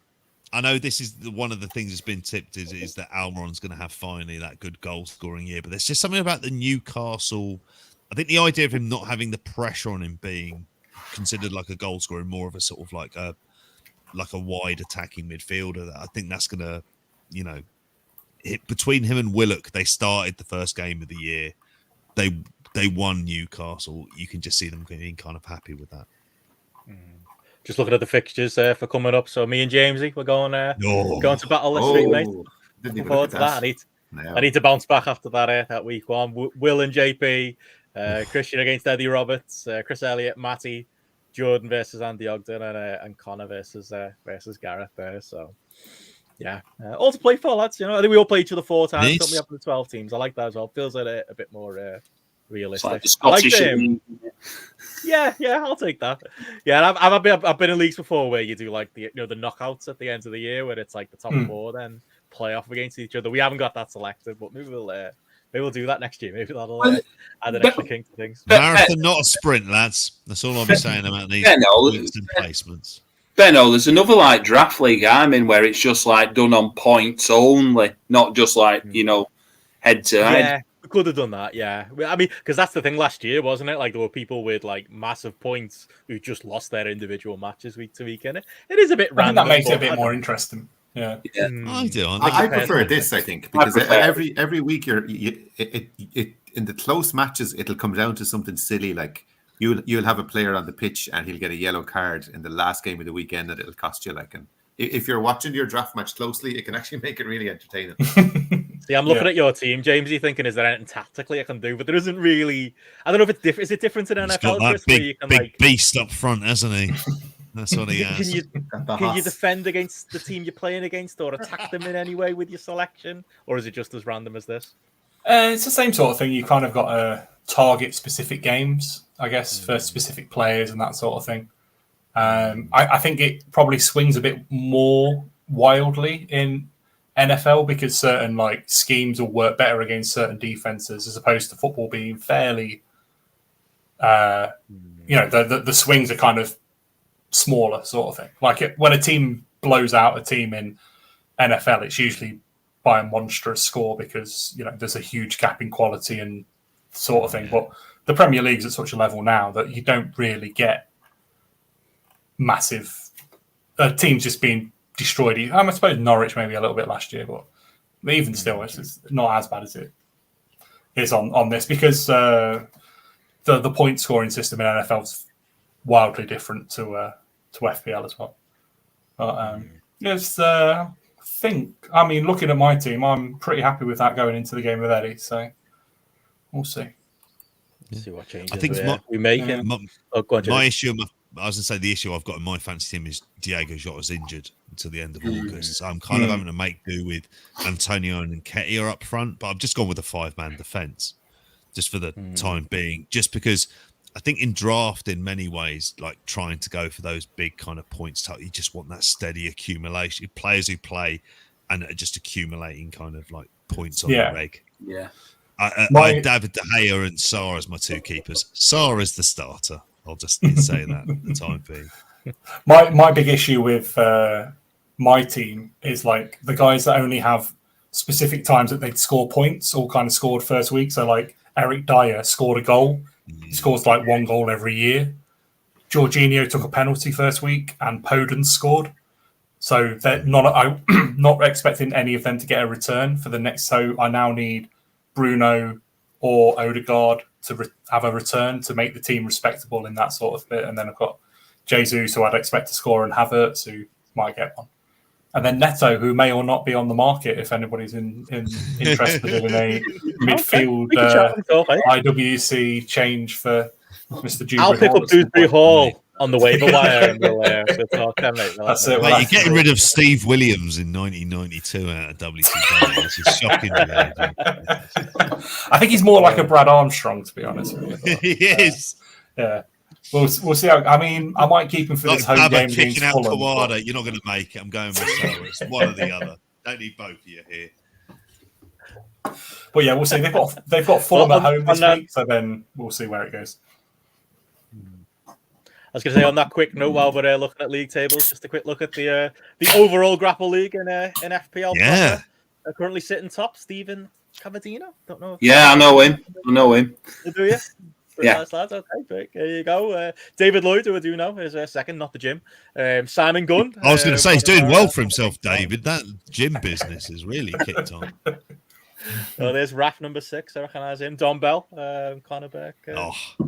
I know this is one of the things that's been tipped is that Almiron's going to have finally that good goal scoring year, but there's just something about the Newcastle. I think the idea of him not having the pressure on him being considered like a goal scorer, more of a sort of like a wide attacking midfielder. I think that's going to, between him and Willock, they started the first game of the year. They won Newcastle. You can just see them being kind of happy with that. Just looking at the fixtures for coming up. So me and Jamesy, we're going to battle this week, mate. Looking forward to that. I need to bounce back after that week one. Will and JP, Christian against Eddie Roberts, Chris Elliott, Matty, Jordan versus Andy Ogden, and Connor versus Gareth there. So yeah, all to play for, lads. I think we all play each other 4 times. Don't we have the 12 teams? I like that as well. Feels like a bit more realistic. Like I like them. Yeah, I'll take that. Yeah, I've been in leagues before where you do like the the knockouts at the end of the year where it's like the top 4 then play off against each other. We haven't got that selected, but maybe we'll do that next year. Maybe that'll add an extra king to things. Marathon, not a sprint, lads. That's all I'm saying about these placements. Benno, there's another like draft league I'm in where it's just like done on points only, not just like head to head. Yeah, we could have done that. Yeah, I mean, because that's the thing last year, wasn't it? Like there were people with like massive points who just lost their individual matches week to week. And it is a bit random. That makes it a bit more interesting. Yeah. I do. I prefer this, I think, because every week in the close matches it'll come down to something silly like you'll have a player on the pitch and he'll get a yellow card in the last game of the weekend and it'll cost you like. And if you're watching your draft match closely, it can actually make it really entertaining. See, I'm looking at your team, James. You're thinking, is there anything tactically I can do? But there isn't really. I don't know if it's different. Is it different in NFL? He's got that big beast up front, hasn't he? That's what he has. Can you defend against the team you're playing against or attack them in any way with your selection? Or is it just as random as this? It's the same sort of thing. You kind of got to target specific games, I guess, for specific players and that sort of thing. I think it probably swings a bit more wildly in NFL because certain like schemes will work better against certain defenses as opposed to football being fairly, the swings are kind of smaller sort of thing. Like when a team blows out a team in NFL, it's usually by a monstrous score because there's a huge gap in quality and sort of thing. But the Premier League's at such a level now that you don't really get massive teams just being destroyed. I suppose Norwich maybe a little bit last year, but even still, it's not as bad as it is on this because the point scoring system in NFL is wildly different to FPL as well. But looking at my team, I'm pretty happy with that going into the game with Eddie. So we'll see. See what changes I think we make. My issue, I was going to say the issue I've got in my fantasy team is Diego Jota's injured until the end of August. So I'm kind of having to make do with Antonio and Nketiah up front, but I've just gone with a 5-man defence just for the time being, just because I think in draft, in many ways, like trying to go for those big kind of points, you just want that steady accumulation. Players who play and are just accumulating kind of like points on the reg. Yeah. I David De Gea and Sarr as my 2 keepers. Sarr is the starter. I'll just say that for the time being. My big issue with my team is like the guys that only have specific times that they'd score points all kind of scored first week. So like Eric Dyer scored a goal. He scores like 1 goal every year. Jorginho took a penalty first week and Podence scored. So they're not expecting any of them to get a return for the next. So I now need Bruno or Odegaard to have a return to make the team respectable in that sort of bit. And then I've got Jesus, who I'd expect to score, and Havertz, who might get one. And then Neto, who may or not be on the market if anybody's interested in a midfield IWC change for Mr. Dewberry. I'll pick up Dewberry Hall on the waiver wire and we'll talk then, mate. That's it. Mate, you're getting rid of Steve Williams in 1992 out of WCW. This is shocking. I think he's more like a Brad Armstrong, to be honest with you. He is. Yeah. We'll see how. I mean, I might keep him for this home game kicking out Fulham, Kawada. You're not going to make it. I'm going with Sarah. It's one or the other. Don't need both of you here. But yeah, we'll see. They've got Fulham at home this week, so then we'll see where it goes. I was going to say on that quick note, while we're looking at league tables, just a quick look at the overall GRAPPL league in FPL. Yeah, currently sitting top, Stephen Cavadino. Don't know. I know him. Do you? Yeah. Nice lads. Okay, there you go. David Lloyd, who I do know, is second, not the gym. Simon Gunn. I was going to say he's doing well for himself, David. That gym business is really kicked on. Oh, there's Raf number 6. I recognise him. Don Bell, Connor Beck,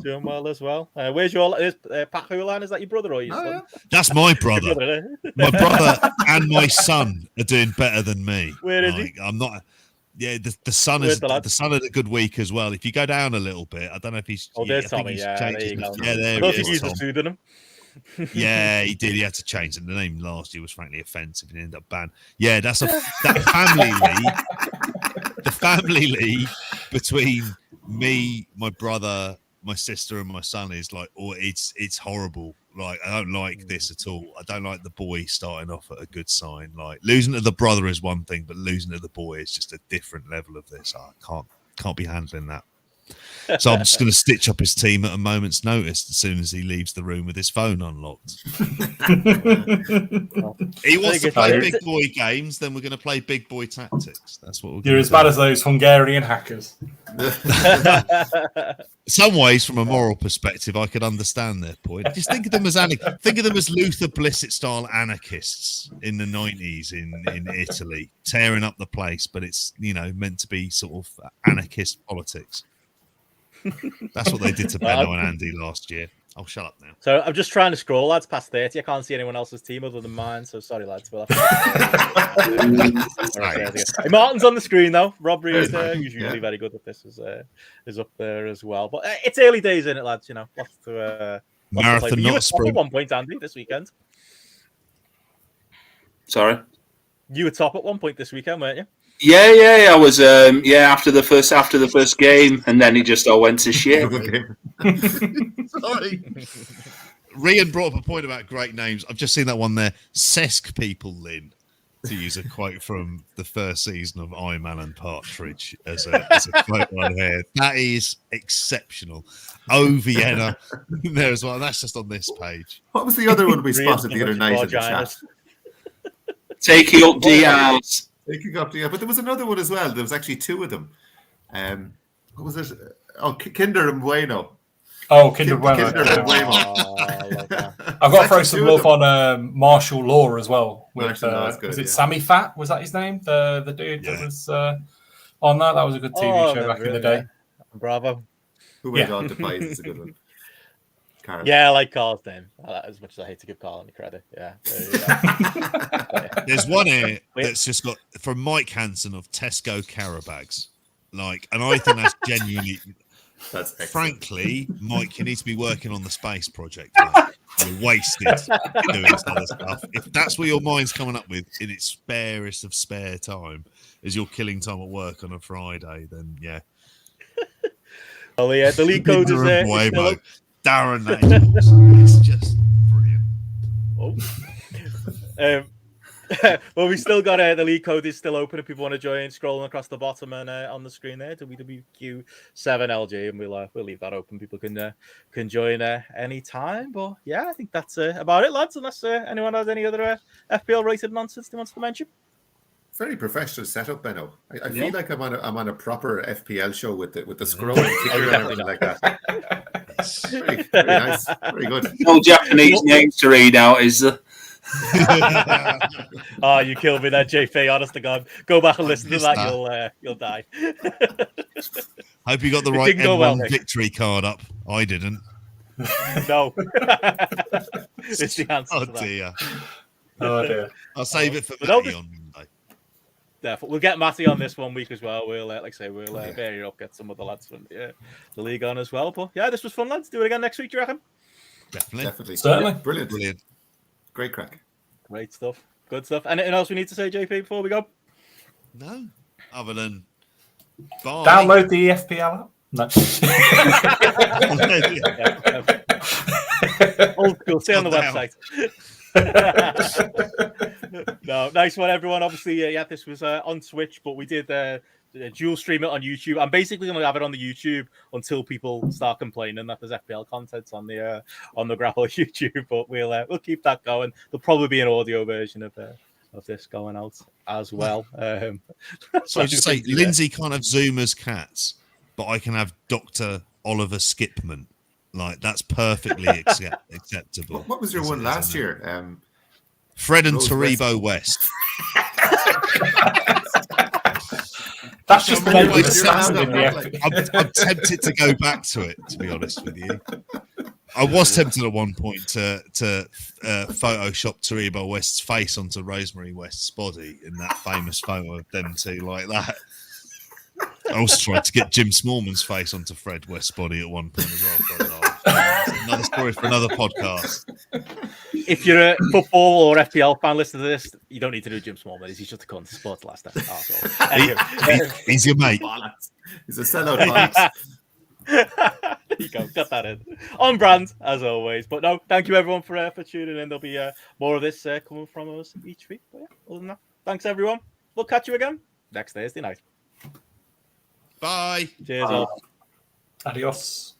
doing well as well. Where's your Pat Houlihan? Is that your brother or your son? Yeah. That's my brother. My brother and my son are doing better than me. Where is he? I'm not. Yeah, the son is the son had a good week as well. If you go down a little bit, I don't know if he's. Oh, there's Tommy. Yeah, there you go. Yeah, there I don't he think is. he's soothing him. Yeah, he did. He had to change it. The name last year was frankly offensive and ended up banned. Yeah, that family league. The family league between me, my brother, my sister, and my son is like, it's horrible. Like, I don't like this at all. I don't like the boy starting off at a good sign. Like, losing to the brother is one thing, but losing to the boy is just a different level of this. I can't be handling that. So I'm just going to stitch up his team at a moment's notice as soon as he leaves the room with his phone unlocked. He wants to play big boy games, then we're going to play big boy tactics. That's what we're going to do. You're as bad as those Hungarian hackers. Some ways, from a moral perspective, I could understand their point. Just think of them as Luther Blissett style anarchists in the 90s in Italy, tearing up the place, but it's meant to be sort of anarchist politics. That's what they did to Benno and Andy last year. I'll shut up now. So I'm just trying to scroll, lads, past 30. I can't see anyone else's team other than mine. So sorry, lads. We'll Hey, Martin's on the screen though. Rob Reed, who's usually very good at this, is up there as well. But it's early days in it, lads. Lots to marathon, you not sprint. At one point, Andy, this weekend. Sorry, you were top at one point this weekend, weren't you? Yeah. I was after the first game, and then he just all went to shit. Sorry. Rian brought up a point about great names. I've just seen that one there. Sesk people, Lynn, to use a quote from the first season of I'm Alan Partridge as a quote on here. That is exceptional. O Vienna there as well. That's just on this page. What was the other one we spotted the other night in the chat? Taking up Diaz. Taking up Diaz. But there was another one as well. There was actually 2 of them. What was it? Oh, Kinder and Bueno. Oh, Kinder Bueno. I've got to throw some love on Martial Law as well. With, was it Sammy Fat? Was that his name? The dude that was on that? That was a good TV show back in the day. Bravo. Who went on to Pies is a good one. Carl. Yeah, I like Carl's name. As much as I hate to give Carl any credit. Yeah. There's one here that's just got from Mike Hansen of Tesco Carabags. Like, and I think that's genuinely. That's excellent. Frankly, Mike, you need to be working on the space project. Mate. You're wasted doing this other stuff. If that's what your mind's coming up with in its sparest of spare time, is you're killing time at work on a Friday, then yeah. Oh yeah, the league code is there. Darren, it's just brilliant. Well, we still got the league code is still open if people want to join. Scrolling across the bottom and on the screen there, WWQ7LG, and we'll leave that open. People can join any time. But yeah, I think that's about it, lads. Unless anyone has any other FPL rated nonsense they wants to mention. Very professional setup, Benno. I feel like I'm on a proper FPL show with the scroll and ticker and everything like that. Very nice, very good. No Japanese names to read out, is there? Oh, you killed me there, JP. Honest to God, go back and listen to that. You'll die. Hope you got the right M1 victory card up. I didn't. No. It's the answer. Oh to that. dear. Oh dear. I'll save it for Matty on Monday. Therefore, we'll get Matty on this 1 week as well. We'll, like I say, we'll vary up, get some of the lads from the league on as well. But yeah, this was fun, lads. Do it again next week, do you reckon? Definitely. Certainly. Brilliant. Great crack. Great stuff. Good stuff. Anything else we need to say, JP, before we go? No. Other than bye. Download the FPL app. No. Old school. Stay on the website. No, nice one, everyone. Obviously, this was on Twitch, but we did dual stream it on YouTube. I'm basically going to have it on the YouTube until people start complaining that there's FPL content on the GRAPPL YouTube. But we'll keep that going. There'll probably be an audio version of this going out as well. So just say Lindsay can't have Zoomers cats, but I can have Dr. Oliver Skipman. Like that's perfectly acceptable. What was your one last year? Fred and Taribo West. That's just the name of I'm tempted to go back to it, to be honest with you. I was tempted at one point to Photoshop Taribo West's face onto Rosemary West's body in that famous photo of them two like that. I also tried to get Jim Smallman's face onto Fred West's body at one point as well. Another story for another podcast. If you're a football or FPL fan listening to this, you don't need to do Jim Smallman. He's just a cunt. Sports last arsehole. He's your mate. He's a sellout. There you go. Got that in. On brand, as always. But no, thank you everyone for tuning in. There'll be more of this coming from us each week. But yeah, other than that, thanks everyone. We'll catch you again next Thursday night. Bye. Cheers all. Adios.